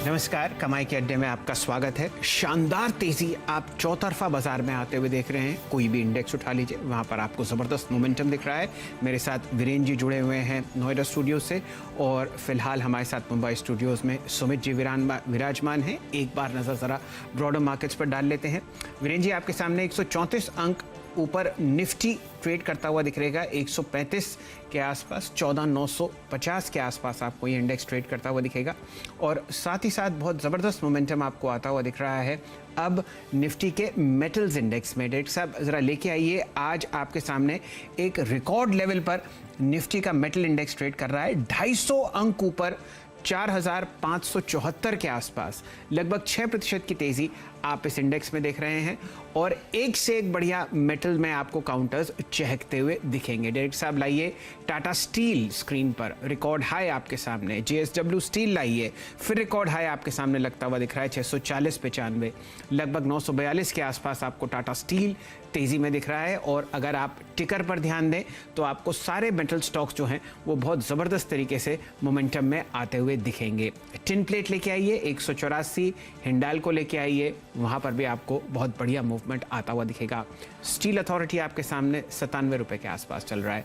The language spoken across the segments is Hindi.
नमस्कार, कमाई के अड्डे में आपका स्वागत है। शानदार तेजी आप चौतरफा बाजार में आते हुए देख रहे हैं। कोई भी इंडेक्स उठा लीजिए, वहां पर आपको ज़बरदस्त मोमेंटम दिख रहा है। मेरे साथ वीरेंद्र जी जुड़े हुए हैं नोएडा स्टूडियो से, और फिलहाल हमारे साथ मुंबई स्टूडियोज़ में सुमित जी विराजमान हैं। एक बार नज़र ज़रा ब्रॉडर मार्केट्स पर डाल लेते हैं। वीरेंद्र जी, आपके सामने 134 अंक ऊपर निफ्टी ट्रेड करता हुआ दिख रहेगा। 135 के आसपास, 14,950 के आसपास आपको ये इंडेक्स ट्रेड करता हुआ दिखेगा, और साथ ही साथ बहुत ज़बरदस्त मोमेंटम आपको आता हुआ दिख रहा है अब निफ्टी के मेटल्स इंडेक्स में। डायरेक्टर साहब ज़रा लेके आइए, आज आपके सामने एक रिकॉर्ड लेवल पर निफ्टी का मेटल इंडेक्स ट्रेड कर रहा है। 250 अंक ऊपर, 4,574 के आसपास, लगभग 6% की तेज़ी आप इस इंडेक्स में देख रहे हैं, और एक से एक बढ़िया मेटल में आपको काउंटर्स चहकते हुए दिखेंगे। डायरेक्टर साहब लाइए टाटा स्टील स्क्रीन पर, रिकॉर्ड हाई आपके सामने। JSW स्टील लाइए, फिर रिकॉर्ड हाई आपके सामने लगता हुआ दिख रहा है, 640-95, लगभग 942 के आसपास आपको टाटा स्टील तेज़ी में दिख रहा है। और अगर आप टिकर पर ध्यान दें तो आपको सारे मेटल स्टॉक्स जो हैं वो बहुत ज़बरदस्त तरीके से मोमेंटम में आते हुए दिखेंगे। टिन प्लेट लेके आइए 184, हिंडाल्को लेके आइए, वहाँ पर भी आपको बहुत बढ़िया मूवमेंट आता हुआ दिखेगा। स्टील अथॉरिटी आपके सामने 97 रुपये के आसपास चल रहा है।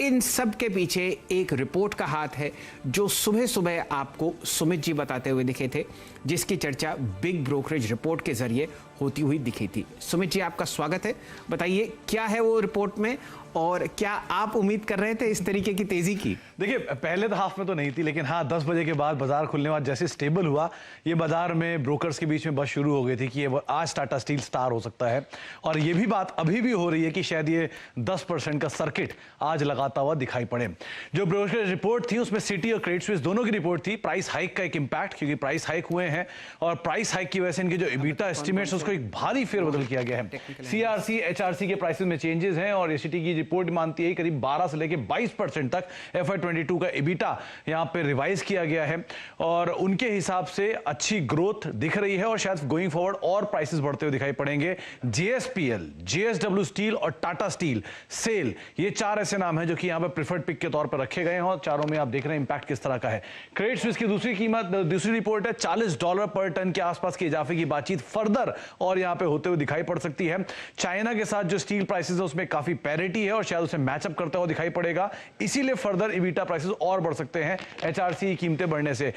इन सब के पीछे एक रिपोर्ट का हाथ है जो सुबह सुबह आपको सुमित जी बताते हुए दिखे थे, जिसकी चर्चा बिग ब्रोकरेज रिपोर्ट के जरिए होती हुई दिखी थी। सुमित जी, आपका स्वागत है। बताइए क्या है वो रिपोर्ट में, और क्या आप उम्मीद कर रहे थे इस तरीके की तेजी की? देखिए, पहले तो हाफ में तो नहीं थी, लेकिन हाँ 10 बजे के बाद बाजार खुलने के बाद जैसे स्टेबल हुआ, ये बाजार में ब्रोकर्स के बीच में बस शुरू हो गई थी कि ये आज टाटा स्टील स्टार हो सकता है। और ये भी बात अभी भी हो रही है कि शायद ये 10% का सर्किट आज लगाता हुआ दिखाई पड़े। जो ब्रोकरेज रिपोर्ट थी उसमें सिटी और क्रेडिट स्विस दोनों की रिपोर्ट थी। प्राइस हाइक का एक इंपैक्ट, क्योंकि प्राइस हाइक हुए हैं, और प्राइस हाइक की वजह से इनके जो EBITDA एस्टिमेट्स उसको एक भारी फेरबदल किया गया है। CRC HRC के प्राइसेस में चेंजेस हैं, और एसीटी की रिपोर्ट मानती है करीब 12 से लेकर 22% तक FY22 का EBITDA यहां पे रिवाइज किया गया है, और उनके हिसाब से अच्छी ग्रोथ दिख रही है, और शायद गोइंग फॉरवर्ड और प्राइसेस बढ़ते हुए दिखाई पड़ेंगे। JSPL, JSW स्टील और टाटा स्टील, सेल, ये चार ऐसे नाम हैं जो कि यहां पे प्रेफर्ड पिक के तौर पर रखे गए हैं, और चारों में आप देख रहे हैं इंपैक्ट किस तरह का है। क्रेडिट स्विस की दूसरी रिपोर्ट है, $40 पर टन के आसपास के इजाफे की बातचीत फर्दर और यहां पे होते हुए दिखाई पड़ सकती है। चाइना के साथ जो स्टील प्राइसेस है उसमें काफी पैरिटी है, और शायद उसे मैचअप करता हुआ दिखाई पड़ेगा, इसीलिए फर्दर EBITDA प्राइसेस और बढ़ सकते हैं HRC कीमतें बढ़ने से।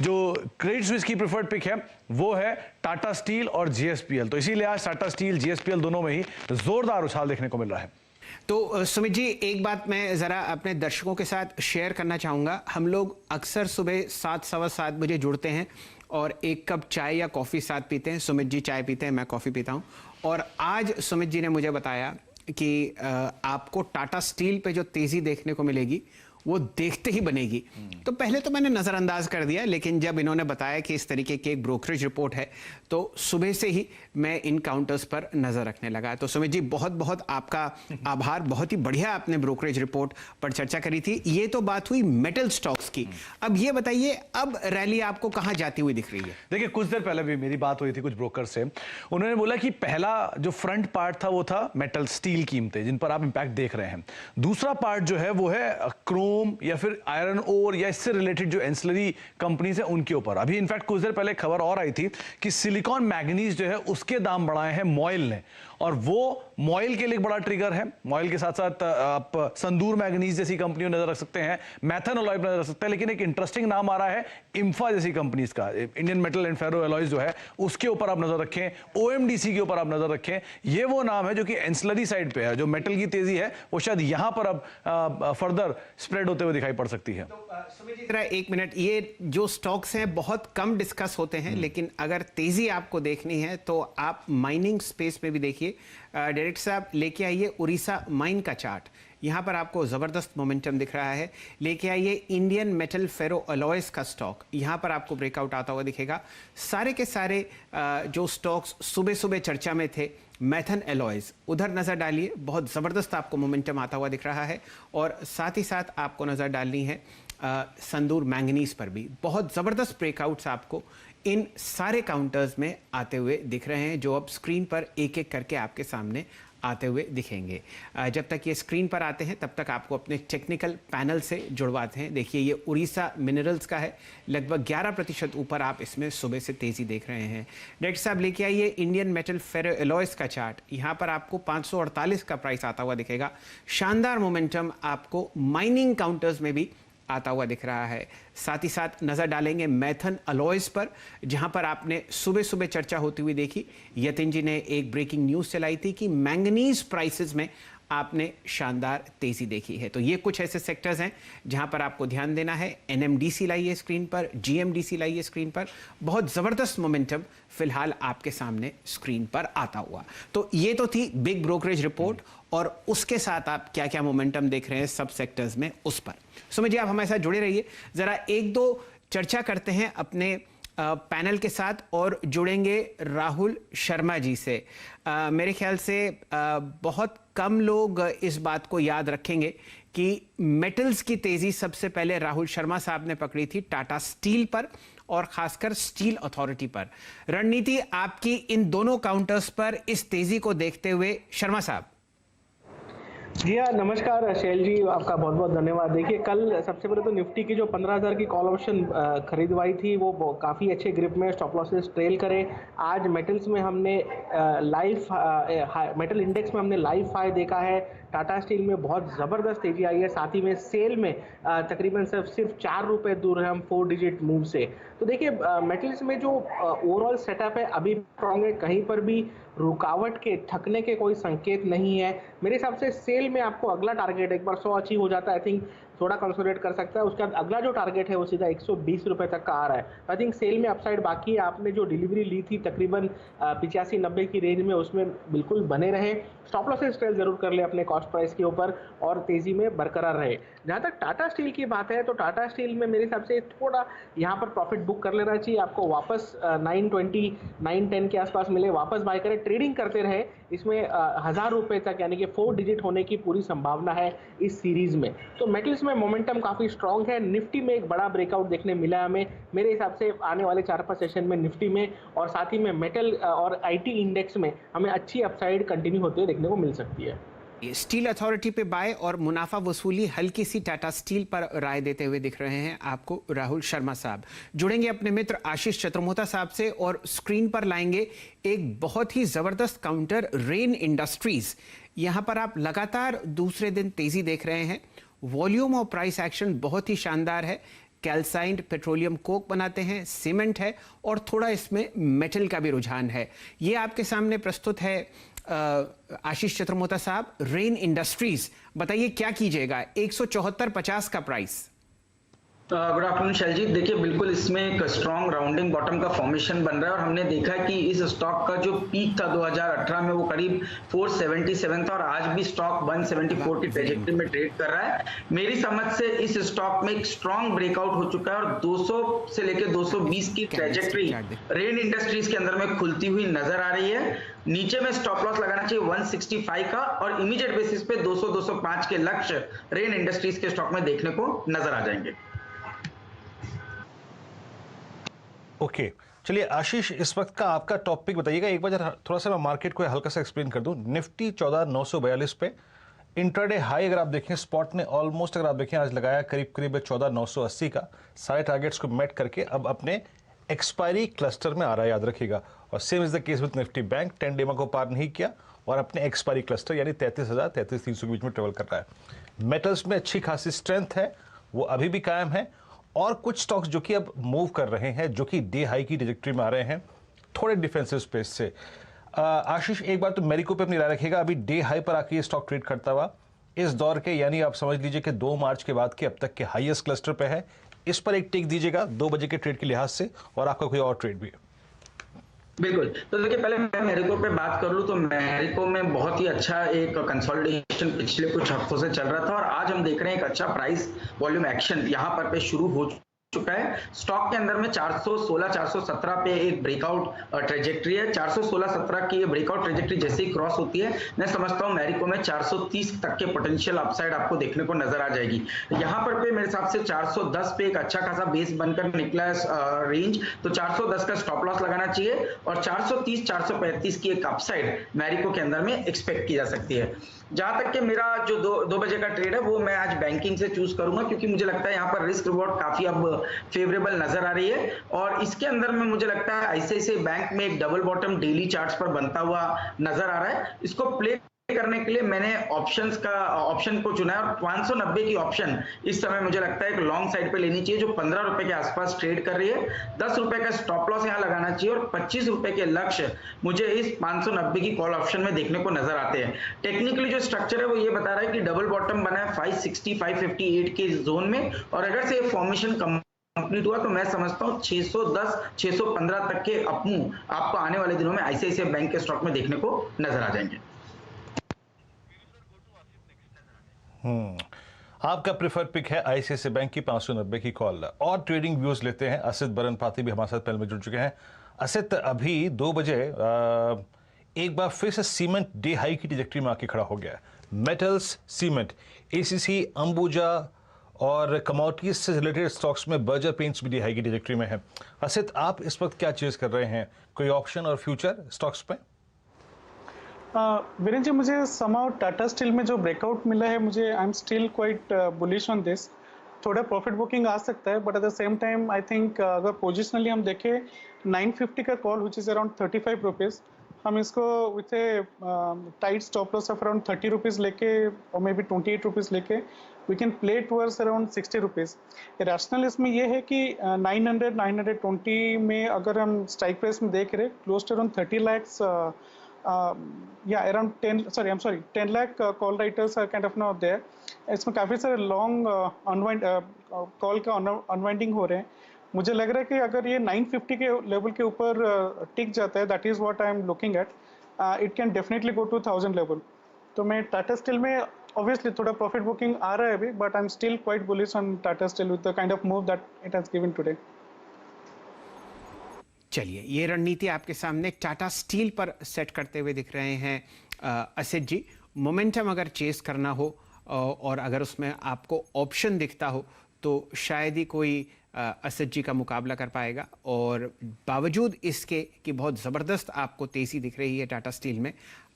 जो क्रेडिट स्विस की प्रेफर्ड पिक है वो है टाटा स्टील और JSPL, तो इसीलिए आज टाटा स्टील JSPL दोनों में ही जोरदार उछाल देखने को मिल रहा है। तो सुमित जी, एक बात मैं ज़रा अपने दर्शकों के साथ शेयर करना चाहूँगा। हम लोग अक्सर सुबह 7, सवा 7 बजे जुड़ते हैं और एक कप चाय या कॉफ़ी साथ पीते हैं। सुमित जी चाय पीते हैं, मैं कॉफ़ी पीता हूँ, और आज सुमित जी ने मुझे बताया कि आपको टाटा स्टील पे जो तेज़ी देखने को मिलेगी वो देखते ही बनेगी। तो पहले तो मैंने नज़रअंदाज कर दिया, लेकिन जब इन्होंने बताया कि इस तरीके की एक ब्रोकरेज रिपोर्ट है तो सुबह से ही मैं इन काउंटर्स पर नज़र रखने लगा। तो सुमित जी, बहुत बहुत आपका आभार। बहुत ही बढ़िया आपने ब्रोकरेज रिपोर्ट पर चर्चा करी थी। ये तो बात हुई मेटल स्टॉक्स की। अब ये बताइए, अब रैली आपको कहाँ जाती हुई दिख रही है? देखिए, कुछ देर पहले भी मेरी बात हुई थी कुछ ब्रोकर से। उन्होंने बोला कि पहला जो फ्रंट पार्ट था वो था मेटल स्टील कीमतें, जिन पर आप इंपैक्ट देख रहे हैं। दूसरा पार्ट जो है वो है क्रोम या फिर आयरन ओर या इससे रिलेटेड जो एंसिलरी कंपनीज है उनके ऊपर। अभी इनफैक्ट कुछ देर पहले खबर और आई थी कि सिलिकॉन मैग्नीज जो है उसके दाम बढ़ाए हैं मॉयल ने, और वो मॉयल के लिए एक बड़ा ट्रिगर है। मॉयल के साथ साथ आप संदूर मैग्नीज जैसी कंपनियों नजर रख सकते हैं, मैथन अलॉय नजर रख सकते हैं, लेकिन एक इंटरेस्टिंग नाम आ रहा है इंफा जैसी कंपनीज का। Indian metal and ferro alloys जो है उसके ऊपर आप नजर रखें, OMDC के ऊपर आप नजर रखें। ये वो नाम है जो कि एंसिलरी साइड पे है। जो मेटल की तेजी है वो शायद यहां पर अब फर्दर स्प्रेड होते हुए दिखाई पड़ सकती है। तो सुमित जी, एक मिनट, ये जो स्टॉक्स हैं बहुत कम डिस्कस होते हैं, लेकिन अगर तेजी आपको देखनी है तो आप माइनिंग स्पेस में भी देखिए। डायरेक्टर साहब लेके आइए उड़ीसा माइन का चार्ट, यहाँ पर आपको ज़बरदस्त मोमेंटम दिख रहा है। लेके आइए इंडियन मेटल फेरो अलॉयज का स्टॉक, यहाँ पर आपको ब्रेकआउट आता हुआ दिखेगा। सारे के सारे जो स्टॉक्स सुबह सुबह चर्चा में थे, मैथन एलॉयज, उधर नज़र डालिए, बहुत ज़बरदस्त आपको मोमेंटम आता हुआ दिख रहा है। और साथ ही साथ आपको नज़र डालनी है संदूर मैंगनीज पर भी बहुत ज़बरदस्त ब्रेकआउट्स आपको इन सारे काउंटर्स में आते हुए दिख रहे हैं, जो अब स्क्रीन पर एक एक करके आपके सामने आते हुए दिखेंगे। जब तक ये स्क्रीन पर आते हैं तब तक आपको अपने टेक्निकल पैनल से जुड़वाते हैं। देखिए ये उड़ीसा मिनरल्स का है, लगभग 11% ऊपर आप इसमें सुबह से तेजी देख रहे हैं। डायरेक्टर साहब लेके आइए इंडियन मेटल फेरो एलॉयज का चार्ट। यहाँ पर आपको 548 का प्राइस आता हुआ दिखेगा। शानदार मोमेंटम आपको माइनिंग काउंटर्स में भी आता हुआ दिख रहा है। साथ ही साथ नजर डालेंगे मैथन अलॉयज पर, जहां पर आपने सुबह सुबह चर्चा होती हुई देखी। यतिन जी ने एक ब्रेकिंग न्यूज चलाई थी कि मैंगनीज प्राइसेस में आपने शानदार तेजी देखी है। तो ये कुछ ऐसे सेक्टर्स हैं जहां पर आपको ध्यान देना है। एनएमडीसी लाइए स्क्रीन पर, जीएमडीसी लाइए स्क्रीन पर। बहुत जबरदस्त मोमेंटम फिलहाल आपके सामने स्क्रीन पर आता हुआ। तो ये तो थी बिग ब्रोकरेज रिपोर्ट, और उसके साथ आप क्या क्या मोमेंटम देख रहे हैं सब सेक्टर्स में उस पर। सुमित जी आप हमारे साथ जुड़े रहिए, जरा एक दो चर्चा करते हैं अपने पैनल के साथ और जुड़ेंगे राहुल शर्मा जी से। मेरे ख्याल से बहुत कम लोग इस बात को याद रखेंगे कि मेटल्स की तेजी सबसे पहले राहुल शर्मा साहब ने पकड़ी थी टाटा स्टील पर और खासकर स्टील अथॉरिटी पर। रणनीति आपकी इन दोनों काउंटर्स पर इस तेजी को देखते हुए शर्मा साहब। जी हाँ, नमस्कार शैल जी, आपका बहुत बहुत धन्यवाद। देखिए कल सबसे पहले तो निफ्टी की जो 15,000 की कॉल ऑप्शन खरीदवाई थी वो काफ़ी अच्छे ग्रिप में स्टॉप लॉसेस ट्रेल करे। आज मेटल्स में हमने मेटल इंडेक्स में हमने लाइव हाई देखा है। टाटा स्टील में बहुत ज़बरदस्त तेजी आई है। साथ ही में सेल में तकरीबन सिर्फ 4 रुपये दूर है हम 4 डिजिट मूव से। तो देखिए मेटल्स में जो ओवरऑल सेटअप है अभी स्ट्रॉन्ग है, कहीं पर भी रुकावट के थकने के कोई संकेत नहीं है। मेरे हिसाब से सेल में आपको अगला टारगेट एक बार 100 अचीव हो जाता है, आई थिंक थोड़ा कंसोलिडेट कर सकता है। उसके बाद अगला जो टारगेट है वो सीधा 120 रुपये तक का आ रहा है। आई थिंक सेल में अपसाइड बाकी है। आपने जो डिलीवरी ली थी तकरीबन 85-90 की रेंज में, उसमें बिल्कुल बने रहे। स्टॉप लॉसेस ट्रेल जरूर कर ले अपने कॉस्ट प्राइस के ऊपर और तेजी में बरकरार रहे। जहाँ तक टाटा स्टील की बात है तो टाटा स्टील में मेरे हिसाब से थोड़ा यहाँ पर प्रॉफिट बुक कर लेना चाहिए। आपको वापस 920 910 के आसपास मिले, वापस बाय करें, ट्रेडिंग करते रहे। इसमें 1000 रुपये तक यानी कि 4 डिजिट होने की पूरी संभावना है इस सीरीज में। तो मेटल्स में मोमेंटम काफ़ी स्ट्रॉन्ग है। निफ्टी में एक बड़ा ब्रेकआउट देखने मिला है हमें, मेरे हिसाब से आने वाले 4-5 सेशन में निफ्टी में, और साथ ही में मेटल और आईटी इंडेक्स में हमें अच्छी अपसाइड कंटिन्यू होते हुए देखने को मिल सकती है। स्टील अथॉरिटी पे बाय और मुनाफा वसूली हल्की सी टाटा स्टील पर राय देते हुए दिख रहे हैं आपको राहुल शर्मा साहब। जुड़ेंगे अपने मित्र आशीष चतुर्मोता साहब से और स्क्रीन पर लाएंगे एक बहुत ही जबरदस्त काउंटर, रेन इंडस्ट्रीज। यहां पर आप लगातार दूसरे दिन तेजी देख रहे हैं। वॉल्यूम और प्राइस एक्शन बहुत ही शानदार है। कैल्साइंड पेट्रोलियम कोक बनाते हैं, सीमेंट है और थोड़ा इसमें मेटल का भी रुझान है। ये आपके सामने प्रस्तुत है आशीष चतुर्मोता साहब। रेन इंडस्ट्रीज बताइए क्या कीजिएगा, 174.50 का प्राइस। Good afternoon शैलजीत। देखिए बिल्कुल इसमें एक स्ट्रॉन्ग राउंडिंग बॉटम का फॉर्मेशन बन रहा है और हमने देखा कि इस स्टॉक का जो पीक था 2018 में वो करीब 477 था और आज भी स्टॉक 174 की ट्रेजेक्टरी में ट्रेड कर रहा है। मेरी समझ से इस स्टॉक में एक स्ट्रॉन्ग ब्रेकआउट हो चुका है और 200 से लेकर 220 की ट्रेजेक्टरी रेन इंडस्ट्रीज के अंदर में खुलती हुई नजर आ रही है। नीचे में स्टॉप लॉस लगाना चाहिए 165 का और इमीडिएट बेसिस पे 200-205 के लक्ष्य रेन इंडस्ट्रीज के स्टॉक में देखने को नजर आ जाएंगे। ओके चलिए आशीष, इस वक्त का आपका टॉपिक बताइएगा। एक बार थोड़ा सा मैं मार्केट को हल्का सा एक्सप्लेन कर दूं। निफ्टी 14,942 पे इंट्राडे हाई अगर आप देखें, स्पॉट ने ऑलमोस्ट अगर आप देखें आज लगाया करीब 14,980 का। सारे टारगेट्स को मेट करके अब अपने एक्सपायरी क्लस्टर में आ रहा है, याद रखिएगा। और same is the case with Nifty bank, 10 डेमा को पार नहीं किया और अपने एक्सपायरी क्लस्टर यानी 33,000 33,300 के बीच में ट्रेवल कर रहा है। मेटल्स में अच्छी खासी स्ट्रेंथ है, वो अभी भी कायम है। और कुछ स्टॉक्स जो कि अब मूव कर रहे हैं, जो कि डे हाई की ट्रैजेक्टरी में आ रहे हैं, थोड़े डिफेंसिव स्पेस से। आशीष एक बार तो मेरिको पे अपनी राय रखिएगा। अभी डे हाई पर आके ये स्टॉक ट्रेड करता हुआ इस दौर के, यानी आप समझ लीजिए कि 2 मार्च के बाद के अब तक के हाईएस्ट क्लस्टर पे है। इस पर एक टेक दीजिएगा 2 बजे के ट्रेड के लिहाज से, और आपका कोई और ट्रेड भी है। बिल्कुल, तो देखिए पहले मैं मेरिको पे बात कर लूं तो मेरिको में बहुत ही अच्छा एक कंसोलिडेशन पिछले कुछ हफ्तों से चल रहा था और आज हम देख रहे हैं एक अच्छा प्राइस वॉल्यूम एक्शन यहाँ पर पे शुरू हो चुका है। स्टॉक के अंदर में 416 417 पे एक ब्रेकआउट ट्रेजेक्ट्री है। 416-17 की ये ब्रेकआउट ट्रेजेक्ट्री जैसे ही क्रॉस होती है, मैं समझता हूं मैरिको में 430 तक के पोटेंशियल अपसाइड आपको देखने को नजर आ जाएगी। यहाँ पर पे मेरे हिसाब से 410 पे एक अच्छा खासा बेस बनकर निकला है रेंज, तो 410 का स्टॉप लॉस लगाना चाहिए और 430 435 की एक अपसाइड मैरिको के अंदर में एक्सपेक्ट की जा सकती है। जहां तक कि मेरा जो दो बजे का ट्रेड है वो मैं आज बैंकिंग से चूज करूंगा, क्योंकि मुझे लगता है यहाँ पर रिस्क रिवॉर्ड काफी अब फेवरेबल नजर आ रही है और इसके अंदर में मुझे लगता है आईसीआईसीआई बैंक में एक डबल बॉटम डेली चार्ट्स पर बनता हुआ नजर आ रहा है। इसको प्ले करने के लिए मैंने ऑप्शन को चुना है और 590 की ऑप्शन इस समय मुझे लगता है एक लॉन्ग साइड पे लेनी चाहिए, जो 15 रुपए के आसपास ट्रेड कर रही है। 10 रुपए का स्टॉप लॉस यहां लगाना चाहिए और 25 रुपए के लक्ष्य मुझे इस 590 की कॉल ऑप्शन में देखने को नजर आते हैं। टेक्निकली जो स्ट्रक्चर है वो ये बता रहा है कि डबल बॉटम बना है 560 558 के जोन में और अगर से फॉर्मेशन कंप्लीट हुआ तो मैं समझता हूं 610 615 तक के अपमूव आपको आने वाले दिनों में आईसीआईसीआई बैंक के स्टॉक में देखने को नजर आ जाएंगे। आपका प्रेफर्ड पिक है आईसीआईसीआई बैंक की 590 की कॉल। और ट्रेडिंग व्यूज लेते हैं। असित बरनपाती भी हमारे साथ पहले में जुड़ चुके हैं। असित, अभी 2 बजे एक बार फिर से सीमेंट डे हाई की ट्रैजेक्टरी में आके खड़ा हो गया। मेटल्स, सीमेंट, एसीसी, अंबुजा और कमोडिटीज से रिलेटेड स्टॉक्स में बर्जर पेंट्स भी डे हाई की ट्रैजेक्टरी में है। असित, आप इस वक्त क्या चेज कर रहे हैं? कोई ऑप्शन और फ्यूचर स्टॉक्स पे? वीरेंद्र जी, मुझे समाउ टाटा स्टील में जो ब्रेकआउट मिला है, मुझे I am still quite bullish on this. थोड़ा प्रॉफिट बुकिंग आ सकता है, but at the same time I think अगर पोजिशनली हम देखें 950 का call which is around 35 rupees, हम इसको with a tight stop loss of around 30 rupees लेके और मे बी 28 रुपीज़ लेके we can play towards around 60 rupees. Rational इसमें ये है कि 900 920 में अगर हम स्ट्राइक प्राइस में देख रहे close to around 30 lakhs, around 10 lakh call writers are kind of now there. इसमें काफ़ी सारे लॉन्ग कॉल का अनवाइंडिंग हो रहे हैं। मुझे लग रहा है कि अगर ये 950 के लेवल के ऊपर टिक जाता है, that is what I am looking at, it can definitely go to 1000 level. तो मैं टाटा स्टील में ऑब्वियसली थोड़ा प्रॉफिट बुकिंग आ रहा है अभी, but I am still quite bullish on Tata Steel with the kind of move that it has given today. चलिए, ये रणनीति आपके सामने टाटा स्टील पर सेट करते हुए दिख रहे हैं असित जी। मोमेंटम अगर चेस करना हो और अगर उसमें आपको ऑप्शन दिखता हो तो शायद ही कोई असित जी का मुकाबला कर पाएगा। और बावजूद इसके कि बहुत ज़बरदस्त आपको तेज़ी दिख रही है टाटा स्टील में,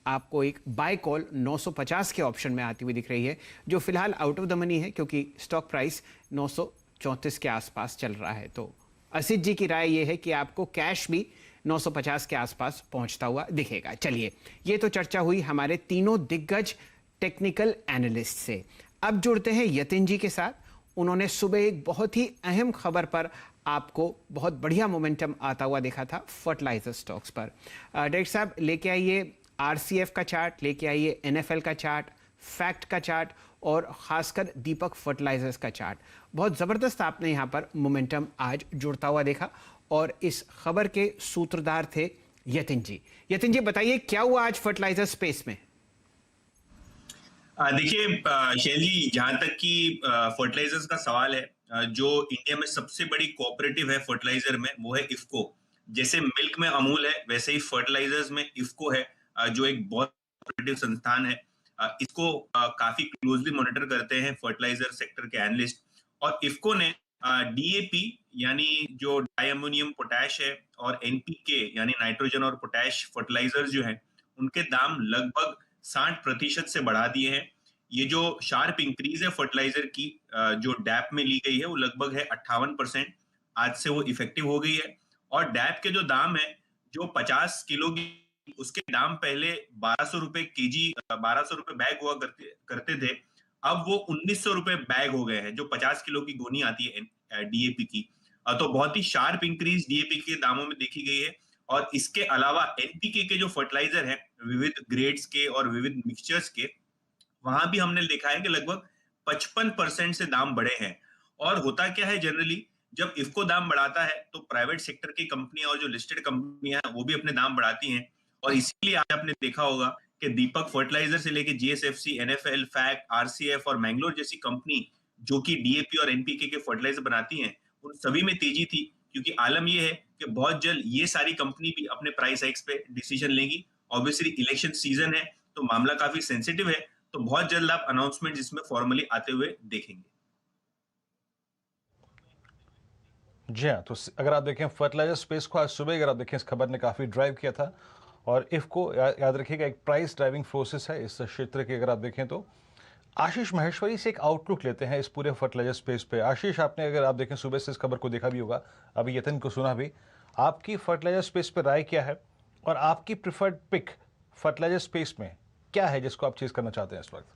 आपको एक बाय कॉल 950 के ऑप्शन में आती हुई दिख रही है, जो फिलहाल आउट ऑफ द मनी है क्योंकि स्टॉक प्राइस 934 के आसपास चल रहा है। तो असित जी की राय यह है कि आपको कैश भी 950 के आसपास पहुंचता हुआ दिखेगा। चलिए, ये तो चर्चा हुई हमारे तीनों दिग्गज टेक्निकल एनालिस्ट से। अब जुड़ते हैं यतिन जी के साथ। उन्होंने सुबह एक बहुत ही अहम खबर पर आपको बहुत बढ़िया मोमेंटम आता हुआ देखा था फर्टिलाइजर स्टॉक्स पर। डायरेक्टर साहब, लेके आइए आरसीएफ का चार्ट, लेके आइए एनएफएल का चार्ट, फैक्ट का चार्ट और खासकर दीपक फर्टिलाइजर्स का चार्ट। बहुत ज़बरदस्त आपने यहाँ पर मोमेंटम आज जुड़ता हुआ देखा और इस खबर के सूत्रधार थे यतिन जी। यतिन जी, बताइए क्या हुआ आज फर्टिलाइजर स्पेस में? देखिए शैल जी, जहां तक कि फर्टिलाइजर्स का सवाल है, जो इंडिया में सबसे बड़ी कोऑपरेटिव है फर्टिलाइजर में वो है इफ्को। जैसे मिल्क में अमूल है, वैसे ही फर्टिलाइजर्स में इफ्को है, जो एक बहुत कोऑपरेटिव संस्थान है। इसको काफी क्लोजली मॉनिटर करते हैं फर्टिलाइजर सेक्टर के एनालिस्ट। और इफ्को ने डीएपी यानी जो डाई अमोनियम पोटैश है और एनपीके यानी नाइट्रोजन और पोटैश फर्टिलाइजर जो है, उनके दाम लगभग 60% से बढ़ा दिए हैं। ये जो शार्प इंक्रीज है फर्टिलाइजर की जो डैप में ली गई है, वो लगभग है 58%। आज से वो इफेक्टिव हो गई है। और डैप के जो दाम है, जो 50 किलो की, उसके दाम पहले 1200 रुपए केजी, 1200 रुपए बैग हुआ करते थे। अब वो 1900 रुपए बैग हो गए हैं, जो 50 किलो की गोनी आती है डीएपी की। तो बहुत ही शार्प इंक्रीज डीएपी के दामों में देखी गई है। और इसके अलावा एनपीके के जो फर्टिलाइजर हैं, विविध ग्रेड्स के और विविध मिक्सचर्स के, वहां भी हमने देखा है कि लगभग 55% से दाम बढ़े हैं। और होता क्या है, जनरली जब इफ्को दाम बढ़ाता है तो प्राइवेट सेक्टर की कंपनियां और जो लिस्टेड कंपनियां वो भी अपने दाम बढ़ाती हैं। और इसीलिए आज आपने देखा होगा कि दीपक फर्टिलाइजर से लेके जीएसएफसी, एनएफएल, फैक्ट, आरसीएफ और मैंगलोर जैसी कंपनी जो कि डीएपी और एनपीके के फर्टिलाइजर बनाती हैं, उन सभी में तेजी थी, क्योंकि आलम ये है कि बहुत जल्द ये सारी कंपनी भी अपने प्राइस हाइक्स पे डिसीजन लेंगी। ऑब्वियसली इलेक्शन सीजन है, तो मामला काफी सेंसिटिव है, तो बहुत जल्द आप अनाउंसमेंट इसमें फॉर्मली आते हुए देखेंगे। जी हाँ, तो अगर आप देखें फर्टिलाइजर स्पेस को आज सुबह अगर आप देखें इस खबर ने काफ़ी ड्राइव किया था, और इफ़को याद रखिएगा एक प्राइस ड्राइविंग फोर्सेस है इस क्षेत्र के। अगर आप देखें तो आशीष महेश्वरी से एक आउटलुक लेते हैं इस पूरे फर्टिलाइजर स्पेस पे। आशीष, आपने अगर आप देखें सुबह से इस खबर को देखा भी होगा, अभी यतन को सुना भी, आपकी फर्टिलाइजर स्पेस पे राय क्या है और आपकी प्रिफर्ड पिक फर्टिलाइजर स्पेस में क्या है जिसको आप चीज करना चाहते हैं इस वक्त?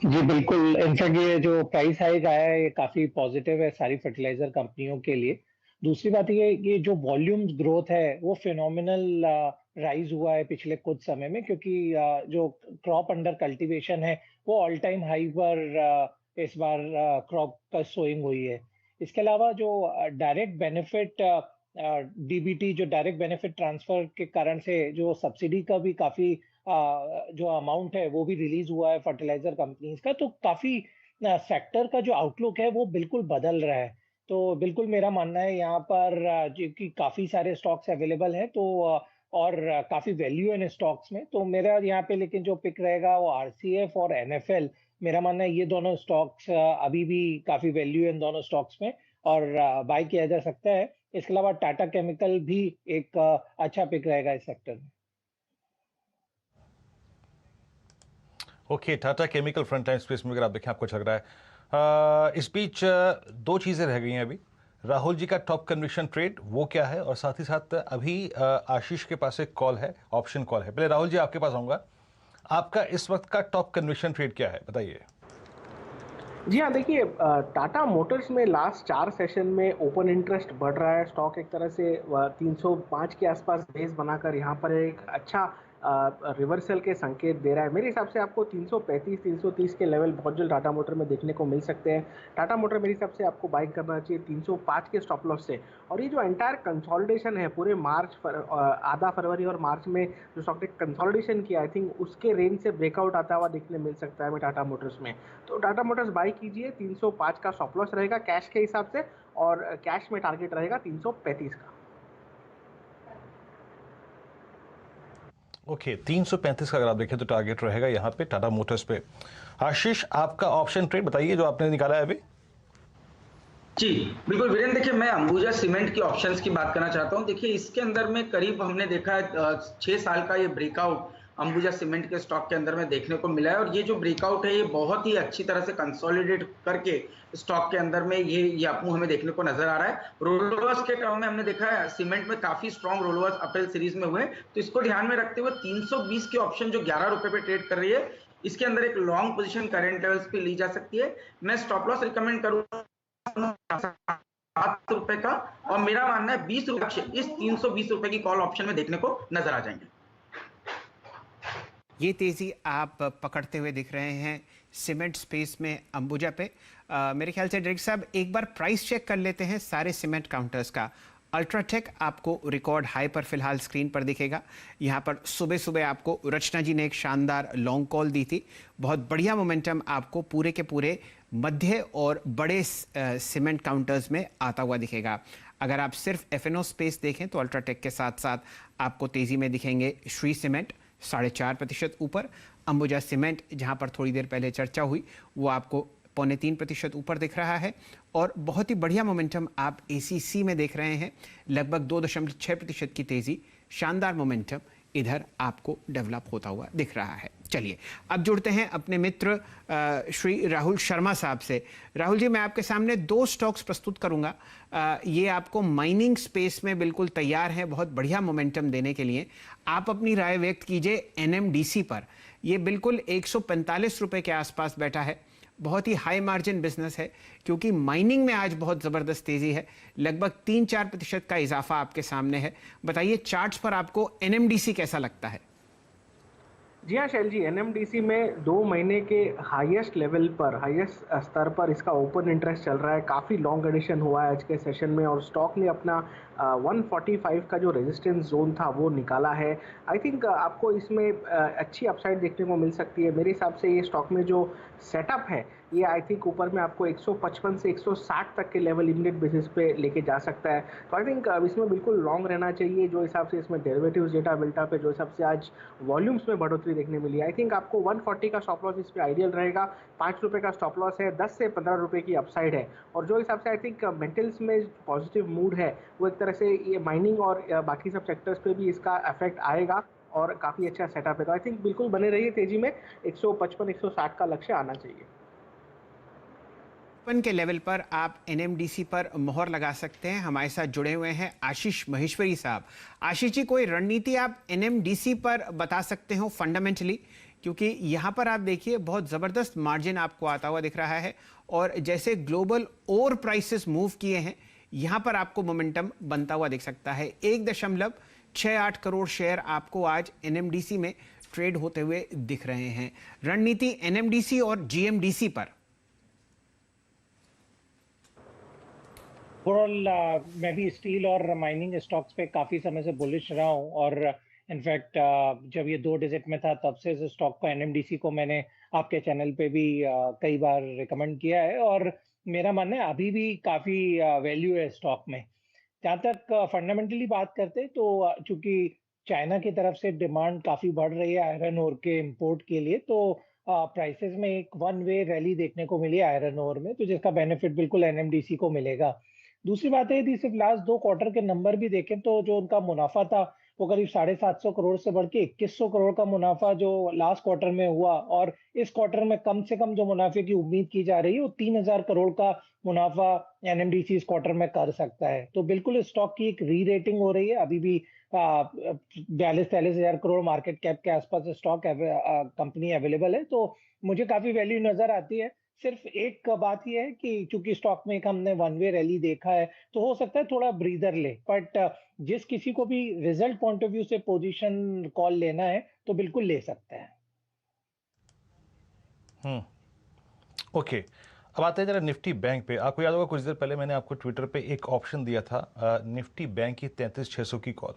जी बिल्कुल, इनफैक्ट ये जो प्राइस हाइक आया है ये काफी पॉजिटिव है सारी फर्टिलाइजर कंपनियों के लिए। दूसरी बात ये जो वॉल्यूम्स ग्रोथ है वो फिनोमिनल राइज हुआ है पिछले कुछ समय में, क्योंकि जो क्रॉप अंडर कल्टीवेशन है वो ऑल टाइम हाई पर इस बार क्रॉप का सोइंग हुई है। इसके अलावा जो डायरेक्ट बेनिफिट डीबीटी जो डायरेक्ट बेनिफिट ट्रांसफर के कारण से जो सब्सिडी का भी काफी जो अमाउंट है वो भी रिलीज हुआ है फर्टिलाइजर कंपनीज का, तो काफी सेक्टर का जो आउटलुक है वो बिल्कुल बदल रहा है। तो बिल्कुल मेरा मानना है यहाँ पर जो कि काफी सारे स्टॉक्स अवेलेबल हैं, तो और काफी वैल्यू है इन स्टॉक्स में, तो मेरा यहाँ पे लेकिन जो पिक रहेगा वो आरसीएफ और एनएफएल। मेरा मानना है ये दोनों स्टॉक्स अभी भी काफी वैल्यू है इन दोनों स्टॉक्स में और बाय किया जा सकता है। इसके अलावा टाटा केमिकल भी एक अच्छा पिक रहेगा इस सेक्टर में। Okay, Tata chemical front line space में अगर आप देखें आपको अच्छा लग रहा है। इस बीच दो चीज़ें रह गई हैं अभी। राहुल जी का टॉप कन्विक्शन ट्रेड वो क्या है, और साथ ही साथ अभी आशीष के पास एक कॉल है, ऑप्शन कॉल है। पहले राहुल जी आपके पास आऊँगा, आपका इस वक्त का टॉप कन्विक्शन ट्रेड क्या है, बताइए। जी हाँ, देखिए टाटा मोटर्स में लास्ट 4 सेशन में ओपन इंटरेस्ट बढ़ रहा है। स्टॉक एक तरह से 305 के आसपास बेस बनाकर यहाँ पर एक अच्छा रिवर्सल के संकेत दे रहा है। मेरे हिसाब से आपको 335 330 के लेवल बहुत जल्द टाटा मोटर में देखने को मिल सकते हैं। टाटा मोटर मेरे हिसाब से आपको बाइक करना चाहिए 305 के स्टॉप लॉस से। और ये जो एंटायर कंसोलिडेशन है पूरे आधा फरवरी और मार्च में जो स्टॉक ने कंसोलिडेशन किया, आई थिंक उसके रेंज से ब्रेकआउट आता हुआ देखने मिल सकता है हमें टाटा मोटर्स में। तो टाटा मोटर्स बाई कीजिए, 305 का स्टॉप लॉस रहेगा कैश के हिसाब से, और कैश में टारगेट रहेगा 335 का। ओके, 335 का अगर आप देखें तो टारगेट रहेगा यहाँ पे टाटा मोटर्स पे। आशीष, आपका ऑप्शन ट्रेड बताइए जो आपने निकाला है अभी। जी बिल्कुल वीरेंद्र, देखिए मैं अंबुजा सीमेंट की ऑप्शंस की बात करना चाहता हूं। देखिए इसके अंदर में करीब हमने देखा है 6 साल का ये ब्रेकआउट अंबुजा सीमेंट के स्टॉक के अंदर में देखने को मिला है, और ये जो ब्रेकआउट है ये बहुत ही अच्छी तरह से कंसोलिडेट करके स्टॉक के अंदर में ये अपमूव हमें देखने को नजर आ रहा है। रोलओवर्स के टर्म में हमने देखा है सीमेंट में काफी स्ट्रॉन्ग रोलओवर्स अप्रैल सीरीज में हुए, तो इसको ध्यान में रखते हुए 320 की ऑप्शन जो 11 रुपए पे ट्रेड कर रही है, इसके अंदर एक लॉन्ग पोजीशन करंट लेवल्स पे ली जा सकती है। मैं स्टॉप लॉस रिकमेंड करूंगा 7 रुपए का, और मेरा मानना है 20 रुपए इस 320 रुपए की कॉल ऑप्शन में देखने को नजर आ जाएंगे। ये तेज़ी आप पकड़ते हुए दिख रहे हैं सीमेंट स्पेस में अंबुजा पे। मेरे ख्याल से डायरेक्टर साहब एक बार प्राइस चेक कर लेते हैं सारे सीमेंट काउंटर्स का। अल्ट्राटेक आपको रिकॉर्ड हाई पर फिलहाल स्क्रीन पर दिखेगा। यहाँ पर सुबह सुबह आपको रचना जी ने एक शानदार लॉन्ग कॉल दी थी। बहुत बढ़िया मोमेंटम आपको पूरे के पूरे मध्य और बड़े सीमेंट काउंटर्स में आता हुआ दिखेगा। अगर आप सिर्फ एफएनओ स्पेस देखें तो अल्ट्राटेक के साथ साथ आपको तेज़ी में दिखेंगे श्री सीमेंट 4.5% ऊपर, अंबुजा सीमेंट जहां पर थोड़ी देर पहले चर्चा हुई वो आपको 3.25% ऊपर दिख रहा है, और बहुत ही बढ़िया मोमेंटम आप एसीसी में देख रहे हैं, लगभग 2.6% की तेज़ी, शानदार मोमेंटम इधर आपको डेवलप होता हुआ दिख रहा है। चलिए अब जुड़ते हैं अपने मित्र श्री राहुल शर्मा साहब से। राहुल जी, मैं आपके सामने 2 स्टॉक्स प्रस्तुत करूंगा। ये आपको माइनिंग स्पेस में बिल्कुल तैयार हैं बहुत बढ़िया मोमेंटम देने के लिए। आप अपनी राय व्यक्त कीजिए एनएमडीसी पर। ये बिल्कुल 145 रुपए के आसपास बैठा है, बहुत ही हाई मार्जिन बिजनेस है क्योंकि माइनिंग में आज बहुत ज़बरदस्त तेज़ी है, लगभग 3-4% का इजाफा आपके सामने है। बताइए चार्ट्स पर आपको एनएमडीसी कैसा लगता है? जी हाँ शैल जी, एनएमडीसी में 2 महीने के हाईएस्ट लेवल पर, हाईएस्ट स्तर पर इसका ओपन इंटरेस्ट चल रहा है। काफ़ी लॉन्ग एडिशन हुआ है आज के सेशन में, और स्टॉक ने अपना 145 का जो रेजिस्टेंस जोन था वो निकाला है। आई थिंक आपको इसमें अच्छी अपसाइड देखने को मिल सकती है। मेरे हिसाब से ये स्टॉक में जो सेटअप है ये आई थिंक ऊपर में आपको 155 से 160 तक के लेवल इमीडिएट बेसिस पे लेके जा सकता है। तो आई थिंक इसमें बिल्कुल लॉन्ग रहना चाहिए। जो हिसाब से इसमें डेरिवेटिव्स डेटा बिल्टा पे जो हिसाब से आज वॉल्यूम्स में बढ़ोतरी देखने मिली, आई थिंक आपको 140 का स्टॉप लॉस इस पे आइडियल रहेगा। 5 रुपये का स्टॉप लॉस है, 10 से 15 रुपये की अपसाइड है। और जो हिसाब से आई थिंक मेटल्स में पॉजिटिव मूड है, वो एक तरह से ये माइनिंग और बाकी सब सेक्टर्स पे भी इसका इफेक्ट आएगा और काफ़ी अच्छा सेटअप है। तो आई थिंक बिल्कुल बने रहिए तेजी में। 155-160 का लक्ष्य आना चाहिए। के लेवल पर आप एनएमडीसी पर मोहर लगा सकते हैं। हमारे साथ जुड़े हुए हैं आशीष महेश्वरी साहब। आशीष जी, कोई रणनीति आप एनएमडीसी पर बता सकते हो फंडामेंटली, क्योंकि यहाँ पर आप देखिए बहुत ज़बरदस्त मार्जिन आपको आता हुआ दिख रहा है और जैसे ग्लोबल ओर प्राइसेस मूव किए हैं, यहाँ पर आपको मोमेंटम बनता हुआ दिख सकता है। 1.68 करोड़ शेयर आपको आज एनएमडीसी में ट्रेड होते हुए दिख रहे हैं। रणनीति एनएमडीसी और जीएमडीसी पर? ओवरऑल मैं भी स्टील और माइनिंग स्टॉक्स पे काफ़ी समय से बुलिश रहा हूँ और इनफैक्ट जब ये 2 डिजिट में था तब से इस स्टॉक को एनएमडीसी को मैंने आपके चैनल पे भी कई बार रिकमेंड किया है और मेरा मानना है अभी भी काफ़ी वैल्यू है स्टॉक में। जहाँ तक फंडामेंटली बात करते हैं तो चूंकि चाइना की तरफ से डिमांड काफ़ी बढ़ रही है आयरन ओर के इम्पोर्ट के लिए, तो प्राइसेस में एक वन वे रैली देखने को मिली आयरन ओर में, तो जिसका बेनिफिट बिल्कुल एनएमडीसी को मिलेगा। दूसरी बात है, यदि सिर्फ लास्ट 2 क्वार्टर के नंबर भी देखें तो जो उनका मुनाफा था वो करीब 750 करोड़ से बढ़ के 2100 करोड़ का मुनाफा जो लास्ट क्वार्टर में हुआ और इस क्वार्टर में कम से कम जो मुनाफे की उम्मीद की जा रही है वो 3000 करोड़ का मुनाफा एनएमडीसी इस क्वार्टर में कर सकता है। तो बिल्कुल स्टॉक की एक री रेटिंग हो रही है। अभी भी 42-43 हजार करोड़ मार्केट कैप के आसपास स्टॉक कंपनी अवेलेबल है, तो मुझे काफी वैल्यू नजर आती है। सिर्फ एक बात यह है कि चूंकि स्टॉक में एक हमने वन वे रैली देखा है तो हो सकता है थोड़ा ब्रीदर ले, बट जिस किसी को भी रिजल्ट पॉइंट ऑफ व्यू से पोजीशन कॉल लेना है तो बिल्कुल ले सकता है। ओके, अब आते हैं जरा निफ्टी बैंक पे। आपको याद होगा कुछ देर पहले मैंने आपको ट्विटर पे एक ऑप्शन दिया था निफ्टी बैंक की 33,600 की कॉल।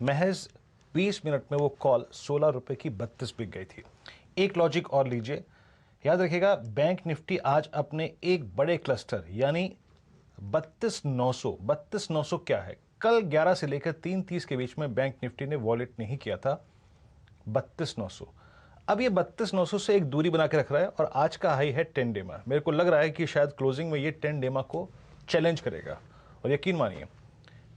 महज 20 मिनट में वो कॉल 16 रुपए की 32 बिक गई थी। एक लॉजिक और लीजिए, याद रखिएगा बैंक निफ्टी आज अपने एक बड़े क्लस्टर यानी 32,900 क्या है, कल 11 से लेकर 3:30 के बीच में बैंक निफ्टी ने वॉलेट नहीं किया था 32,900। अब ये 32,900 से एक दूरी बना के रख रहा है और आज का हाई है 10 डेमा। मेरे को लग रहा है कि शायद क्लोजिंग में ये 10 डेमा को चैलेंज करेगा और यकीन मानिए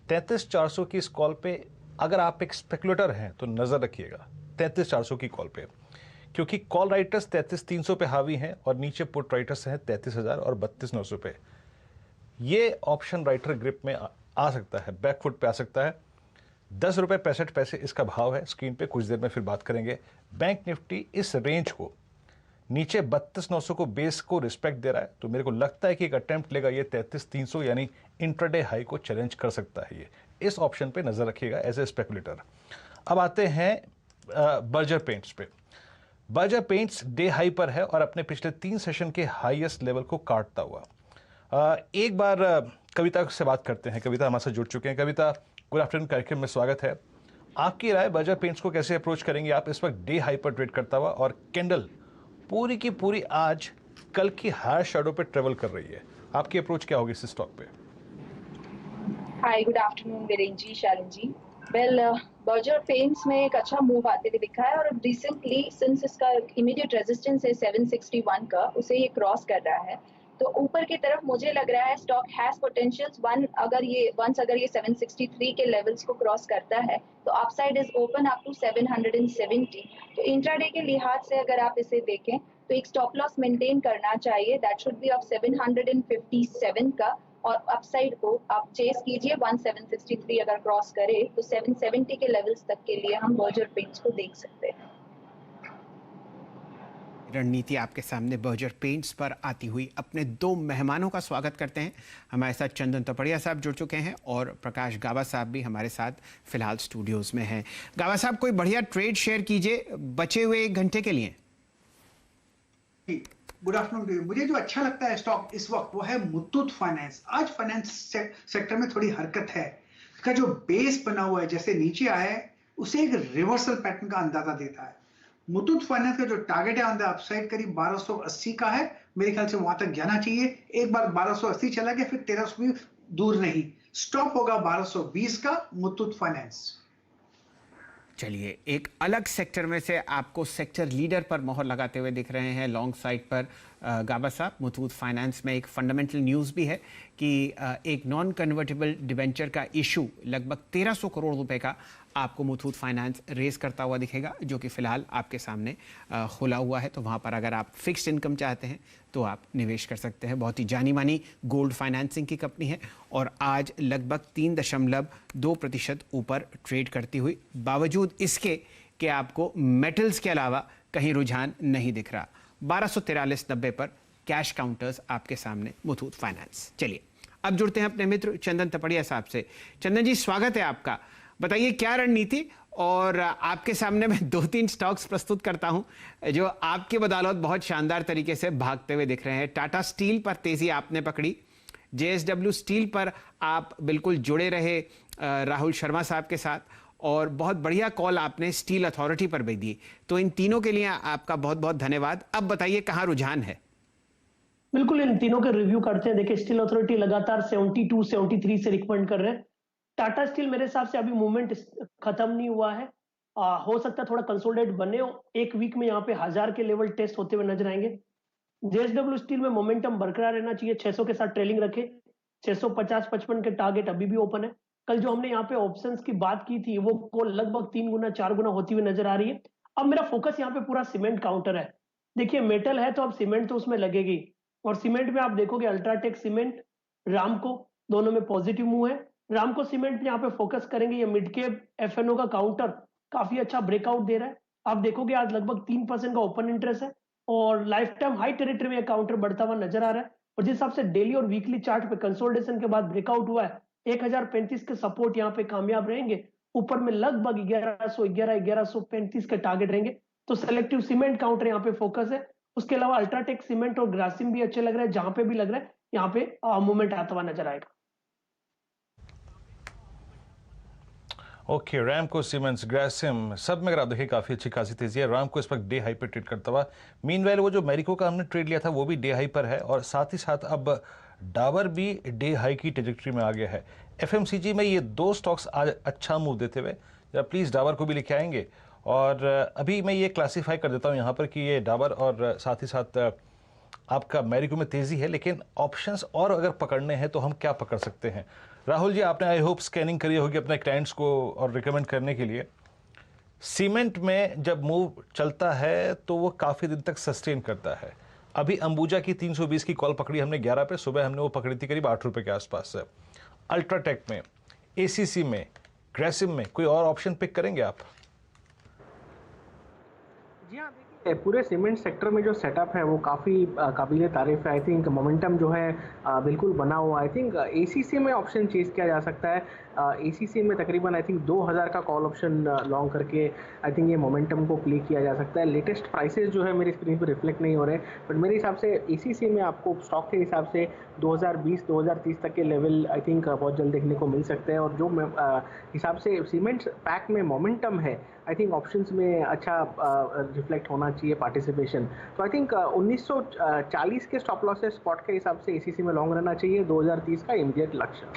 33,400 की इस कॉल पे अगर आप एक स्पेकुलेटर हैं तो नजर रखिएगा 33,400 की कॉल पे, क्योंकि कॉल राइटर्स 33,300 पे हावी हैं और नीचे पुट राइटर्स हैं 33,000 और 32,900 पे। ये ऑप्शन राइटर ग्रिप में आ सकता है, बैकफुट पे आ सकता है। 10 रुपये 65 पैसे इसका भाव है। स्क्रीन पे कुछ देर में फिर बात करेंगे। बैंक निफ्टी इस रेंज को नीचे 32,900 को बेस को रिस्पेक्ट दे रहा है, तो मेरे को लगता है कि एक अटेम्प्ट लेगा ये 33,300 यानी इंट्राडे हाई को चैलेंज कर सकता है। ये इस ऑप्शन पे नजर रखिएगा एज ए स्पेकुलेटर। अब आते हैं बर्जर पेंट्स पे। बर्जर पेंट्स डे हाई पर है और अपने पिछले 3 सेशन के हाईएस्ट लेवल को काटता हुआ। एक बार कविता से बात करते हैं। कविता हमारे साथ जुड़ चुके हैं। कविता, गुड आफ्टरनून, कार्यक्रम में स्वागत है। आपकी राय बर्जर पेंट्स को कैसे अप्रोच करेंगे आप इस वक्त डे हाई पर ट्रेड करता हुआ और कैंडल पूरी की पूरी आज कल की हायर शैडो पे ट्रेवल कर रही है, आपकी अप्रोच क्या होगी इस स्टॉक पे? हाय, गुड आफ्टरनून वीरेंद्र जी, शालिन जी। वेल, बर्जर पेंट्स में एक अच्छा मूव आते हुए दिखा है और रिसेंटली सिंस इसका इमीडिएट रेजिस्टेंस है 761 का, उसे ये क्रॉस कर रहा है। तो ऊपर की तरफ मुझे लग रहा है स्टॉक हैज पोटेंशियल्स। अगर ये 763 के लेवल्स को क्रॉस करता है तो upside is open up to 770। तो इंट्राडे के लिहाज से अगर आप इसे देखें तो एक स्टॉप लॉस मेंटेन करना चाहिए, दैट शुड बी ऑफ 757 का, और अपसाइड को आप चेस कीजिए 1763 अगर क्रॉस करे तो 770 के लेवल्स तक के लिए हम बर्जर पेंट्स को देख सकते हैं। रणनीति आपके सामने बर्जर पेंट्स पर आती हुई। अपने 2 मेहमानों का स्वागत करते हैं। हमारे साथ चंदन तपड़िया साहब जुड़ चुके हैं और प्रकाश गाबा साहब भी हमारे साथ फिलहाल स्टूडियोज में हैं। गाबा साहब, कोई बढ़िया ट्रेड शेयर कीजिए बचे हुए 1 घंटे के लिए। Good afternoon. मुझे जो अच्छा लगता है स्टॉक इस वक्त वो है मुथूट फाइनेंस। आज फाइनेंस सेक्टर में थोड़ी हरकत है। इसका जो बेस बना हुआ है जैसे नीचे आया है उसे एक रिवर्सल पैटर्न का अंदाजा देता है। मुथूट फाइनेंस का जो टारगेट है ऑन द अपसाइड करीब 1280 का है, मेरे ख्याल से वहां तक जाना चाहिए। एक बार 1280 चला गया फिर 1300 भी दूर नहीं, स्टॉप होगा 1220 का मुथूट फाइनेंस। चलिए, एक अलग सेक्टर में से आपको सेक्टर लीडर पर मोहर लगाते हुए दिख रहे हैं लॉन्ग साइड पर गाबा साहब। मुथूट फाइनेंस में एक फंडामेंटल न्यूज़ भी है कि एक नॉन कन्वर्टेबल डिवेंचर का इशू लगभग 1300 करोड़ रुपए का आपको मुथूट फाइनेंस रेज करता हुआ दिखेगा, जो कि फिलहाल आपके सामने खुला हुआ है। तो वहाँ पर अगर आप फिक्स्ड इनकम चाहते हैं तो आप निवेश कर सकते हैं। बहुत ही जानी मानी गोल्ड फाइनेंसिंग की कंपनी है और आज लगभग 3.2% ऊपर ट्रेड करती हुई, बावजूद इसके कि आपको मेटल्स के अलावा कहीं रुझान नहीं दिख रहा। 1243.90 पर कैश काउंटर्स आपके सामने मुथूट फाइनेंस। चलिए अब जुड़ते हैं अपने मित्र चंदन तपड़िया साहब से। चंदन जी, स्वागत है आपका। बताइए क्या रणनीति, और आपके सामने मैं 2-3 स्टॉक्स प्रस्तुत करता हूं जो आपके बदौलत बहुत शानदार तरीके से भागते हुए दिख रहे हैं। टाटा स्टील पर तेजी आपने पकड़ी, JSW स्टील पर आप बिल्कुल जुड़े रहे राहुल शर्मा साहब के साथ, और बहुत बढ़िया कॉल आपने स्टील अथॉरिटी पर भी दी। तो इन तीनों के लिए आपका बहुत बहुत धन्यवाद। अब बताइए कहाँ रुझान है। बिल्कुल, इन तीनों के रिव्यू करते हैं। देखिए, स्टील अथॉरिटी लगातार 72-73 से रिकमेंड कर रहे हैं। टाटा स्टील मेरे हिसाब से अभी मूवमेंट खत्म नहीं हुआ है, हो सकता है थोड़ा कंसोलिडेट बने हो। एक वीक में यहाँ पे 1000 के लेवल टेस्ट होते हुए नजर आएंगे। JSW स्टील में मोमेंटम बरकरार रहना चाहिए, 600 के साथ ट्रेलिंग रखे, 650-55 के टारगेट अभी भी ओपन है। कल जो हमने यहाँ पे ऑप्शंस की बात की थी वो कॉल लगभग 3 गुना 4 गुना होती हुई नजर आ रही है। अब मेरा फोकस यहाँ पे पूरा सीमेंट काउंटर है। देखिए, मेटल है तो अब सीमेंट तो उसमें लगेगी, और सीमेंट में आप देखोगे अल्ट्राटेक सीमेंट, रामको, दोनों में पॉजिटिव मूव है। रामको सीमेंट में यहाँ पे फोकस करेंगे, ये मिड कैप FNO का काउंटर काफी अच्छा ब्रेकआउट दे रहा है। आप देखोगे आज लगभग 3% का ओपन इंटरेस्ट है और लाइफ टाइम हाई टेरिटरी में काउंटर बढ़ता हुआ नजर आ रहा है। और जिस हिसाब से डेली और वीकली चार्ट पे कंसोलिडेशन के बाद ब्रेकआउट हुआ है, 1035 के सपोर्ट यहाँ पे कामयाब रहेंगे। ऊपर में लगभग 1135 के टारगेट रहेंगे। तो सेलेक्टिव सीमेंट काउंटर यहाँ पे फोकस है। उसके अलावा अल्ट्राटेक सीमेंट और ग्रासिम भी अच्छे लग रहे हैं, जहां पे भी लग रहा है यहाँ पे मूवमेंट आता हुआ नजर आएगा। ओके, रैमको, सीमेंट्स, ग्रासिम, सब में अगर आप देखिए काफ़ी अच्छी खासी तेजी है। रामको इस वक्त डे हाई पे ट्रेड करता हुआ। मीनवाइल वो जो मैरिको का हमने ट्रेड लिया था वो भी डे हाई पर है, और साथ ही साथ अब डाबर भी डे हाई की ट्रेजेक्ट्री में आ गया है। FMCG में ये 2 स्टॉक्स आज अच्छा मूव देते हुए, जरा प्लीज़ डाबर को भी लेके आएंगे। और अभी मैं ये क्लासीफाई कर देता हूँ यहाँ पर कि ये डाबर और साथ ही साथ आपका मैरिको में तेज़ी है, लेकिन ऑप्शंस और अगर पकड़ने हैं तो हम क्या पकड़ सकते हैं। राहुल जी, आपने आई होप स्कैनिंग करी होगी अपने क्लाइंट्स को और रिकमेंड करने के लिए। सीमेंट में जब मूव चलता है तो वो काफ़ी दिन तक सस्टेन करता है। अभी अंबुजा की 320 की कॉल पकड़ी हमने 11 पे, सुबह हमने वो पकड़ी थी करीब 8 रुपये के आसपास से। अल्ट्राटेक में, ACC में, ग्रेसिम में कोई और ऑप्शन पिक करेंगे आप? जी हाँ, देखिए पूरे सीमेंट सेक्टर में जो सेटअप है वो काफ़ी काबिल तारीफ है। आई थिंक मोमेंटम जो है बिल्कुल बना हुआ। आई थिंक ACC में ऑप्शन चेज किया जा सकता है। ACC में तकरीबन आई थिंक 2000 का कॉल ऑप्शन लॉन्ग करके आई थिंक ये मोमेंटम को प्ले किया जा सकता है। लेटेस्ट प्राइसेस जो है मेरी स्क्रीन पर रिफ्लेक्ट नहीं हो रहे, बट मेरे हिसाब से ACC में आपको स्टॉक के हिसाब से 2020-2030 तक के लेवल आई थिंक बहुत जल्द देखने को मिल सकते हैं। और जो हिसाब से सीमेंट पैक में मोमेंटम है, आई थिंक ऑप्शंस में अच्छा रिफ्लेक्ट होना चाहिए पार्टिसिपेशन। तो आई थिंक 1940 के स्टॉप लॉसेस स्पॉट के हिसाब से ACC में लॉन्ग रहना चाहिए, 2030 का इमीडिएट लक्ष्य।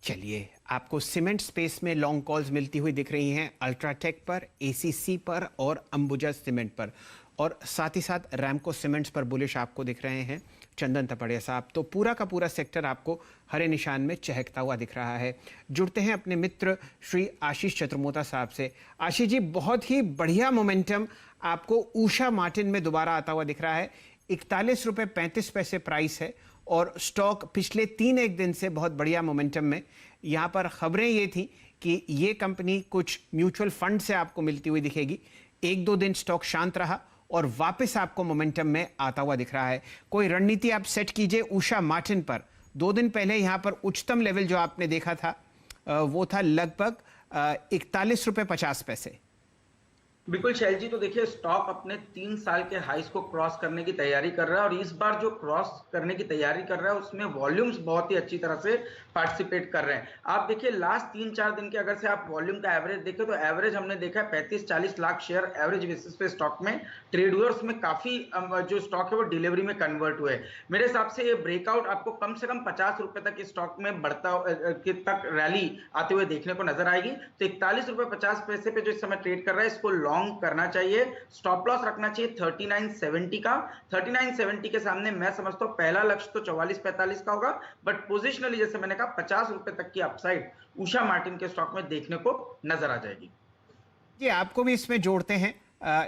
चलिए, आपको सीमेंट स्पेस में लॉन्ग कॉल्स मिलती हुई दिख रही हैं अल्ट्राटेक पर, ACC पर और अंबुजा सीमेंट पर, और साथ ही साथ रैमको सीमेंट्स पर बुलिश आपको दिख रहे हैं चंदन तपड़िया साहब। तो पूरा का पूरा सेक्टर आपको हरे निशान में चहकता हुआ दिख रहा है। जुड़ते हैं अपने मित्र श्री आशीष चतुर्मोता साहब से। आशीष जी, बहुत ही बढ़िया मोमेंटम आपको उषा मार्टिन में दोबारा आता हुआ दिख रहा है। 41 रुपये 35 पैसे प्राइस है और स्टॉक पिछले 3-1 दिन से बहुत बढ़िया मोमेंटम में। यहाँ पर खबरें ये थी कि ये कंपनी कुछ म्यूचुअल फंड से आपको मिलती हुई दिखेगी। 1-2 दिन स्टॉक शांत रहा और वापस आपको मोमेंटम में आता हुआ दिख रहा है। कोई रणनीति आप सेट कीजिए उषा मार्टिन पर। 2 दिन पहले यहाँ पर उच्चतम लेवल जो आपने देखा था वो था लगभग 41 रुपये 50 पैसे। बिल्कुल शैल जी, तो देखिए स्टॉक अपने 3 साल के हाईस को क्रॉस करने की तैयारी कर रहा है और इस बार जो क्रॉस करने की तैयारी कर रहा है उसमें वॉल्यूम्स बहुत ही अच्छी तरह से पार्टिसिपेट कर रहे हैं। आप देखिए लास्ट 3-4 दिन के अगर से आप वॉल्यूम का एवरेज देखें तो एवरेज हमने देखा है 35-40 लाख शेयर एवरेज बेसिस पे स्टॉक में ट्रेड हुए और उसमें काफी जो स्टॉक है वो डिलीवरी में कन्वर्ट हुए। मेरे हिसाब से ये ब्रेकआउट आपको कम से कम 50 रुपए तक इस स्टॉक में बढ़ता तक रैली आते हुए देखने को नजर आएगी। तो 41 रुपए 50 पैसे पे जो इस समय ट्रेड कर रहा है इसको लॉन्ग करना चाहिए। स्टॉप लॉस रखना चाहिए 3970 का। 3970 के सामने मैं समझता हूं पहला लक्ष्य तो 44-45 का होगा, बट पोजिशनली जैसे मैंने कहा 50 रुपए तक की अपसाइड उषा मार्टिन के स्टॉक में देखने को नजर आ जाएगी। जी आपको भी इसमें जोड़ते हैं।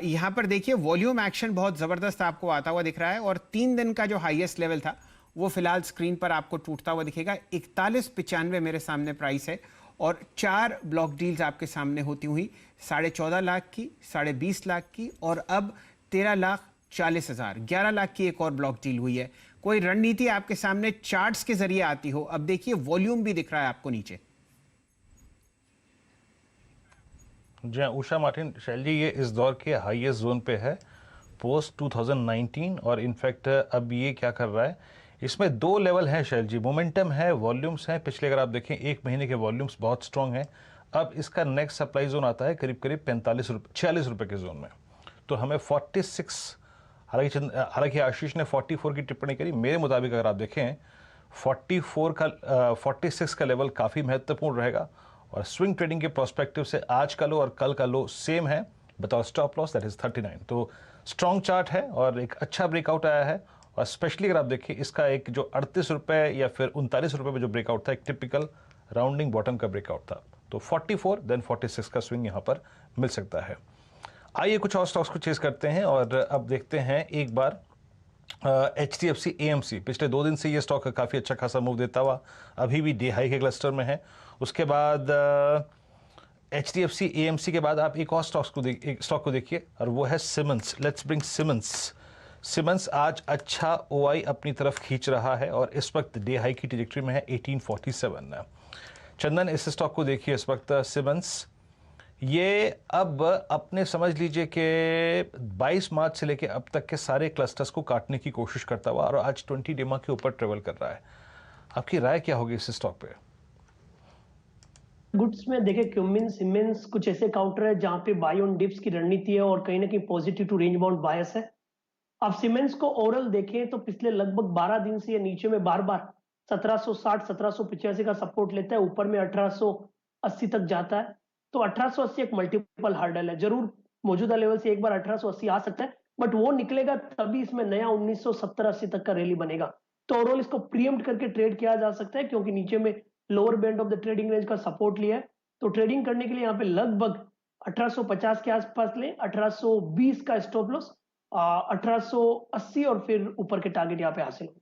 यहाँ पर देखिए वॉल्यूम एक्शन बहुत जबरदस्त आपको आता हुआ दिख रहा है और 3 दिन का जो हाईएस्ट लेवल था वो फिलहाल स्क्रीन पर आपको टूटता हुआ दिखेगा। 41.95 मेरे सामने प्राइस है और 4 ब्लॉक डील्स आपके सामने होती हुई 14.5 लाख की, 20.5 लाख की और अब 13,40,000, 11 लाख की एक और ब्लॉक डील हुई है। कोई रणनीति आपके सामने चार्ट्स के जरिए आती हो। अब देखिए वॉल्यूम भी दिख रहा है आपको नीचे। जी हाँ, उषा मार्टिन शैल जी ये इस दौर के हाईएस्ट जोन पे है पोस्ट 2019 और इनफैक्ट अब ये क्या कर रहा है, इसमें 2 लेवल हैं शैल जी, मोमेंटम है, वॉल्यूम्स हैं। पिछले अगर आप देखें 1 महीने के वॉल्यूम्स बहुत स्ट्रॉन्ग हैं। अब इसका नेक्स्ट सप्लाई जोन आता है करीब 46 रुपए के जोन में। तो हमें 46, हालांकि आशीष ने 44 की टिप्पणी करी, मेरे मुताबिक अगर आप देखें 46 का लेवल काफ़ी महत्वपूर्ण रहेगा और स्विंग ट्रेडिंग के प्रोस्पेक्टिव से आज का लो और कल का लो सेम है, बताओ स्टॉप लॉस दैट इज 39। तो स्ट्रॉन्ग चार्ट है और एक अच्छा ब्रेकआउट आया है और स्पेशली अगर आप देखिए इसका एक जो 38 रुपए या फिर 39 रुपए में जो ब्रेकआउट था, एक टिपिकल राउंडिंग बॉटम का ब्रेकआउट था। तो 44 देन 46 का स्विंग यहाँ पर मिल सकता है। आइए कुछ और स्टॉक्स को चेस करते हैं और अब देखते हैं एक बार HDFC AMC। पिछले 2 दिन से ये स्टॉक काफ़ी अच्छा खासा मूव देता हुआ अभी भी डे हाई के क्लस्टर में है। उसके बाद HDFC AMC के बाद आप एक और स्टॉक को देखिए और वो है सिमेंस। लेट्स ब्रिंग सिमेंस आज अच्छा OI अपनी तरफ खींच रहा है और इस वक्त डे हाई की ट्रैजेक्टरी में है 1847। चंदन इस स्टॉक को देखिए इस वक्त सिमेंस, ये अब अपने समझ लीजिए कि 22 मार्च से लेकर अब तक के सारे क्लस्टर्स को काटने की कोशिश करता हुआ और आज 20 डेमा के ऊपर ट्रेवल कर रहा है। आपकी राय क्या होगी इस स्टॉक पे? गुड्स में देखे क्यूमिन सीमेंस कुछ ऐसे काउंटर है जहां पे बाय ऑन डिप्स की रणनीति है और कहीं ना कहीं पॉजिटिव टू रेंज बाउंड बायस है। आप सीमेंस को ओवरऑल देखें तो पिछले लगभग 12 दिन से ये नीचे में बार बार 1760 1785 का सपोर्ट लेता है, ऊपर में 1880 तक जाता है। तो 1880 एक मल्टीपल हार्डल है, जरूर मौजूदा लेवल से एक बार 1880 आ सकता है, बट वो निकलेगा तभी इसमें नया 1970-80 तक का रैली बनेगा। तो ओवरऑल इसको प्रीएम्प्ट करके ट्रेड किया जा सकता है क्योंकि नीचे में lower band of the trading range का सपोर्ट लिया है। तो ट्रेडिंग करने के लिए यहाँ पे लगभग 1850 के आसपास लें, 1820 का स्टॉप लॉस, 1880 और फिर ऊपर के टारगेट यहाँ पे हासिल होंगे।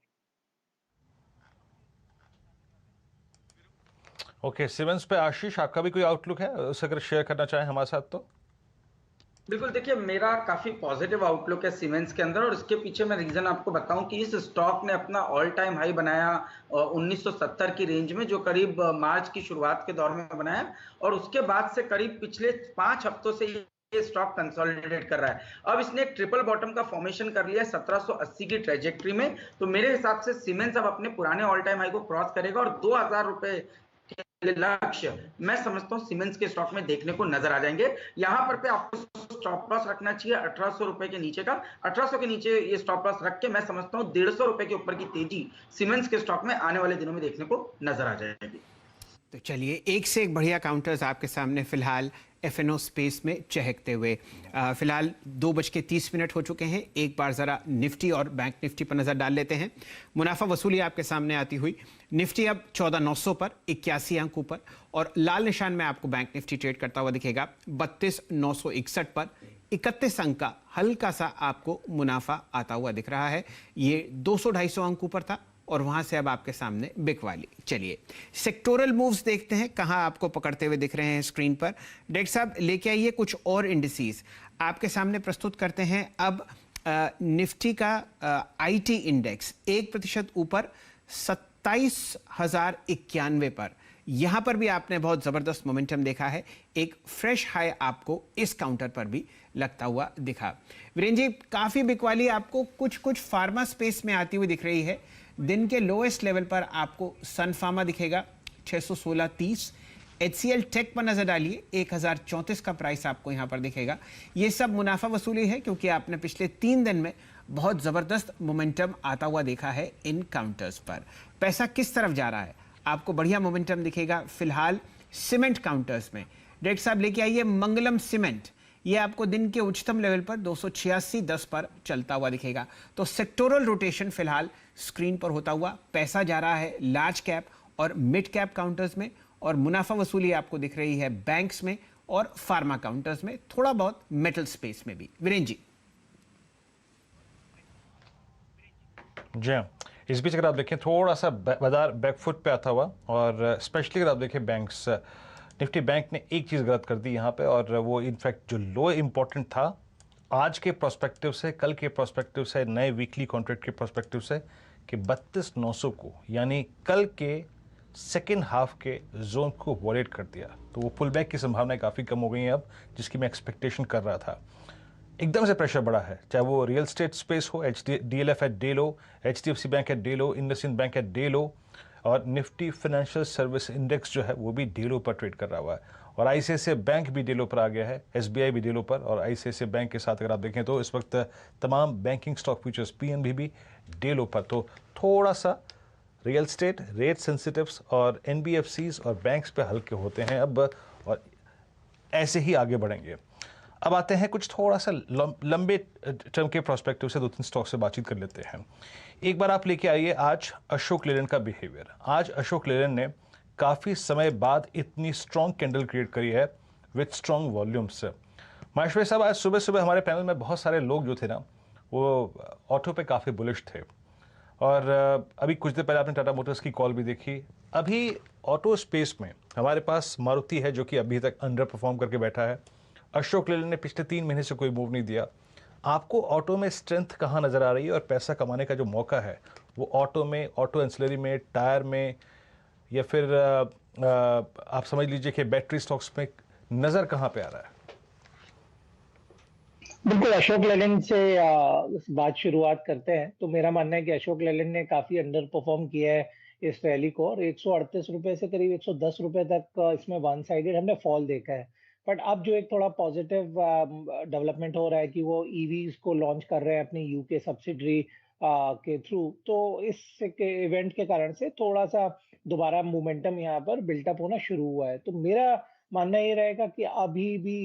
ओके, सिमेंस पे आशीष आपका भी कोई आउटलुक है उसे अगर शेयर करना चाहें हमारे साथ तो? बिल्कुल, देखिए मेरा काफी पॉजिटिव आउटलुक है सीमेंस के अंदर और इसके पीछे मैं रीजन आपको बताऊं कि इस स्टॉक ने अपना ऑल टाइम हाई बनाया 1970 की रेंज में, जो करीब मार्च की शुरुआत के दौर में बनाया और उसके बाद से करीब पिछले 5 हफ्तों से ये स्टॉक कंसोलिडेट कर रहा है। अब इसने एक ट्रिपल बॉटम का फॉर्मेशन कर लिया है 1780 की ट्रेजेक्ट्री में। तो मेरे हिसाब से सीमेंस अब अपने पुराने ऑल टाइम हाई को क्रॉस करेगा और 2000 रुपए लक्ष्य मैं समझता हूं सीमेंस के स्टॉक में देखने को नजर आ जाएंगे। यहां पर पे आपको स्टॉप लॉस रखना चाहिए 1800 रुपए के नीचे का। 1800 के नीचे ये स्टॉप लॉस रख के मैं समझता हूं 150 रुपए के ऊपर की तेजी सीमेंस के स्टॉक में आने वाले दिनों में देखने को नजर आ जाएगी। तो चलिए एक से एक बढ़िया काउंटर्स आपके सामने फिलहाल FNO स्पेस में चहकते हुए। फिलहाल 2:30 हो चुके हैं। एक बार ज़रा निफ्टी और बैंक निफ्टी पर नज़र डाल लेते हैं। मुनाफा वसूली आपके सामने आती हुई निफ्टी अब 14,900 पर 81 अंक ऊपर और लाल निशान में आपको बैंक निफ्टी ट्रेड करता हुआ दिखेगा 32,961 पर 31 अंक का हल्का सा आपको मुनाफा आता हुआ दिख रहा है। ये 200-250 अंक ऊपर था और वहां से अब आपके सामने बिक वाली। चलिए सेक्टोरल मूव्स देखते हैं कहां आपको पकड़ते हुए दिख रहे हैं स्क्रीन पर। डायरेक्टर साहब लेके आइए कुछ और इंडिसेस आपके सामने प्रस्तुत करते हैं। अब निफ्टी का IT इंडेक्स 1% ऊपर 27,091 पर, यहां पर भी आपने बहुत जबरदस्त मोमेंटम देखा है, एक फ्रेश हाई आपको इस काउंटर पर भी लगता हुआ दिखा। वीरेंद्र जी, काफी बिकवाली आपको कुछ कुछ फार्मा स्पेस में आती हुई दिख रही है। दिन के लोएस्ट लेवल पर आपको सन फार्मा दिखेगा 616.30। HCL टेक पर नजर डालिए, 1034 का प्राइस आपको यहां पर दिखेगा। ये सब मुनाफा वसूली है क्योंकि आपने पिछले 3 दिन में बहुत जबरदस्त मोमेंटम आता हुआ देखा है इन काउंटर्स पर। पैसा किस तरफ जा रहा है, आपको बढ़िया मोमेंटम दिखेगा फिलहाल सीमेंट काउंटर्स में। डायरेक्टर साहब लेके आइए मंगलम सीमेंट, ये आपको दिन के उच्चतम लेवल पर 286.10 पर चलता हुआ दिखेगा। तो सेक्टोरल रोटेशन फिलहाल स्क्रीन पर होता हुआ पैसा जा रहा है लार्ज कैप और मिड कैप काउंटर्स में, और मुनाफा वसूली आपको दिख रही है बैंक्स में और फार्मा काउंटर्स में, थोड़ा बहुत मेटल स्पेस में भी। वीरेंद्र जी। जी हाँ, इस बीच अगर आप देखें थोड़ा सा बाजार बैकफुट पे आता हुआ, और स्पेशली अगर आप देखें बैंक्स, निफ्टी बैंक ने एक चीज़ गलत कर दी यहाँ पे, और वो इनफैक्ट जो लो इम्पोर्टेंट था आज के प्रोस्पेक्टिव से, कल के प्रोस्पेक्टिव से, नए वीकली कॉन्ट्रैक्ट के प्रोस्पेक्टिव से, कि 32,900 को यानी कल के सेकेंड हाफ के जोन को वॉलेट कर दिया। तो वो पुल बैक की संभावनाएं काफ़ी कम हो गई हैं अब, जिसकी मैं एक्सपेक्टेशन कर रहा था। एकदम से प्रेशर बढ़ा है, चाहे वो रियल स्टेट स्पेस हो, DLF at day low, HDFC bank at day low, IndusInd bank at day low, और निफ्टी फाइनेंशियल सर्विस इंडेक्स जो है वो भी डे लो पर ट्रेड कर रहा हुआ है, और ICICI बैंक भी डे लो पर आ गया है, SBI भी डे लो पर, और ICICI बैंक के साथ अगर आप देखें तो इस वक्त तमाम बैंकिंग स्टॉक फ्यूचर्स PNB भी डे लो पर। तो थोड़ा सा रियल स्टेट, रेट सेंसिटिव्स और NBFCs और बैंक्स पे हल्के होते हैं अब, और ऐसे ही आगे बढ़ेंगे। अब आते हैं कुछ थोड़ा सा लंबे टर्म के प्रोस्पेक्टिव से 2-3 स्टॉक से बातचीत कर लेते हैं। एक बार आप लेके आइए आज अशोक लेलैंड का बिहेवियर। आज अशोक लेलैंड ने काफ़ी समय बाद इतनी स्ट्रॉन्ग कैंडल क्रिएट करी है विथ स्ट्रॉन्ग वॉल्यूम्स। महेश भाई साहब, आज सुबह सुबह हमारे पैनल में बहुत सारे लोग जो थे ना, वो ऑटो पे काफ़ी बुलिश थे, और अभी कुछ देर पहले आपने टाटा मोटर्स की कॉल भी देखी। अभी ऑटो स्पेस में हमारे पास मारुति है जो कि अभी तक अंडर परफॉर्म करके बैठा है। अशोक लेलैंड ने पिछले 3 महीने से कोई मूव नहीं दिया। आपको ऑटो में स्ट्रेंथ कहाँ नज़र आ रही है, और पैसा कमाने का जो मौका है वो ऑटो में, ऑटो एंसिलरी में, टायर में, या फिर आप समझ लीजिए कि बैटरी स्टॉक्स में नज़र कहाँ पे आ रहा है? बिल्कुल, अशोक लेलैंड से बात शुरुआत करते हैं। तो मेरा मानना है कि अशोक लेलैंड ने काफ़ी अंडर परफॉर्म किया है इस रैली को, और 138 रुपए से करीब 110 रुपए तक इसमें वन साइडेड हमने फॉल देखा है। बट अब जो एक थोड़ा पॉजिटिव डेवलपमेंट हो रहा है कि वो ईवीज को लॉन्च कर रहे हैं अपनी यूके सब्सिडरी के थ्रू, तो इस इवेंट के कारण से थोड़ा सा दोबारा मोमेंटम यहाँ पर बिल्टअप होना शुरू हुआ है। तो मेरा मानना ये रहेगा कि अभी भी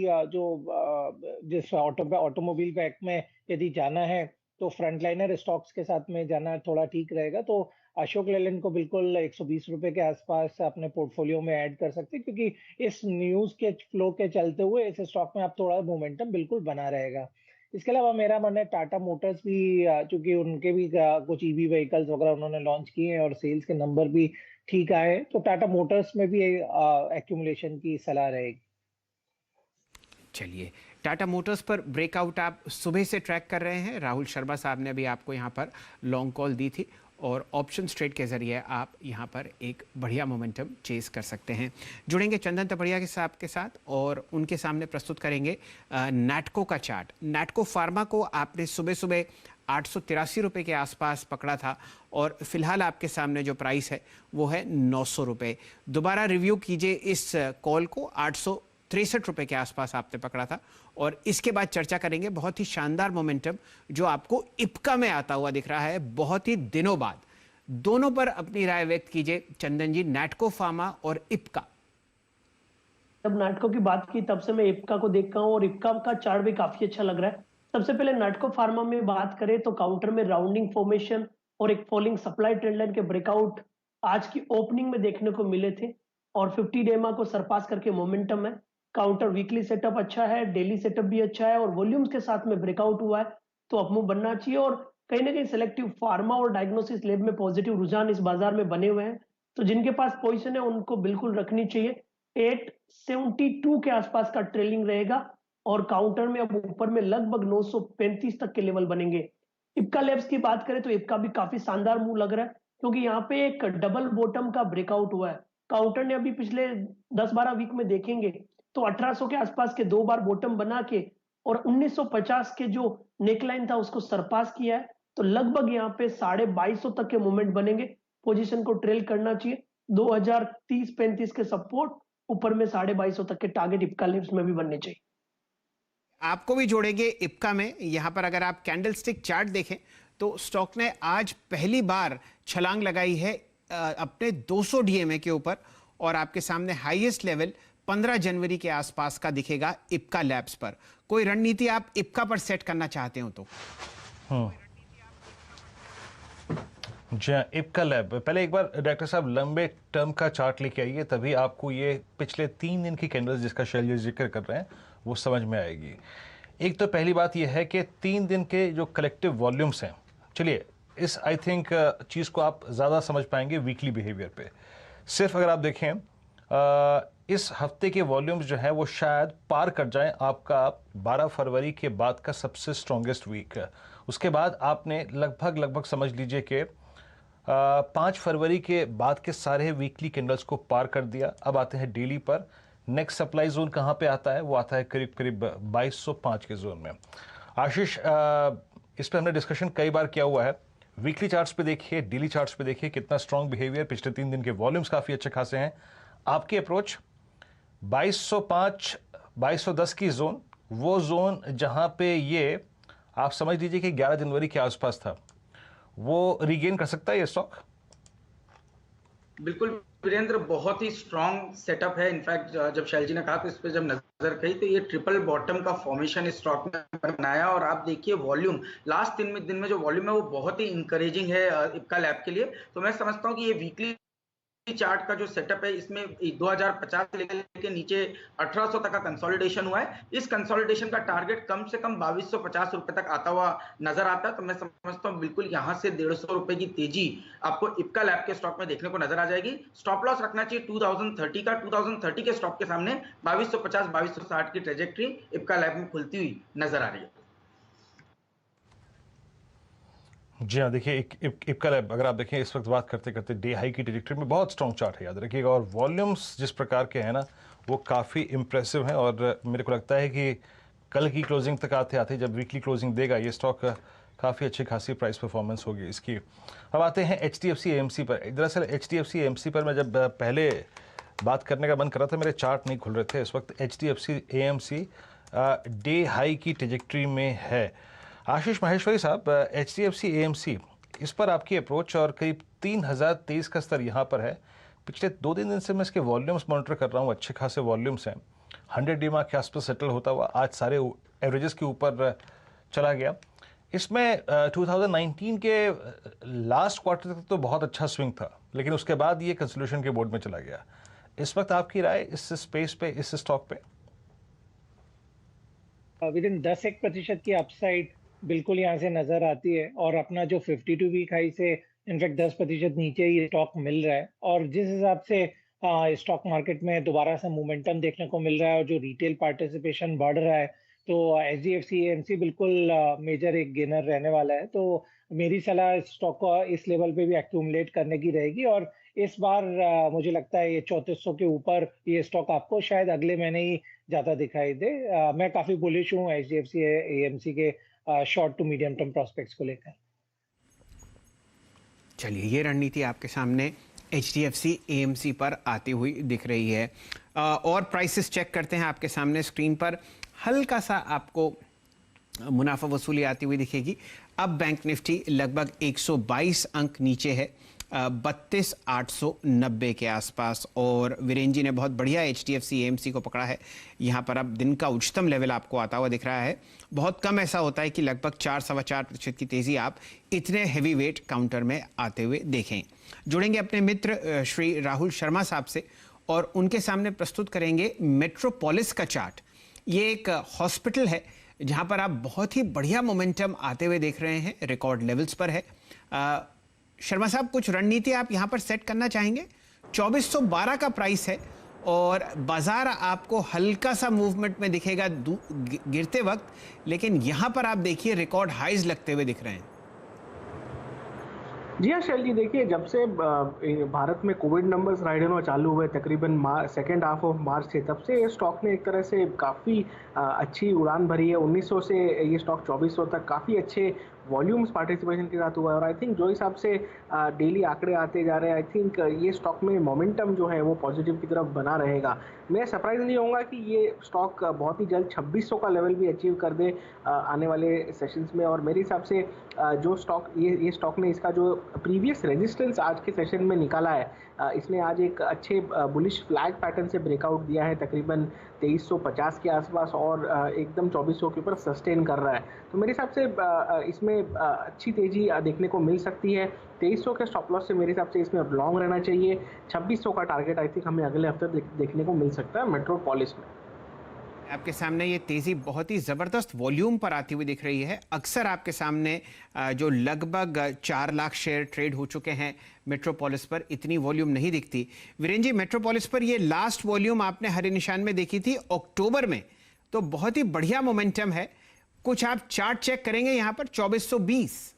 जिस ऑटोमोबाइल पैक में यदि जाना है तो फ्रंटलाइनर स्टॉक्स के साथ में जाना थोड़ा ठीक रहेगा। तो अशोक लेलैंड को बिल्कुल 120 रुपए के आसपास अपने पोर्टफोलियो में ऐड कर सकते हैं, क्योंकि इस न्यूज के फ्लो के चलते हुए इस स्टॉक में आप थोड़ा मोमेंटम बिल्कुल बना रहेगा। इसके अलावा मेरा मानना है टाटा मोटर्स भी, चूंकि उनके भी कुछ ईवी व्हीकल्स वगैरह उन्होंने लॉन्च किए हैं और सेल्स के नंबर भी ठीक आए, तो टाटा मोटर्स में भी एक्यूमुलेशन की सलाह रहेगी। चलिए, टाटा मोटर्स पर ब्रेकआउट आप सुबह से ट्रैक कर रहे हैं। राहुल शर्मा साहब ने भी आपको यहाँ पर लॉन्ग कॉल दी थी, और ऑप्शन ट्रेड के जरिए आप यहाँ पर एक बढ़िया मोमेंटम चेस कर सकते हैं। जुड़ेंगे चंदन तपड़िया के साहब के साथ, और उनके सामने प्रस्तुत करेंगे नैटको का चार्ट। नैटको फार्मा को आपने सुबह सुबह 883 रुपये के आसपास पकड़ा था, और फिलहाल आपके सामने जो प्राइस है वो है 900 रुपये। दोबारा रिव्यू कीजिए इस कॉल को, 863 रुपये के आसपास आपने पकड़ा था, और इसके बाद चर्चा करेंगे बहुत ही शानदार मोमेंटम जो आपको इप्का में आता हुआ दिख रहा है बहुत ही दिनों बाद। दोनों पर अपनी राय व्यक्त कीजिए चंदन जी, नैटको फार्मा और इप्का। जब नैटको की बात की तब से मैं इप्का को देख रहा हूँ, और इप्का का चार्ट भी काफी अच्छा लग रहा है। सबसे पहले नैटको फार्मा में बात करें तो काउंटर में राउंडिंग फॉर्मेशन और एक फॉलिंग सप्लाई ट्रेंड लाइन के ब्रेकआउट आज की ओपनिंग में देखने को मिले थे, और 50 डेमा को सरपास करके मोमेंटम है। काउंटर वीकली सेटअप अच्छा है, डेली सेटअप भी अच्छा है, और वॉल्यूम्स के साथ में ब्रेकआउट हुआ है, तो अपमूव बनना चाहिए। और कहीं ना कहीं सिलेक्टिव फार्मा और डायग्नोसिस लैब में पॉजिटिव रुझान इस बाजार में बने हुए हैं, तो जिनके पास पोजीशन है उनको बिल्कुल रखनी चाहिए। 872 के आसपास का ट्रेलिंग रहेगा, और काउंटर में अब ऊपर में लगभग 935 तक के लेवल बनेंगे। इप्का लैब्स की बात करें तो इप्का भी काफी शानदार मूव लग रहा है, क्योंकि यहाँ पे एक डबल बॉटम का ब्रेकआउट हुआ है। काउंटर ने अभी पिछले 10-12 वीक में देखेंगे तो 1800 के आसपास के 2 बार बॉटम बना के और 1950 के जो नेकलाइन था उसको सरपास किया है, तो लगभग यहाँ पे 2250 तक के मूवमेंट बनेंगे। पोजीशन को ट्रेल करना चाहिए। 2030-35 के सपोर्ट, ऊपर में 2250 तक के टारगेट इप्का लेव्स में भी बनने चाहिए। आपको भी जोड़ेंगे इप्का में। यहां पर अगर आप कैंडलस्टिक चार्ट देखें तो स्टॉक ने आज पहली बार छलांग लगाई है अपने 200 डीएमए के ऊपर, और आपके सामने हाईएस्ट लेवल 15 जनवरी के आसपास का दिखेगा इप्का लैब्स पर। कोई रणनीति आप इप्का पर सेट करना चाहते हो तो? जी हाँ, इप्का लैब। पहले एक बार डायरेक्टर साहब लंबे टर्म का चार्ट लेके आइए, तभी आपको ये पिछले 3 दिन की कैंडल्स जिसका शैलजी जिक्र कर रहे हैं वो समझ में आएगी। एक तो पहली बात ये है कि 3 दिन के जो कलेक्टिव वॉल्यूम्स हैं, चलिए इस आई थिंक चीज़ को आप ज़्यादा समझ पाएंगे वीकली बिहेवियर पे। सिर्फ अगर आप देखें इस हफ्ते के वॉल्यूम्स जो है वो शायद पार कर जाएं आपका 12 फरवरी के बाद का सबसे स्ट्रॉन्गेस्ट वीक। उसके बाद आपने लगभग समझ लीजिए कि 5 फरवरी के बाद के सारे वीकली कैंडल्स को पार कर दिया। अब आते हैं डेली पर। नेक्स्ट सप्लाई जोन कहाँ पे आता है? वो आता है करीब 2205 के जोन में। आशीष, इस पर हमने डिस्कशन कई बार किया हुआ है। वीकली चार्ट्स पे देखिए, डेली चार्ट्स पे देखिए कितना स्ट्रॉन्ग बिहेवियर। पिछले 3 दिन के वॉल्यूम्स काफ़ी अच्छे खासे हैं। आपकी अप्रोच 2205 2210 की जोन, वो जोन जहाँ पे ये आप समझ लीजिए कि 11 जनवरी के आसपास था, वो रिगेन कर सकता है ये स्टॉक? बिल्कुल वीरेंद्र, बहुत ही स्ट्रॉन्ग सेटअप है। इनफैक्ट जब शैलजी ने कहा तो इस पे जब नजर गई तो ये ट्रिपल बॉटम का फॉर्मेशन इस स्टॉक में बनाया, और आप देखिए वॉल्यूम लास्ट दिन में जो वॉल्यूम है वो बहुत ही इंकरेजिंग है इप्का लैब के लिए। तो मैं समझता हूँ कि ये वीकली चार्ट का जो सेटअप है इसमें 2050 से लेकर नीचे 1800 तक का कंसोलिडेशन हुआ है। इस कंसोलिडेशन का टारगेट कम से कम 2250 रुपए तक आता हुआ नजर आता है। तो मैं समझता हूं बिल्कुल यहां से 150 रुपए की तेजी आपको इप्का लैब के स्टॉक में देखने को नजर आ जाएगी। स्टॉप लॉस रखना चाहिए 2030 का। 2030 के स्टॉक के सामने 2250 2260 की ट्रेजेक्ट्री इप्का लैब में खुलती हुई नजर आ रही है। जी हाँ, देखिए इप्का लैब अगर आप देखें इस वक्त बात करते करते डे हाई की ट्रेजेक्टरी में बहुत स्ट्रॉन्ग चार्ट है, याद रखिएगा। और वॉल्यूम्स जिस प्रकार के हैं ना वो काफ़ी इम्प्रेसिव हैं, और मेरे को लगता है कि कल की क्लोजिंग तक आते आते जब वीकली क्लोजिंग देगा ये स्टॉक काफ़ी अच्छी खासी प्राइस परफॉर्मेंस होगी इसकी। अब आते हैं HDFC AMC पर। दरअसल HDFC AMC पर मैं जब पहले बात करने का मन कर रहा था मेरे चार्ट नहीं खुल रहे थे। इस वक्त HDFC AMC डे हाई की ट्रेजेक्टरी में है। आशीष माहेश्वरी साहब, HDFC AMC इस पर आपकी अप्रोच, और करीब 3023 का स्तर यहाँ पर है। पिछले 2-3 दिन से मैं इसके वॉल्यूम्स मॉनिटर कर रहा हूँ, अच्छे खासे वॉल्यूम्स हैं। 100 डीमा के आसपास सेटल होता हुआ आज सारे एवरेजेस के ऊपर चला गया। इसमें 2019 के लास्ट क्वार्टर तक तो बहुत अच्छा स्विंग था, लेकिन उसके बाद ये कंसोलिडेशन के बोर्ड में चला गया। इस वक्त आपकी राय इस स्पेस पे, इस स्टॉक पे? विद इन 10% की अपसाइड बिल्कुल यहाँ से नजर आती है, और अपना जो 52 वीक हाई से इनफैक्ट 10% नीचे ही स्टॉक मिल रहा है। और जिस हिसाब से स्टॉक मार्केट में दोबारा से मोमेंटम देखने को मिल रहा है और जो रिटेल पार्टिसिपेशन बढ़ रहा है, तो HDFC AMC बिल्कुल मेजर एक गेनर रहने वाला है। तो मेरी सलाह स्टॉक को इस लेवल पे भी एक्यूमुलेट करने की रहेगी, और इस बार मुझे लगता है ये 3400 के ऊपर ये स्टॉक आपको शायद अगले महीने ही ज्यादा दिखाई दे। मैं काफी बुलिश हूँ HDFC AMC के short to medium term prospects को लेकर। चलिए, ये रणनीति आपके सामने HDFC AMC पर आती हुई दिख रही है। और प्राइसेस चेक करते हैं आपके सामने स्क्रीन पर। हल्का सा आपको मुनाफा वसूली आती हुई दिखेगी। अब बैंक निफ्टी लगभग 122 अंक नीचे है, 32,890 के आसपास, और वीरेन जी ने बहुत बढ़िया HDFC AMC को पकड़ा है। यहाँ पर अब दिन का उच्चतम लेवल आपको आता हुआ दिख रहा है। बहुत कम ऐसा होता है कि लगभग 4-4.25% की तेज़ी आप इतने हैवी वेट काउंटर में आते हुए देखें। जुड़ेंगे अपने मित्र श्री राहुल शर्मा साहब से, और उनके सामने प्रस्तुत करेंगे मेट्रोपोलिस का चार्ट। ये एक हॉस्पिटल है जहाँ पर आप बहुत ही बढ़िया मोमेंटम आते हुए देख रहे हैं, रिकॉर्ड लेवल्स पर है। शर्मा साहब, कुछ रणनीति आप यहां पर सेट करना चाहेंगे? 2412 का प्राइस है, और बाजार आपको हल्का सा मूवमेंट में दिखेगा गिरते वक्त, लेकिन यहां पर आप देखिए रिकॉर्ड हाईज लगते हुए दिख रहे हैं। जी हाँ शैल जी, देखिए जब से भारत में कोविड नंबर्स राइड होना चालू हुए तकरीबन सेकेंड हाफ ऑफ मार्च से, तब से ये स्टॉक ने एक तरह से काफ़ी अच्छी उड़ान भरी है। 1900 से ये स्टॉक 2400 तक काफ़ी अच्छे वॉल्यूम्स पार्टिसिपेशन के साथ हुआ है और आई थिंक जो हिसाब से डेली आंकड़े आते जा रहे हैं, आई थिंक ये स्टॉक में मोमेंटम जो है वो पॉजिटिव की तरफ बना रहेगा। मैं सरप्राइज नहीं होऊंगा कि ये स्टॉक बहुत ही जल्द 2600 का लेवल भी अचीव कर दे आने वाले सेशंस में। और मेरे हिसाब से जो स्टॉक ये स्टॉक ने इसका जो प्रीवियस रेजिस्टेंस आज के सेशन में निकाला है, इसने आज एक अच्छे बुलिश फ्लैग पैटर्न से ब्रेकआउट दिया है तकरीबन 2350 के आसपास और एकदम 2400 के ऊपर सस्टेन कर रहा है। तो मेरे हिसाब से इसमें अच्छी तेजी देखने को मिल सकती है। 2300 के स्टॉप लॉस से मेरे हिसाब से इसमें अब लॉन्ग रहना चाहिए। 2600 का टारगेट आई थिंक हमें अगले हफ्ते देखने को मिल सकता है मेट्रोपोलिस में। आपके सामने ये तेजी बहुत ही जबरदस्त वॉल्यूम पर आती हुई दिख रही है। अक्सर आपके सामने जो लगभग 4 लाख शेयर ट्रेड हो चुके हैं मेट्रोपोलिस पर, इतनी वॉल्यूम नहीं दिखती। वीरेन जी, मेट्रोपोलिस पर ये लास्ट वॉल्यूम आपने हरे निशान में देखी थी अक्टूबर में, तो बहुत ही बढ़िया मोमेंटम है। कुछ आप चार्ट चेक करेंगे यहाँ पर 2420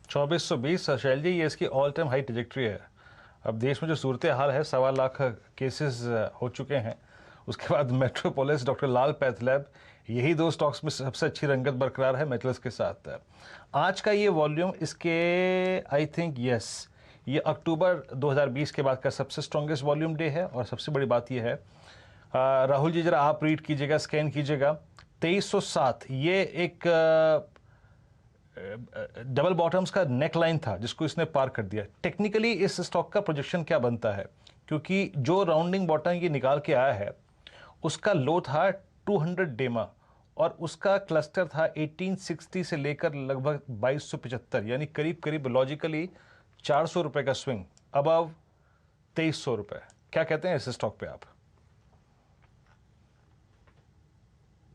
शैल जी, ये इसकी ऑल टाइम हाई ट्रेजेक्ट्री है। अब देश में जो सूरत हाल है, 1.25 लाख केसेस हो चुके हैं, उसके बाद मेट्रोपोलिस, डॉक्टर लाल पैथलैब, यही दो स्टॉक्स में सबसे अच्छी रंगत बरकरार है मेटल्स के साथ। आज का ये वॉल्यूम इसके आई थिंक ये अक्टूबर 2020 के बाद का सबसे स्ट्रॉन्गेस्ट वॉल्यूम डे है। और सबसे बड़ी बात ये है, राहुल जी जरा आप रीड कीजिएगा, स्कैन कीजिएगा, 2307 ये एक डबल बॉटम्स का नेक लाइन था जिसको इसने पार कर दिया। टेक्निकली इस स्टॉक का प्रोजेक्शन क्या बनता है, क्योंकि जो राउंडिंग बॉटम ये निकाल के आया है उसका लो था 200 डेमा और उसका क्लस्टर था 1860 से लेकर लगभग 2275, यानी करीब करीब लॉजिकली 400 रुपए का स्विंग अबव 2300 रुपए। क्या कहते हैं इस स्टॉक पे आप?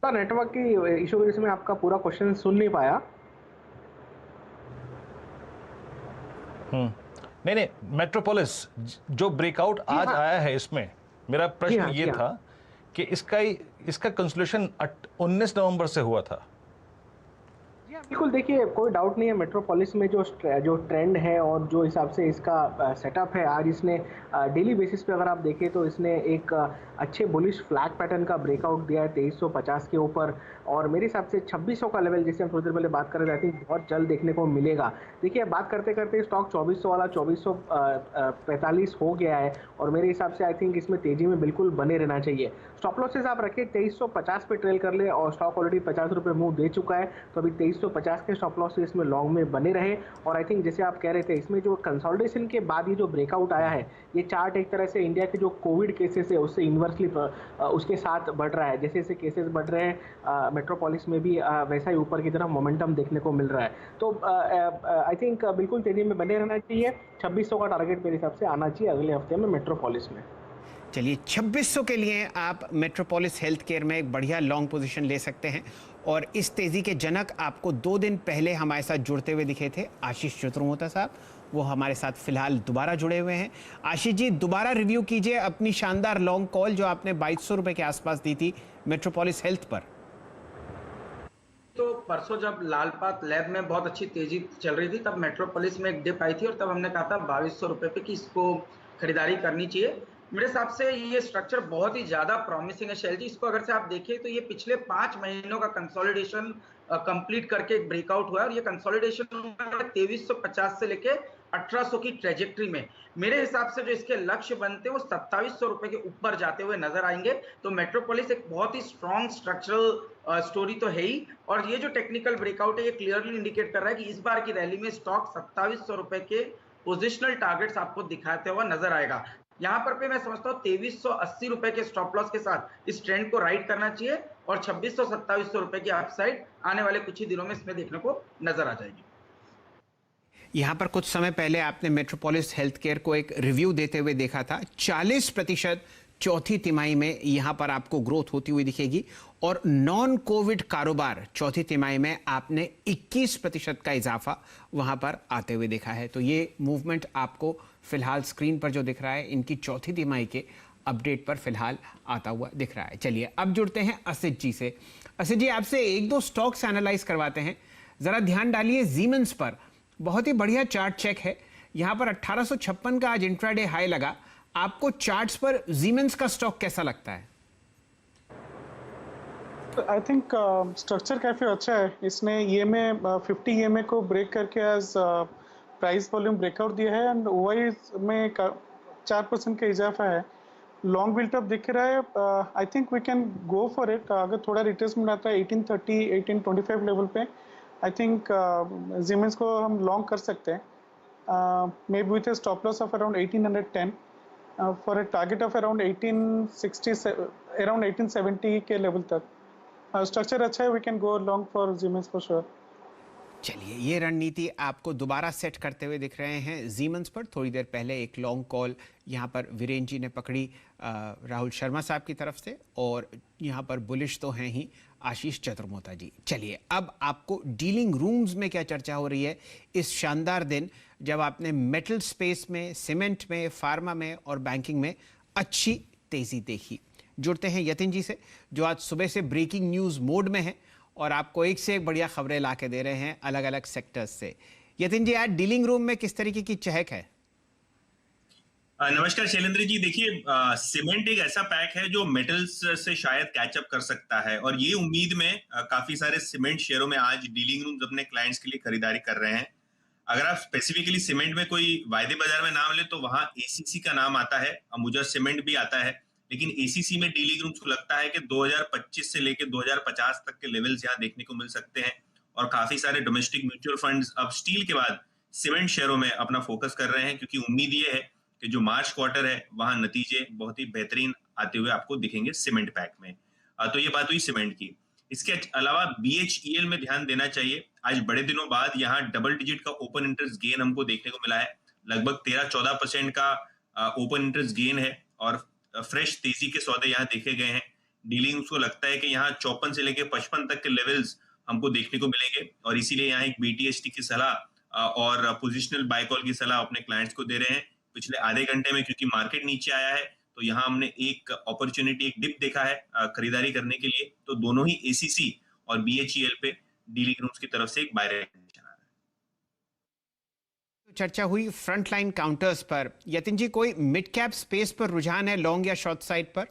नेटवर्क की इशू की वजह से मैं आपका पूरा क्वेश्चन सुन नहीं पाया। नहीं, मेट्रोपोलिस जो ब्रेकआउट आज आया है, इसमें मेरा प्रश्न ये था कि इसका कंसोलिडेशन 19 नवंबर से हुआ था। बिल्कुल, देखिए कोई डाउट नहीं है, मेट्रोपोलिस में जो ट्रेंड है और जो हिसाब से इसका सेटअप है, आज इसने डेली बेसिस पे अगर आप देखें तो इसने एक अच्छे बुलिश फ्लैग पैटर्न का ब्रेकआउट दिया है 2350 के ऊपर। और मेरे हिसाब से 2600 का लेवल, जिससे हम थोड़ी देर पहले बात कर रहे थे, आई थिंक बहुत जल्द देखने को मिलेगा। देखिए बात करते करते स्टॉक 2400 वाला 2445 हो गया है और मेरे हिसाब से आई थिंक इसमें तेजी में बिल्कुल बने रहना चाहिए। स्टॉप लॉसेस आप रखें 2350 पे ट्रेल कर ले और स्टॉक ऑलरेडी 50 रुपये मूव दे चुका है, तो अभी 2350 के स्टॉप लॉस इसमें लॉन्ग में बने रहे। और आई थिंक जैसे आप कह रहे थे, इसमें जो कंसोलिडेशन के बाद ये जो ब्रेकआउट आया है, ये चार्ट एक तरह से इंडिया के जो कोविड केसेस है उससे इन्वर्सली उसके साथ बढ़ रहा है। जैसे जैसे केसेस बढ़ रहे हैं मेट्रोपोलिस में भी वैसा ही ऊपर की तरफ मोमेंटम देखने को मिल रहा है। तो आई थिंक बिल्कुल तेजी में बने रहना चाहिए। 2600 का टारगेट मेरे हिसाब से आना चाहिए अगले हफ्ते में मेट्रोपोलिस में। चलिए 2600 के लिए आप मेट्रोपोलिस हेल्थ केयर में एक बढ़िया लॉन्ग पोजीशन ले सकते हैं। और इस तेजी के जनक आपको 2 दिन पहले हमारे साथ जुड़ते हुए दिखे थे आशीष चतुर्वेदी साहब, वो हमारे साथ फिलहाल दोबारा जुड़े हुए हैं। आशीष जी, दोबारा रिव्यू कीजिए अपनी शानदार लॉन्ग कॉल जो आपने 2200 रुपए के आसपास दी थी मेट्रोपोलिस हेल्थ पर। तो परसों जब लालपात लैब में बहुत अच्छी तेजी चल रही थी, तब मेट्रोपोलिस में एक डिप आई थी और तब हमने कहा था 2200 रुपए पे कि इसको खरीदारी करनी चाहिए। मेरे हिसाब से ये स्ट्रक्चर बहुत ही ज्यादा प्रॉमिसिंग है शैल जी। इसको अगर से आप देखें तो ये पिछले 5 महीनों का कंसोलिडेशन कंप्लीट करके एक ब्रेकआउट हुआ है और ये कंसोलिडेशन 2350 से लेके 1800 की ट्रेजेक्ट्री में। मेरे हिसाब से जो इसके लक्ष्य बनते हैं वो 2700 रुपए के ऊपर जाते हुए नजर आएंगे। तो मेट्रोपोलिस एक बहुत ही स्ट्रॉन्ग स्ट्रक्चरल स्टोरी तो है ही, और ये जो टेक्निकल ब्रेकआउट है ये क्लियरली इंडिकेट कर रहा है कि इस बार की रैली में स्टॉक 2700 रुपए के पोजिशनल टारगेट्स आपको दिखाते हुआ नजर आएगा। यहाँ पर मैं समझता हूँ 2380 रुपए के स्टॉप लॉस के साथ इस ट्रेंड को राइड करना चाहिए और 2600-2700 रुपए की अपसाइड आने वाले कुछ ही दिनों में इसमें देखने को नजर आ जाएगी। यहाँ पर कुछ समय पहले आपने मेट्रोपोलिस हेल्थ केयर को एक रिव्यू देते हुए देखा था। 40% चौथी तिमाही में यहाँ पर आपको ग्रोथ होती हुई दिखेगी और नॉन कोविड कारोबार चौथी तिमाही में आपने 21% का इजाफा वहाँ पर आते हुए देखा है। तो ये मूवमेंट आपको फिलहाल स्क्रीन पर जो दिख रहा है, इनकी चौथी तिमाही के अपडेट पर फिलहाल आता हुआ दिख रहा है। चलिए अब जुड़ते हैं असित जी से। असित जी, आपसे 1-2 स्टॉक्स एनालाइज करवाते हैं। जरा ध्यान डालिए जीमेंस पर, बहुत ही बढ़िया चार्ट चेक है। यहां पर 1856 का आज इंट्राडे हाई लगा। आपको चार्ट्स पर जीमेंस का स्टॉक कैसा लगता है? आई थिंक स्ट्रक्चर काफ़ी अच्छा है। इसने EMA 50 EMA को ब्रेक करके आज प्राइस वॉल्यूम ब्रेकआउट दिया है एंड ओवाइज में 4% का इजाफा है। लॉन्ग बिल्टअप दिख रहा है। I think we can go for it. अगर थोड़ा रिट्रेसमेंट आता है 1830 1825 लेवल पे, आई थिंक जीमेंस को हम लॉन्ग कर सकते हैं, may be with a stop loss of around 1810 for a target of around 1860 around 1870 के लेवल तक। स्ट्रक्चर अच्छा है, we can go long for Siemens for sure. चलिए, ये रणनीति आपको दोबारा सेट करते हुए दिख रहे हैं जीमेंस पर। थोड़ी देर पहले एक लॉन्ग कॉल यहाँ पर वीरेन जी ने पकड़ी राहुल शर्मा साहब की तरफ से, और यहाँ पर बुलिश तो हैं ही आशीष चतुर्मोता जी। चलिए, अब आपको डीलिंग रूम्स में क्या चर्चा हो रही है इस शानदार दिन, जब आपने मेटल स्पेस में, सीमेंट में, फार्मा में और बैंकिंग में अच्छी तेजी देखी। जुड़ते हैं यतिन जी से, जो आज सुबह से ब्रेकिंग न्यूज मोड में है और आपको एक से एक बढ़िया खबरें ला के दे रहे हैं अलग अलग सेक्टर्स से। यतिन जी, आज डीलिंग रूम में किस तरीके की चहक है? नमस्कार शैलेंद्र जी। देखिए, सीमेंट एक ऐसा पैक है जो मेटल्स से शायद कैचअप कर सकता है, और ये उम्मीद में काफी सारे सीमेंट शेयरों में आज डीलिंग रूम्स अपने क्लाइंट्स के लिए खरीदारी कर रहे हैं। अगर आप स्पेसिफिकली सीमेंट में कोई वायदे बाजार में नाम ले तो वहां ACC का नाम आता है, अंबुजा सीमेंट भी आता है, लेकिन ACC में डीलिंग रूम्स को लगता है कि 2025 से लेकर 2050 तक के लेवल्स यहाँ देखने को मिल सकते हैं, और काफी सारे डोमेस्टिक म्यूचुअल फंड्स अब स्टील के बाद सीमेंट शेयरों में अपना फोकस कर रहे हैं, क्योंकि उम्मीद ये है कि जो मार्च क्वार्टर है वहां नतीजे बहुत ही बेहतरीन आते हुए आपको दिखेंगे सीमेंट पैक में। तो ये बात हुई सीमेंट की। इसके अलावा BHEL में ध्यान देना चाहिए। आज बड़े दिनों बाद यहाँ डबल डिजिट का ओपन इंटरेस्ट गेन हमको देखने को मिला है। लगभग 13-14% का ओपन इंटरेस्ट गेन है, और फ्रेश तेजी के सौदे यहाँ देखे गए हैं। डीलिंग को लगता है कि यहाँ 54 से लेकर 55 तक के लेवल्स हमको देखने को मिलेंगे, और इसीलिए यहाँ एक BTST की सलाह और पोजिशनल बाय कॉल की सलाह अपने क्लाइंट्स को दे रहे हैं। पिछले आधे घंटे में क्योंकि मार्केट नीचे आया है, तो यहाँ हमने एक अपॉर्चुनिटी, एक डिप देखा है खरीदारी करने के लिए। तो दोनों ही ACC और BHEL पे डीलिंग रूम्स की तरफ से एक बाय रेकमेंडेशन आ रहा है। चर्चा हुई फ्रंट लाइन काउंटर्स पर। यतिन जी, कोई मिड कैप स्पेस पर रुझान है लॉन्ग या शॉर्ट साइड पर?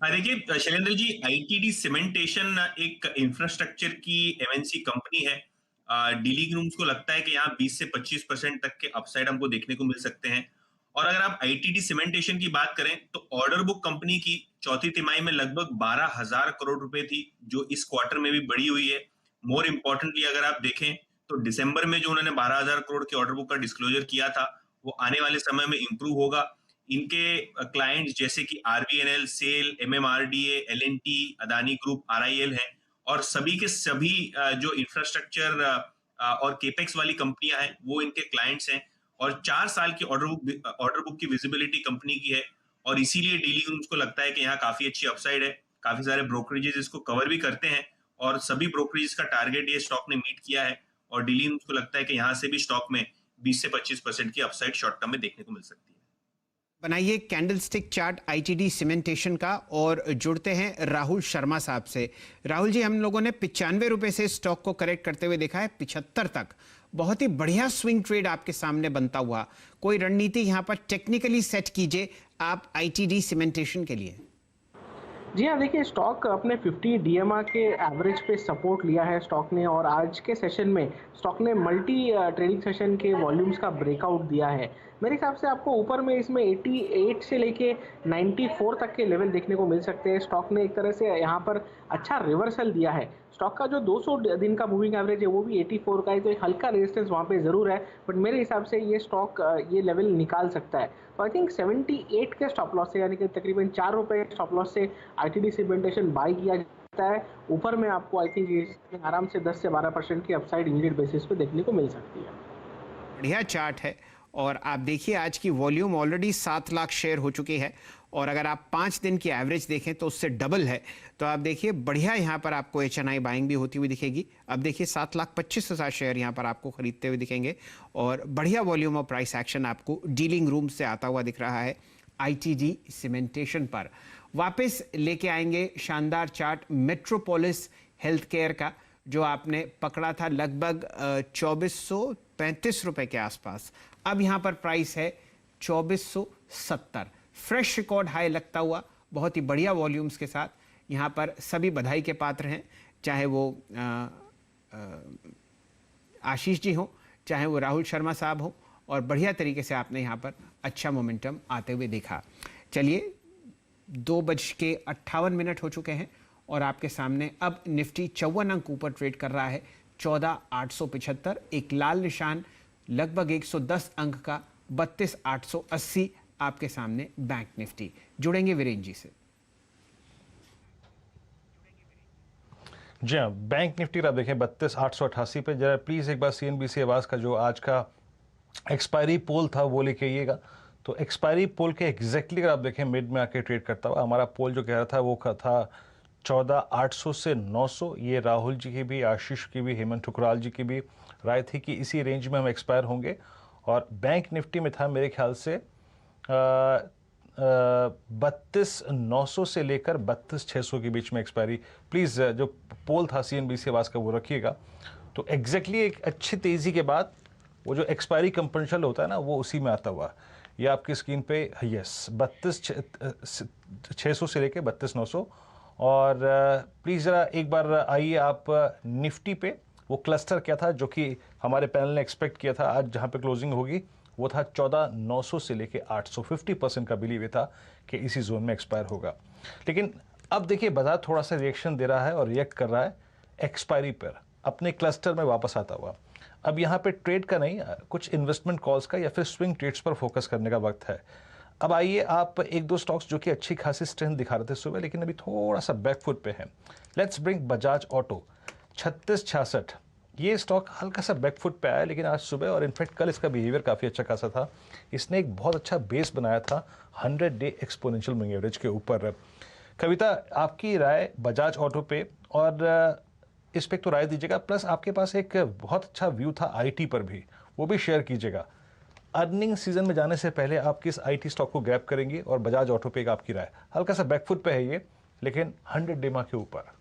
देखिए शैलेंद्र जी, ITD सीमेंटेशन एक इंफ्रास्ट्रक्चर की MNC कंपनी है। डीलिंग रूम्स को लगता है कि यहाँ 20 से 25% तक के अपसाइड हमको देखने को मिल सकते हैं। और अगर आप ITD सीमेंटेशन की बात करें तो ऑर्डर बुक कंपनी की चौथी तिमाही में लगभग 12,000 करोड़ रुपए थी, जो इस क्वार्टर में भी बढ़ी हुई है। मोर इंपॉर्टेंटली अगर आप देखें तो दिसंबर में जो उन्होंने 12,000 करोड़ के ऑर्डर बुक का डिस्क्लोजर किया था, वो आने वाले समय में इंप्रूव होगा। इनके क्लाइंट्स जैसे कि RVNL, SAIL, MMRDA, L&T, Adani group, RIL हैं, और सभी के सभी जो इंफ्रास्ट्रक्चर और केपेक्स वाली कंपनियां हैं वो इनके क्लाइंट्स हैं, और 4 साल की ऑर्डर बुक की विजिबिलिटी कंपनी की है, और इसीलिए डीलिंग रूम्स को लगता है कि यहाँ काफी अच्छी अपसाइड है। काफी सारे ब्रोकरेजेस इसको कवर भी करते हैं, और सभी ब्रोकरेजेस का टारगेट ये स्टॉक ने मीट किया है, और डीलिंग रूम्स को लगता है कि यहाँ से भी स्टॉक में 20 से 25% की अपसाइड शॉर्ट टर्म में देखने को मिल सकती है। बनाइए कैंडलस्टिक चार्ट ITD सीमेंटेशन का, और जुड़ते हैं राहुल शर्मा साहब से। राहुल जी, हम लोगों ने 95 रुपए से स्टॉक को करेक्ट करते हुए देखा है 75 तक। बहुत ही बढ़िया स्विंग ट्रेड आपके सामने बनता हुआ। कोई रणनीति यहाँ पर टेक्निकली सेट कीजिए आप ITD सीमेंटेशन के लिए। जी हाँ, देखिए स्टॉक अपने 50 DMR के एवरेज पे सपोर्ट लिया है स्टॉक ने, और आज के सेशन में स्टॉक ने मल्टी ट्रेडिंग सेशन के वॉल्यूम्स का ब्रेकआउट दिया है। मेरे हिसाब से आपको ऊपर में इसमें 88 से लेके 94 तक के लेवल देखने को मिल सकते हैं। स्टॉक ने एक तरह से यहाँ पर अच्छा रिवर्सल दिया है। स्टॉक का जो 200 दिन का मूविंग एवरेज है वो भी 84 का है, तो एक हल्का रेजिस्टेंस वहाँ पे ज़रूर है, बट मेरे हिसाब से ये स्टॉक ये लेवल निकाल सकता है। तो आई थिंक 78 के स्टॉप लॉस से, यानी कि तकरीबन 4 रुपये स्टॉप लॉस से ITD सीमेंटेशन बाई किया जाता है। ऊपर में आपको आई थिंक आराम से 10 से 12% की अपसाइड इमीडिएट बेसिस पे देखने को मिल सकती है। बढ़िया चार्ट है, और आप देखिए आज की वॉल्यूम ऑलरेडी 7 लाख शेयर हो चुकी है, और अगर आप 5 दिन की एवरेज देखें तो उससे डबल है। तो आप देखिए बढ़िया यहाँ पर आपको HNI बाइंग भी होती हुई दिखेगी। अब देखिए 7,25,000 शेयर यहाँ पर आपको खरीदते हुए दिखेंगे, और बढ़िया वॉल्यूम और प्राइस एक्शन आपको डीलिंग रूम से आता हुआ दिख रहा है ITD सीमेंटेशन पर। वापस लेके आएंगे शानदार चार्ट मेट्रोपोलिस हेल्थ केयर का, जो आपने पकड़ा था लगभग 2435 रुपए के आसपास, अब यहाँ पर प्राइस है 2470। फ्रेश रिकॉर्ड हाई लगता हुआ, बहुत ही बढ़िया वॉल्यूम्स के साथ। यहाँ पर सभी बधाई के पात्र हैं, चाहे वो आशीष जी हो, चाहे वो राहुल शर्मा साहब हो, और बढ़िया तरीके से आपने यहाँ पर अच्छा मोमेंटम आते हुए देखा। चलिए 2:58 हो चुके हैं और आपके सामने अब निफ्टी 54 अंक ऊपर ट्रेड कर रहा है, 14,875। एक लाल निशान लगभग 110 अंक का 32,880 आपके सामने बैंक निफ्टी। जुड़ेंगे वीरेंद्र जी से। जी हाँ, बैंक निफ्टी आप देखें 32,888 पे। जरा प्लीज़ एक बार CNBC आवाज़ का जो आज का एक्सपायरी पोल था वो लेके आइएगा। तो एक्सपायरी पोल के एग्जैक्टली अगर आप देखें मिड में आके ट्रेड करता हुआ, हमारा पोल जो कह रहा था वो था 14,800 से 900। ये राहुल जी की भी, आशीष की भी, हेमंत ठुकराल जी की भी राय थी कि इसी रेंज में हम एक्सपायर होंगे। और बैंक निफ्टी में था मेरे ख्याल से 32,900 से लेकर 32,600 के बीच में एक्सपायरी। प्लीज़ जो पोल था CNBC आवाज़ का वो रखिएगा। तो एग्जैक्टली एक अच्छी तेज़ी के बाद वो जो एक्सपायरी कंपोनेंशियल होता है ना, वो उसी में आता हुआ। ये आपकी स्क्रीन पे यस 32,600 से लेकर 32,900। और प्लीज़ ज़रा एक बार आइए आप निफ्टी पे। वो क्लस्टर क्या था जो कि हमारे पैनल ने एक्सपेक्ट किया था आज जहाँ पे क्लोजिंग होगी, वो था 14,900 से लेके 800। 50% का बिलीव ये था कि इसी जोन में एक्सपायर होगा। लेकिन अब देखिए बाजार थोड़ा सा रिएक्शन दे रहा है और रिएक्ट कर रहा है एक्सपायरी पर, अपने क्लस्टर में वापस आता हुआ। अब यहाँ पे ट्रेड का नहीं, कुछ इन्वेस्टमेंट कॉल्स का या फिर स्विंग ट्रेड्स पर फोकस करने का वक्त है। अब आइए आप एक दो स्टॉक्स जो कि अच्छी खासी स्ट्रेंथ दिखा रहे थे सुबह, लेकिन अभी थोड़ा सा बैकफुट पे हैं। Let's bring Bajaj auto 3666। ये स्टॉक हल्का सा बैकफुट पे आया, लेकिन आज सुबह और इनफैक्ट कल इसका बिहेवियर काफ़ी अच्छा खासा था। इसने एक बहुत अच्छा बेस बनाया था 100 डे एक्सपोनेंशियल मूविंग एवरेज के ऊपर। कविता, आपकी राय बजाज ऑटो पे और इस पे तो राय दीजिएगा, प्लस आपके पास एक बहुत अच्छा व्यू था IT पर भी, वो भी शेयर कीजिएगा। अर्निंग सीजन में जाने से पहले आप किस IT स्टॉक को ग्रैब करेंगे और बजाज ऑटो पे आपकी राय? हल्का सा बैकफुट पे है ये, लेकिन 100 डेमा के ऊपर।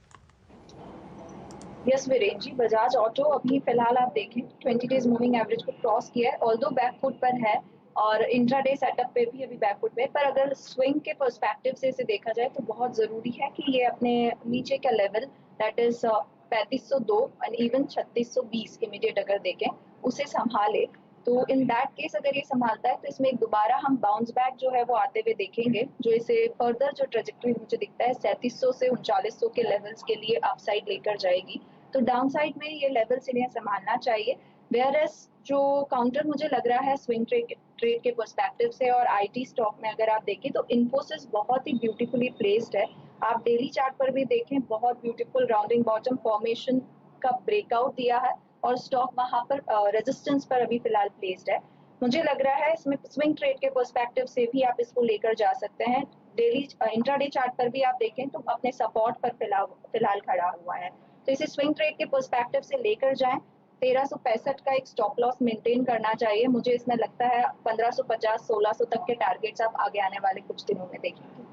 यस वीरेंद्र जी, बजाज ऑटो अभी फिलहाल आप देखें 20 डेज मूविंग एवरेज को क्रॉस किया है, ऑल्दो बैकफुट पर है और इंट्राडे सेटअप पे भी अभी बैकफुट पे है। पर अगर स्विंग के पर्सपेक्टिव से इसे देखा जाए तो बहुत जरूरी है कि ये अपने नीचे का level that is 3502 and even 3620 immediate अगर देखें उसे संभाले। तो इन दैट केस अगर ये संभालता है तो इसमें एक दोबारा हम बाउंस बैक जो है वो आते हुए देखेंगे, जो इसे फर्दर जो ट्रेजेक्टरी मुझे दिखता है 3700 से 3900 के लेवल्स के लिए अपसाइड लेकर जाएगी। तो डाउन साइड में ये लेवल्स इन्हें संभालना चाहिए। वेयरएस जो काउंटर मुझे लग रहा है स्विंग ट्रेड के पर्सपेक्टिव से और IT स्टॉक में अगर आप देखें तो इन्फोसिस बहुत ही ब्यूटीफुली प्लेस्ड है। आप डेली चार्ट पर भी देखें, बहुत ब्यूटीफुल राउंडिंग बॉटम फॉर्मेशन का ब्रेकआउट दिया है और स्टॉक वहां पर रेजिस्टेंस पर अभी फिलहाल प्लेस्ड है। मुझे लग रहा है इसमें स्विंग ट्रेड के पर्सपेक्टिव से भी आप इसको लेकर जा सकते हैं। डेली इंट्राडे चार्ट पर भी आप देखें तो अपने सपोर्ट पर फिलहाल खड़ा हुआ है, तो इसे स्विंग ट्रेड के पर्सपेक्टिव से लेकर जाएं। 1365 का एक स्टॉप लॉस मेंटेन करना चाहिए। मुझे इसमें लगता है 1550-1600 तक के टारगेट्स आप आगे आने वाले कुछ दिनों में देखेंगे।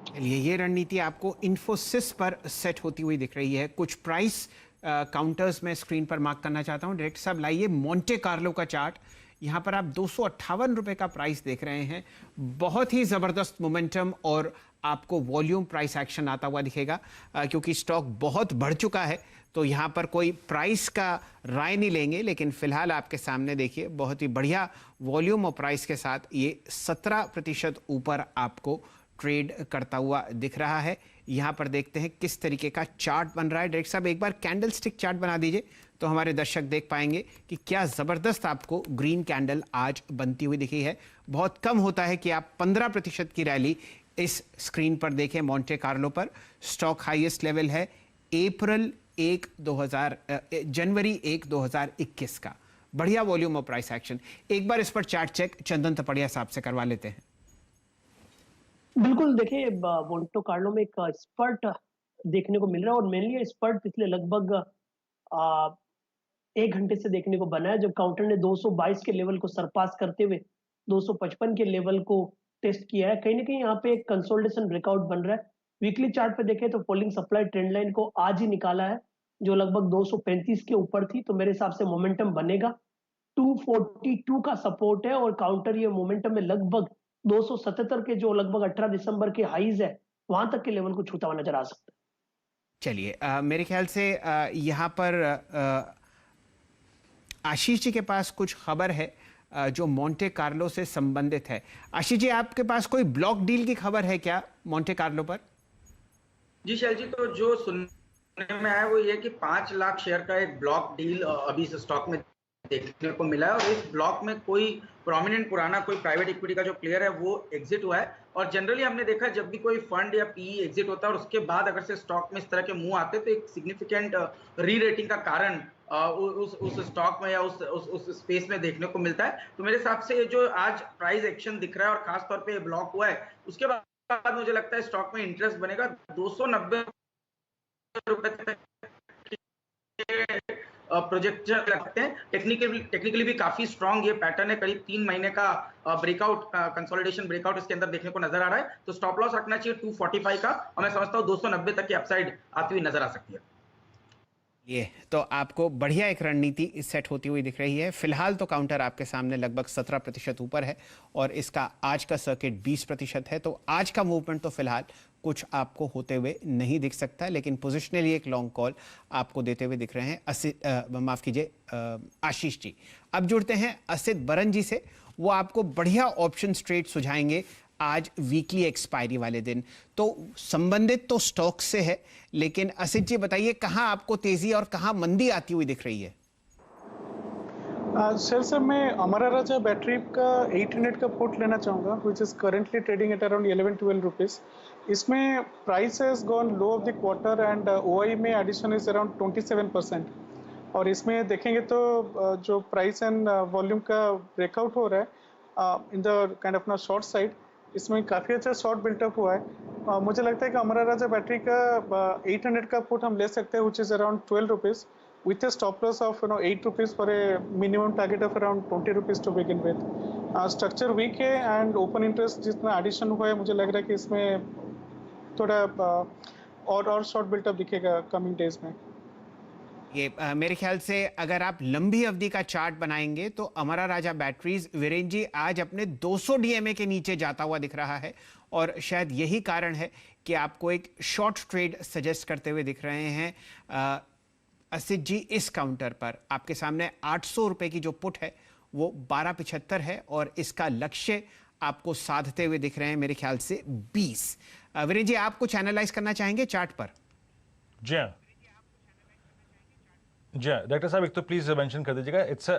चलिए, ये रणनीति आपको इन्फोसिस पर सेट होती हुई दिख रही है। कुछ प्राइस काउंटर्स में स्क्रीन पर मार्क करना चाहता हूं। डायरेक्टर साहब लाइए मोंटे कार्लो का चार्ट। यहाँ पर आप 258 रुपए का प्राइस देख रहे हैं। बहुत ही ज़बरदस्त मोमेंटम और आपको वॉल्यूम प्राइस एक्शन आता हुआ दिखेगा, क्योंकि स्टॉक बहुत बढ़ चुका है। तो यहाँ पर कोई प्राइस का राय नहीं लेंगे, लेकिन फिलहाल आपके सामने देखिए बहुत ही बढ़िया वॉल्यूम और प्राइस के साथ ये 17% ऊपर आपको ट्रेड करता हुआ दिख रहा है। यहाँ पर देखते हैं किस तरीके का चार्ट बन रहा है। डायरेक्टर साहब एक बार कैंडल स्टिक चार्ट बना दीजिए तो हमारे दर्शक देख पाएंगे कि क्या ज़बरदस्त आपको ग्रीन कैंडल आज बनती हुई दिखी है। बहुत कम होता है कि आप 15% की रैली इस स्क्रीन पर देखें। मोंटे कार्लो पर स्टॉक हाईएस्ट लेवल है जनवरी 1, 2021 का। बढ़िया वॉल्यूम और प्राइस एक्शन। एक बार इस पर चार्ट चेक चंदन तपड़िया साहब से करवा लेते हैं। बिल्कुल, देखिए मोंटे कार्लो में एक स्पर्ट देखने को मिल रहा है और मेनली स्पर्ट पिछले लगभग 1 घंटे से देखने को बना है, जब काउंटर ने 222 के लेवल को सरपास करते हुए 255 के लेवल को टेस्ट किया है। कहीं ना कहीं यहाँ पे एक कंसोलिडेशन ब्रेकआउट बन रहा है। वीकली चार्ट पे देखें तो फॉलिंग सप्लाई ट्रेंड लाइन को आज ही निकाला है, जो लगभग 235 के ऊपर थी, तो मेरे हिसाब से मोमेंटम बनेगा। 242 का सपोर्ट है और काउंटर ये मोमेंटम में लगभग 277 के जो लगभग 18 दिसंबर के हाईज है, वहां तक के लेवल को छूता हुआ नजर आ सकता है। चलिए, मेरे ख्याल से यहाँ पर आशीष जी के पास कुछ खबर है जो मोंटे कार्लो से संबंधित है। आशीष जी, आपके पास कोई ब्लॉक डील की खबर है क्या मोंटे कार्लो पर? जी शैल जी, तो जो सुनने में आया वो ये कि 5 लाख शेयर का एक ब्लॉक डील अभी इस स्टॉक में देखने को मिला है और इस ब्लॉक में कोई प्रोमिनेंट पुराना कोई प्राइवेट इक्विटी का जो प्लेयर है वो एग्जिट हुआ है। और जनरली हमने देखा जब भी कोई फंड या पीई एग्जिट होता है और उसके बाद अगर से स्टॉक में इस तरह के मूव आते हैं तो एक सिग्निफिकेंट री रेटिंग का कारण उस स्टॉक में या उस स्पेस में देखने को मिलता है। तो मेरे हिसाब से ये जो आज प्राइस एक्शन दिख रहा है और खासतौर पे ब्लॉक हुआ है, उसके बाद मुझे लगता है स्टॉक में इंटरेस्ट बनेगा। 290 रुपए तक प्रोजेक्ट लगते हैं। टेक्निकली भी काफी स्ट्रांग ये पैटर्न है। करीब 3 महीने का ब्रेकआउट, कंसोलिडेशन ब्रेकआउट इसके अंदर देखने को नजर आ रहा है। तो स्टॉप लॉस रखना चाहिए 245 का और मैं समझता हूँ 290 तक की अपसाइड आती हुई नजर आ सकती है। ये तो आपको बढ़िया एक रणनीति सेट होती हुई दिख रही है। फिलहाल तो काउंटर आपके सामने लगभग 17% ऊपर है और इसका आज का सर्किट 20% है। तो आज का मूवमेंट तो फिलहाल कुछ आपको होते हुए नहीं दिख सकता, लेकिन पोजिशनली एक लॉन्ग कॉल आपको देते हुए दिख रहे हैं माफ कीजिए आशीष जी। अब जुड़ते हैं असित बरन जी से, वो आपको बढ़िया ऑप्शन ट्रेड सुझाएंगे आज वीकली एक्सपायरी वाले दिन। तो संबंधित तो स्टॉक से है, लेकिन असित जी बताइए कहां आपको तेजी और कहां मंदी आती हुई दिख रही है? सर मैं अमरा राजा बैटरी का 800 का पुट लेना चाहूँगा, which is currently trading at around 11-12 rupees. इसमें price has gone low of the quarter and OI में एडिशन इज अराउंड 27%। और इसमें देखेंगे तो जो प्राइस एंड वॉल्यूम का ब्रेकआउट हो रहा है इन द काइंड ऑफ ना शॉर्ट साइड, इसमें काफ़ी अच्छा शॉर्ट बिल्टअप हुआ है। मुझे लगता है कि अमरा राजा बैटरी का 800 का पुट हम ले सकते हैं, विच is around 12 rupees with a stop loss of 8 rupees for a minimum target of around 20 rupees to begin with. Structure weak है and open interest जितना addition हुआ है, मुझे लग रहा है कि इसमें थोड़ा और short build-up दिखेगा coming days में। ये मेरे ख्याल से अगर आप लंबी अवधि का चार्ट बनाएंगे तो अमरा राजा बैटरीज वीरेन जी आज अपने 200 डीएमए के नीचे जाता हुआ दिख रहा है और शायद यही कारण है कि आपको एक शॉर्ट ट्रेड सजेस्ट करते हुए दिख रहे हैं। असित जी, इस काउंटर पर आपके सामने 800 रुपए की जो पुट है वो 12.75 है और इसका लक्ष्य आपको साधते हुए दिख रहे हैं मेरे ख्याल से 20। वीरेन जी, आप कुछ एनालाइज करना चाहेंगे चार्ट पर? जी हाँ डॉक्टर साहब, एक तो प्लीज मेंशन कर दीजिएगा इट्स अ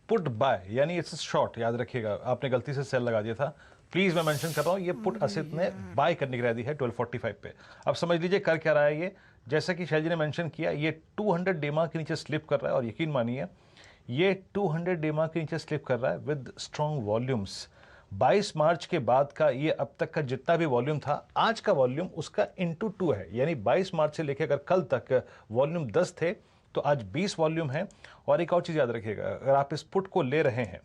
पुट बाय, यानी इट्स शॉर्ट, याद रखिएगा। आपने गलती से सेल लगा दिया था, प्लीज मैं मेंशन कर रहा हूँ ये पुट असित ने बाय करने की राय दी है 1245 पे। अब समझ लीजिए कर क्या रहा है ये, जैसा कि शैल जी ने मेंशन किया, ये 200 डेमा के नीचे स्लिप कर रहा है और यकीन मानिए ये 200 डेमा के नीचे स्लिप कर रहा है विद स्ट्रॉन्ग वॉल्यूम्स। 22 मार्च के बाद का ये अब तक का जितना भी वॉल्यूम था, आज का वॉल्यूम उसका इंटू 2 है, यानी 22 मार्च से लेकर अगर कल तक वॉल्यूम 10 थे तो आज 20 वॉल्यूम है। और एक और चीज़ याद रखिएगा, अगर आप इस पुट को ले रहे हैं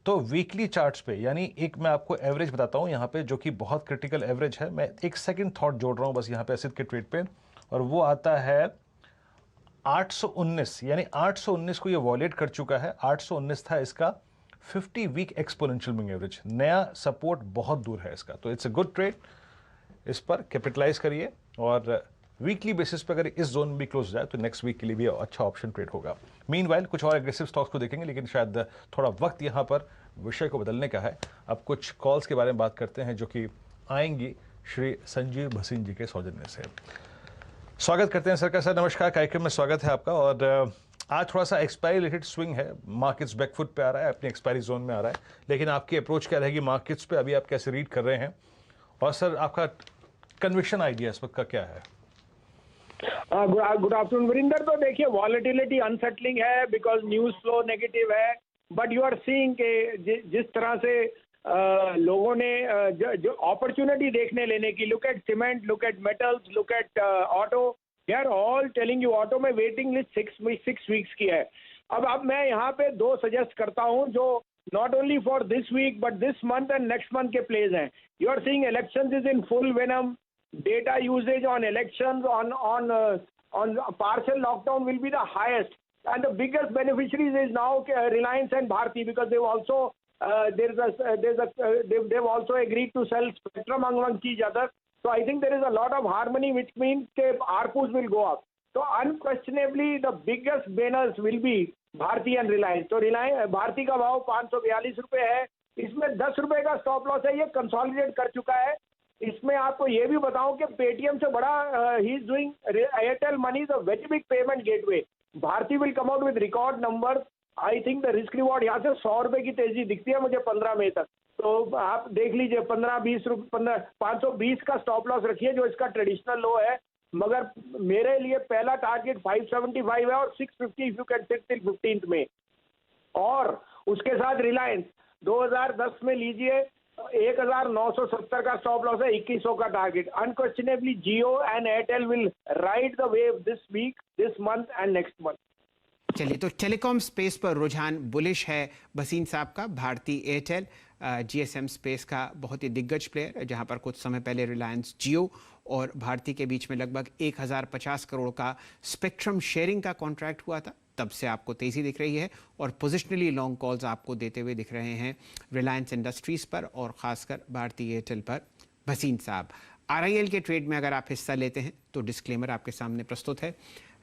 तो वीकली चार्ट्स पे, यानी एक मैं आपको एवरेज बताता हूँ यहाँ पे जो कि बहुत क्रिटिकल एवरेज है। मैं एक सेकंड थॉट जोड़ रहा हूँ बस यहाँ पे असित के ट्रेड पे, और वो आता है 819, यानी 819 को ये वॉलेट कर चुका है। 819 था इसका 50 वीक एक्सपोनेंशियल मूविंग एवरेज, नया सपोर्ट बहुत दूर है इसका। तो इट्स अ गुड ट्रेड, इस पर कैपिटलाइज करिए और वीकली बेसिस पर अगर इस जोन में भी क्लोज जाए तो नेक्स्ट वीक के लिए भी अच्छा ऑप्शन ट्रेड होगा। मीनवाइल कुछ और एग्रेसिव स्टॉक्स को देखेंगे, लेकिन शायद थोड़ा वक्त यहाँ पर विषय को बदलने का है। अब कुछ कॉल्स के बारे में बात करते हैं जो कि आएंगी श्री संजीव भसीन जी के सौजन्य से। स्वागत करते हैं सरकार सर, नमस्कार, कार्यक्रम में स्वागत है आपका। और आज थोड़ा सा एक्सपायरी रिलेटेड स्विंग है, मार्केट्स बैकफुट पे आ रहा है, अपनी एक्सपायरी जोन में आ रहा है, लेकिन आपकी अप्रोच क्या रहेगी मार्केट्स पे, अभी आप कैसे रीड कर रहे हैं? और सर आपका कन्विक्शन आइडिया इस वक्त का क्या है? Good afternoon Varinder. तो देखिए वॉलेटिलिटी अनसेटलिंग है बिकॉज न्यूज फ्लो नेगेटिव है, बट यू आर सीइंग के जिस तरह से लोगों ने जो अपॉर्चुनिटी देखने लेने की, look at cement, look at metals, look at auto, they are all telling you auto में वेटिंग लिस्ट 6 वीक्स की है। अब मैं यहाँ पे 2 सजेस्ट करता हूँ जो not only for this week but this month and next month के प्लेज हैं। You are seeing elections is in full venom, data usage on elections, on on partial lockdown will be the highest, and the biggest beneficiaries is now Reliance and Bharti, because they've also they've also agreed to sell spectrum amongst each other. So I think there is a lot of harmony, which means that ARPUs will go up. So unquestionably the biggest winners will be Bharti and Reliance. तो Bharti का भाव 542 रुपए है, इसमें 10 रुपए का स्टॉप लॉस है, ये कंसोलिडेट कर चुका है। इसमें आपको ये भी बताऊं कि पेटीएम से बड़ा ही is doing, Airtel money is a very big payment gateway. Bharti will come out with record number. I think the risk reward यहाँ से 100 रुपए की तेजी दिखती है मुझे 15 मई तक। तो आप देख लीजिए 15-20 रुपए, 520 का स्टॉप लॉस रखिए जो इसका ट्रेडिशनल लो है, मगर मेरे लिए पहला टारगेट 575 है और 650 if you can sit till 15th में। और उसके साथ रिलायंस 2010 में लीजिए 1970 का स्टॉप लॉस है, 2100 का टारगेट। Unquestionably Jio and Airtel will ride the wave this week, this month and next month. चलिए, तो टेलीकॉम स्पेस पर रुझान बुलिश है भसीन साहब का। भारती एयरटेल जीएसएम स्पेस का बहुत ही दिग्गज प्लेयर, जहां पर कुछ समय पहले रिलायंस जियो और भारती के बीच में लगभग 1050 करोड़ का स्पेक्ट्रम शेयरिंग का कॉन्ट्रैक्ट हुआ था। तब से आपको तेज़ी दिख रही है और पोजिशनली लॉन्ग कॉल्स आपको देते हुए दिख रहे हैं रिलायंस इंडस्ट्रीज़ पर और ख़ासकर भारती एयरटेल पर। भसीन साहब, आरआईएल के ट्रेड में अगर आप हिस्सा लेते हैं तो डिस्क्लेमर आपके सामने प्रस्तुत है।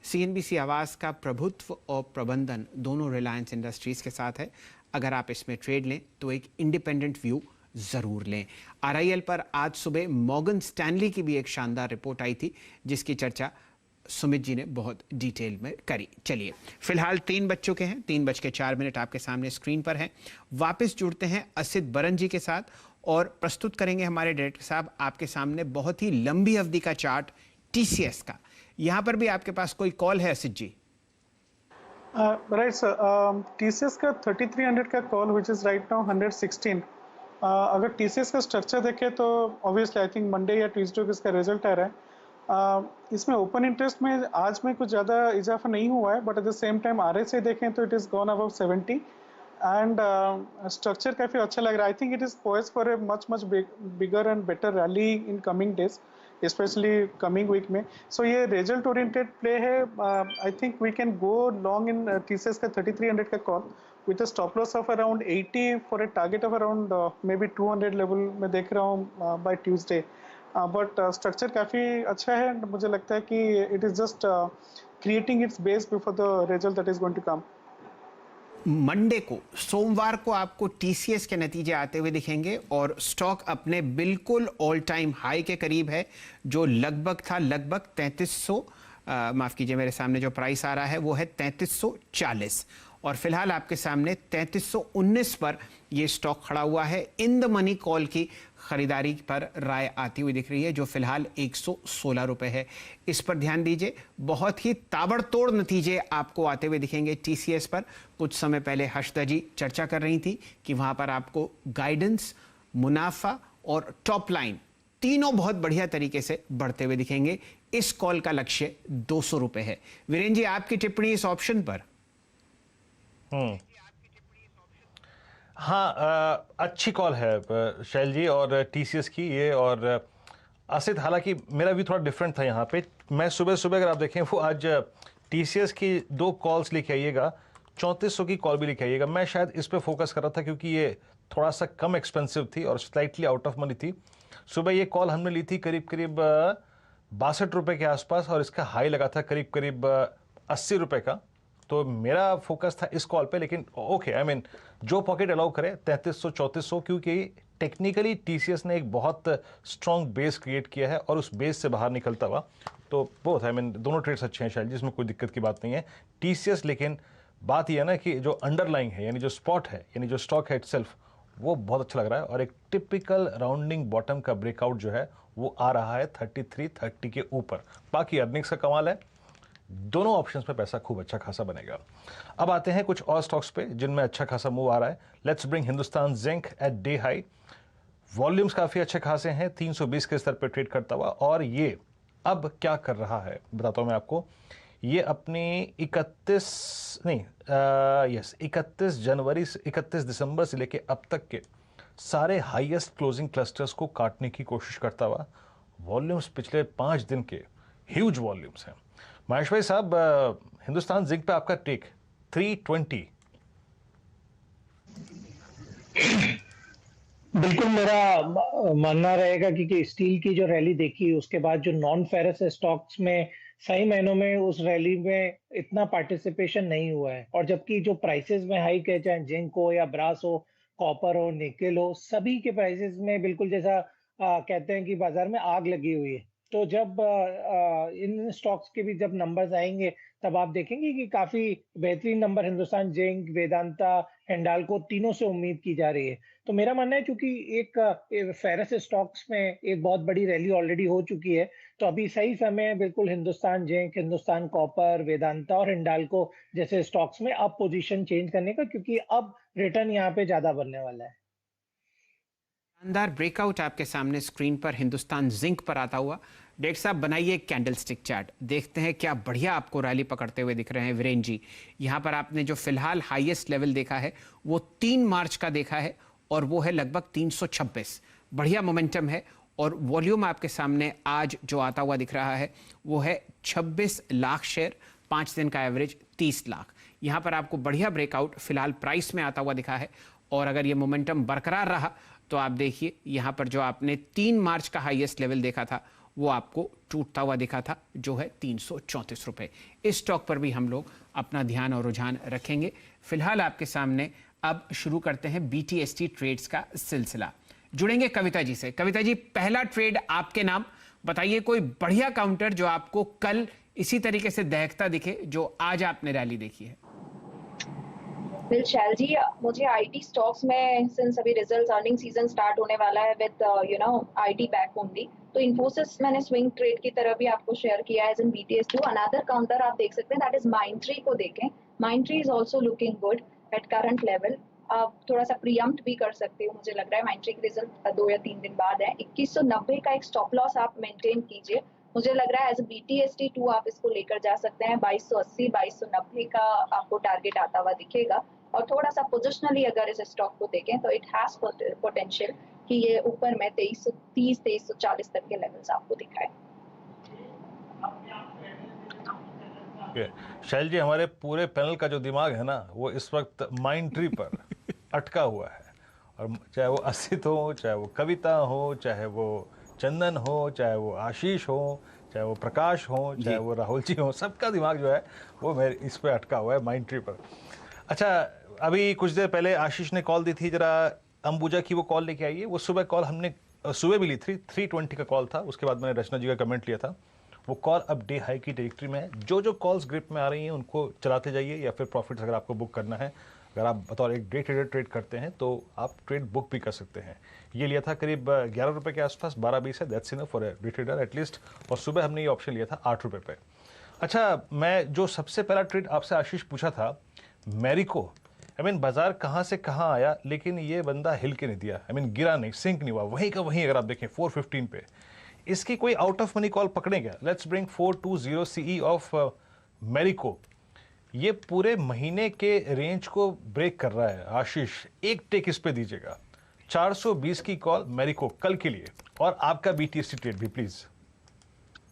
सीएनबीसी आवास का प्रभुत्व और प्रबंधन दोनों रिलायंस इंडस्ट्रीज़ के साथ है। अगर आप इसमें ट्रेड लें तो एक इंडिपेंडेंट व्यू ज़रूर लें। आरआईएल पर आज सुबह मॉर्गन स्टैनली की भी एक शानदार रिपोर्ट आई थी, जिसकी चर्चा सुमित जी ने बहुत डिटेल में करी। चलिए, फिलहाल 3 बज चुके हैं, 3:04 आपके सामने स्क्रीन पर हैं। वापस जुड़ते हैं असित बरन जी के साथ और प्रस्तुत करेंगे हमारे डायरेक्टर साहब आपके सामने बहुत ही लंबी अवधि का चार्ट टीसीएस का। यहाँ पर भी आपके पास कोई कॉल है असित जी? राइट सर, टीसीएस का 3300 का call which is right now 116। अगर टीसीएस का स्ट्रक्चर देखें तो ऑब्वियसली आई थिंक मंडे या ट्यूसडे को इसका रिजल्ट आ रहा है। इसमें ओपन इंटरेस्ट में आज में कुछ ज़्यादा इजाफा नहीं हुआ है, but at the same time RSI देखें तो it is gone above 70 and structure काफ़ी अच्छा लग रहा है। I think it is poised for a much bigger and better rally in coming days, specially coming week में। सो ये रिजल्ट ओरिएंटेड प्ले है। I think we can go long in TCS का 3300 का call with a stop loss of around 80 for a target of around may be 200 level में देख रहा हूँ बाय ट्यूसडे। बट स्ट्रक्चर काफ़ी अच्छा है, मुझे लगता है कि it is just creating its base before the result that is going to come. Monday को, सोमवार को आपको टीसीएस के नतीजे आते हुए दिखेंगे और स्टॉक अपने बिल्कुल ऑल टाइम हाई के करीब है, जो लगभग था 3300, माफ़ कीजिए मेरे सामने जो प्राइस आ रहा है वो है 3340 और फिलहाल आपके सामने 3319 पर ये स्टॉक खड़ा हुआ है। इन द मनी कॉल की खरीदारी पर राय आती हुई दिख रही है, जो फिलहाल 116 रुपए है। इस पर ध्यान दीजिए, बहुत ही ताबड़तोड़ नतीजे आपको आते हुए दिखेंगे टीसीएस पर। कुछ समय पहले हर्षदा जी चर्चा कर रही थी कि वहां पर आपको गाइडेंस, मुनाफा और टॉप लाइन तीनों बहुत बढ़िया तरीके से बढ़ते हुए दिखेंगे। इस कॉल का लक्ष्य 200 रुपए है। वीरेंद्र जी, आपकी टिप्पणी इस ऑप्शन पर? हाँ, अच्छी कॉल है शैल जी और टीसीएस की ये। और असित, हालांकि मेरा भी थोड़ा डिफरेंट था यहाँ पे। मैं सुबह सुबह अगर आप देखें वो आज टीसीएस की 2 कॉल्स लेके आइएगा, 3400 की कॉल भी लेके आइएगा। मैं शायद इस पे फोकस कर रहा था क्योंकि ये थोड़ा सा कम एक्सपेंसिव थी और स्लाइटली आउट ऑफ मनी थी। सुबह ये कॉल हमने ली थी करीब 62 रुपये के आसपास और इसका हाई लगा था करीब 80 रुपये का। तो मेरा फोकस था इस कॉल पे, लेकिन ओके, आई मीन जो पॉकेट अलाउ करे 3300-3400, क्योंकि टेक्निकली टीसीएस ने एक बहुत स्ट्रॉन्ग बेस क्रिएट किया है और उस बेस से बाहर निकलता हुआ तो बोथ, आई मीन दोनों ट्रेड्स अच्छे हैं शायद, जिसमें कोई दिक्कत की बात नहीं है टीसीएस। लेकिन बात यह है ना कि जो अंडरलाइंग है, यानी जो स्पॉट है, यानी जो स्टॉक है इटसेल्फ, वो बहुत अच्छा लग रहा है और एक टिपिकल राउंडिंग बॉटम का ब्रेकआउट जो है वो आ रहा है 3330 के ऊपर। बाकी अर्निंग्स का कमाल है, दोनों ऑप्शंस पे पैसा खूब अच्छा खासा बनेगा। अब आते हैं कुछ और स्टॉक्स पे जिनमें अच्छा खासा मूव आ रहा है। Let's bring Hindustan Zinc at day high. Volumes काफ़ी अच्छे खासे हैं, 320 के स्तर पे ट्रेड करता हुआ। और ये अब क्या कर रहा है बताता हूँ मैं आपको। ये अपनी 31 दिसंबर से लेके अब तक के सारे हाईएस्ट क्लोजिंग क्लस्टर्स को काटने की कोशिश करता हुआ। वॉल्यूम्स पिछले 5 दिन के ह्यूज वॉल्यूम्स हैं। महेश भाई साहब, हिंदुस्तान जिंक पे आपका टेक 320। बिल्कुल मेरा मानना रहेगा कि स्टील की जो रैली देखी उसके बाद जो नॉन फेरस स्टॉक्स में सही महीनों में उस रैली में इतना पार्टिसिपेशन नहीं हुआ है, और जबकि जो प्राइसेस में हाइक है, चाहे जिंक हो या ब्रास हो, कॉपर हो, निकेल हो, सभी के प्राइसेस में बिल्कुल जैसा कहते हैं कि बाजार में आग लगी हुई है। तो जब इन स्टॉक्स के भी जब नंबर्स आएंगे तब आप देखेंगे कि काफी बेहतरीन नंबर हिंदुस्तान जिंक, वेदांता, हिंडाल्को तीनों से उम्मीद की जा रही है। तो मेरा मानना है क्योंकि एक फेरस स्टॉक्स में एक बहुत बड़ी रैली ऑलरेडी हो चुकी है, तो अभी सही समय है बिल्कुल हिंदुस्तान जिंक, हिंदुस्तान कॉपर, वेदांता और हिंडाल्को जैसे स्टॉक्स में अब पोजीशन चेंज करने का, क्योंकि अब रिटर्न यहाँ पे ज्यादा बनने वाला है। शानदार ब्रेकआउट आपके सामने स्क्रीन पर हिंदुस्तान जिंक पर आता हुआ। डेक्स साहब बनाइए एक कैंडल स्टिक चार्ट, देखते हैं क्या बढ़िया आपको रैली पकड़ते हुए दिख रहे हैं वीरेन जी। यहाँ पर आपने जो फिलहाल हाईएस्ट लेवल देखा है वो 3 मार्च का देखा है और वो है लगभग 326। बढ़िया मोमेंटम है और वॉल्यूम आपके सामने आज जो आता हुआ दिख रहा है वो है 26 लाख शेयर, 5 दिन का एवरेज 30 लाख। यहाँ पर आपको बढ़िया ब्रेकआउट फिलहाल प्राइस में आता हुआ दिखा है और अगर ये मोमेंटम बरकरार रहा तो आप देखिए यहाँ पर जो आपने 3 मार्च का हाईएस्ट लेवल देखा था वो आपको टूटता हुआ दिखा था, जो है 334 रुपये। इस स्टॉक पर भी हम लोग अपना ध्यान और रुझान रखेंगे। फिलहाल आपके सामने अब शुरू करते हैं BTST ट्रेड्स का सिलसिला। जुड़ेंगे कविता जी से। कविता जी, पहला ट्रेड आपके नाम बताइए, कोई बढ़िया काउंटर जो आपको कल इसी तरीके से दहकता दिखे जो आज आपने रैली देखी है। शैल जी, मुझे आईटी स्टॉक्स में सिंस अभी रिजल्ट्स अर्निंग सीजन स्टार्ट होने वाला है विद आईटी बैक ओनली, तो इन्फोसिस मैंने स्विंग ट्रेड की तरह भी आपको शेयर किया है। इन BTS2 अनदर काउंटर आप देख सकते हैं, दैट इज माइंडट्री को देखें। Mindtree is also looking good at current level. आप थोड़ा सा प्रीएम्प्ट भी कर सकते हो, मुझे लग रहा है माइंडट्री के रिजल्ट 2 या 3 दिन बाद है। 2190 का एक स्टॉप लॉस आप मेंटेन कीजिए। मुझे लग रहा है एज BTST2 आप इसको लेकर जा सकते हैं। 2280 2290 का आपको टारगेट आता हुआ दिखेगा। और थोड़ा सा पोजिशनली अगर इस स्टॉक को देखें तो इट हैज पोटेंशियल कि ये ऊपर में 2330 2340 तक के लेवल्स आपको दिखाए। शैल जी, हमारे पूरे पैनल का जो दिमाग है ना वो इस वक्त माइंडट्री पर अटका हुआ है, और चाहे वो असित हो, चाहे वो कविता हो, चाहे वो चंदन हो, चाहे वो आशीष हो, चाहे वो प्रकाश हो, चाहे वो राहुल जी हो, सबका दिमाग जो है वो मेरे इस पे अटका हुआ है माइंडट्री पर। अच्छा, अभी कुछ देर पहले आशीष ने कॉल दी थी, जरा अंबुजा की वो कॉल लेके आइए। वो सुबह कॉल हमने सुबह भी ली थी, 320 का कॉल था। उसके बाद मैंने रचना जी का कमेंट लिया था। वो कॉल अब डे हाई की टेरिटरी में है। जो कॉल्स ग्रिप में आ रही हैं उनको चलाते जाइए, या फिर प्रॉफिट्स अगर आपको बुक करना है, अगर आप बतौर एक डे ट्रेडर ट्रेड करते हैं तो आप ट्रेड बुक भी कर सकते हैं। ये लिया था करीब 11 रुपये के आसपास, 12-20 है, that's enough for a day trader at least. और सुबह हमने ये ऑप्शन लिया था 8 रुपये पे। अच्छा, मैं जो सबसे पहला ट्रेड आपसे आशीष पूछा था, मैरिको, बाजार कहाँ से कहाँ आया, लेकिन ये बंदा हिल के नहीं दिया। गिरा नहीं, सिंक नहीं हुआ, वहीं का वहीं। अगर आप देखें 415 पे, इसकी कोई आउट ऑफ मनी कॉल पकड़े क्या? Let's bring 420 CE of Marico. ये पूरे महीने के रेंज को ब्रेक कर रहा है। आशीष, एक टेक इस पे दीजिएगा। 420 की कॉल मैरिको कल के लिए, और आपका BTST ट्रेड भी प्लीज।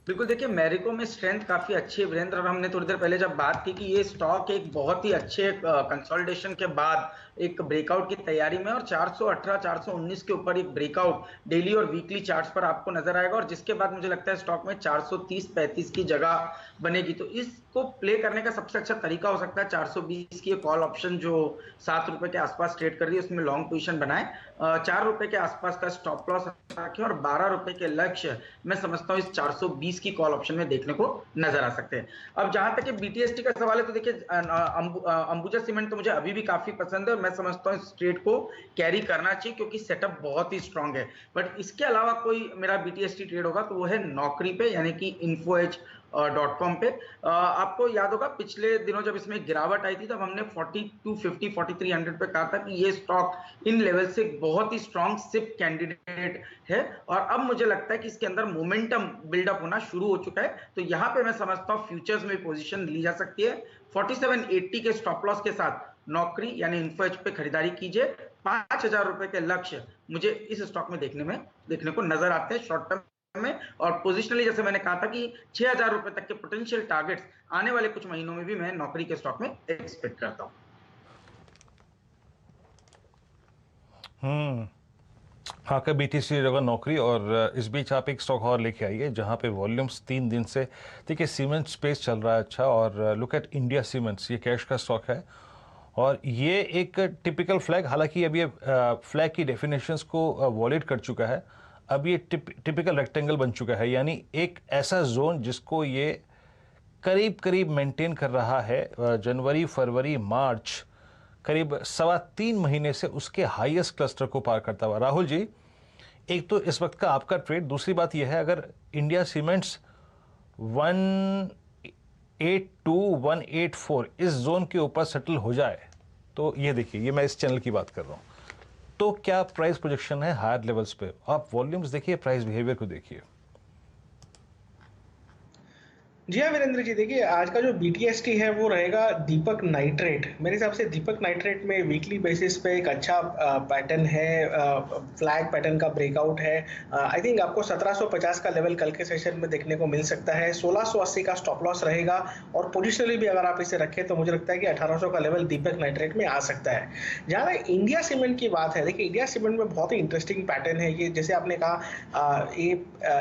बिल्कुल, देखिए मैरिको में स्ट्रेंथ काफी अच्छी है वीरेंद्र, और हमने थोड़ी देर पहले जब बात की कि ये स्टॉक एक बहुत ही अच्छे कंसोलिडेशन के बाद एक ब्रेकआउट की तैयारी में, और 418 419 के ऊपर एक ब्रेकआउट डेली और वीकली चार्ट्स पर आपको नजर आएगा, और जिसके बाद मुझे लगता है स्टॉक में 430 35 की जगह बनेगी। तो इसको प्ले करने का सबसे अच्छा तरीका हो सकता है 420 की कॉल ऑप्शन जो 7 रुपए के आसपास ट्रेड कर रही है, उसमें लॉन्ग पोजीशन बनाए, 4 रुपए के आसपास का स्टॉप लॉस रखें, और 12 रुपए के लक्ष्य मैं समझता हूँ इस 420 की कॉल ऑप्शन में देखने को नजर आ सकते हैं। अब जहां तक BTST का सवाल है, तो देखिए अंबुजा सीमेंट तो मुझे अभी भी काफी पसंद है, और मैं समझता हूँ इस ट्रेड को कैरी करना चाहिए क्योंकि सेटअप बहुत ही स्ट्रांग है। बट इसके अलावा कोई मेरा BTST ट्रेड होगा तो वो है नौकरी पे, यानी कि info.com पे। आपको याद होगा पिछले दिनों जब इसमें गिरावट आई थी तब हमने 4250 4300 पे कहा था कि ये स्टॉक इन लेवल से बहुत ही स्ट्रांग सिप कैंडिडेट है, और अब मुझे लगता है कि इसके अंदर मोमेंटम बिल्डअप होना शुरू हो चुका है। तो यहाँ पे मैं समझता हूँ फ्यूचर्स में पोजीशन ली जा सकती है। 4780 के स्टॉप लॉस के साथ नौकरी यानी इन्फो पे खरीदारी कीजिए। 5000 रुपए के लक्ष्य मुझे इस स्टॉक में देखने को नजर आते हैं शॉर्ट टर्म में, और पोजिशनली जैसे मैंने कहा था कि 6,000 रुपए तक के पोटेंशियल टारगेट्स आने वाले कुछ महीनों में भी मैं नौकरी के स्टॉक में एक्सपेक्ट करता हूं। हाँ का BTC जगह नौकरी, और इस बीच आप एक स्टॉक और लेके आइए जहाँ पे वॉल्यूम्स 3 दिन से देखिए सीमेंट स्पेस चल रहा है अच्छा, और लुक एट इंडिया सीमेंट्स, ये कैश का स्टॉक है और ये एक टिपिकल फ्लैग, हालांकि अभी ये फ्लैग की डेफिनेशंस को वॉलिड कर चुका है, अब ये टिपिकल रेक्टेंगल बन चुका है, यानी एक ऐसा जोन जिसको ये करीब करीब मेंटेन कर रहा है जनवरी फरवरी मार्च करीब 3.25 महीने से उसके हाईएस्ट क्लस्टर को पार करता हुआ। राहुल जी, एक तो इस वक्त का आपका ट्रेड, दूसरी बात यह है अगर इंडिया सीमेंट्स 182 184 इस जोन के ऊपर सेटल हो जाए तो ये देखिए, ये मैं इस चैनल की बात कर रहा हूँ, तो क्या प्राइस प्रोजेक्शन है हायर लेवल्स पे। आप वॉल्यूम्स देखिए, प्राइस बिहेवियर को देखिए। जी हाँ वीरेंद्र जी, देखिए आज का जो BTST है वो रहेगा दीपक नाइट्रेट। मेरे हिसाब से दीपक नाइट्रेट में वीकली बेसिस पे एक अच्छा पैटर्न है, फ्लैग पैटर्न का ब्रेकआउट है। आई थिंक आपको 1750 का लेवल कल के सेशन में देखने को मिल सकता है। 1680 का स्टॉप लॉस रहेगा, और पोजिशनली भी अगर आप इसे रखें तो मुझे लगता है कि 1800 का लेवल दीपक नाइट्रेट में आ सकता है। जहाँ इंडिया सीमेंट की बात है, देखिए इंडिया सीमेंट में बहुत ही इंटरेस्टिंग पैटर्न है ये, जैसे आपने कहा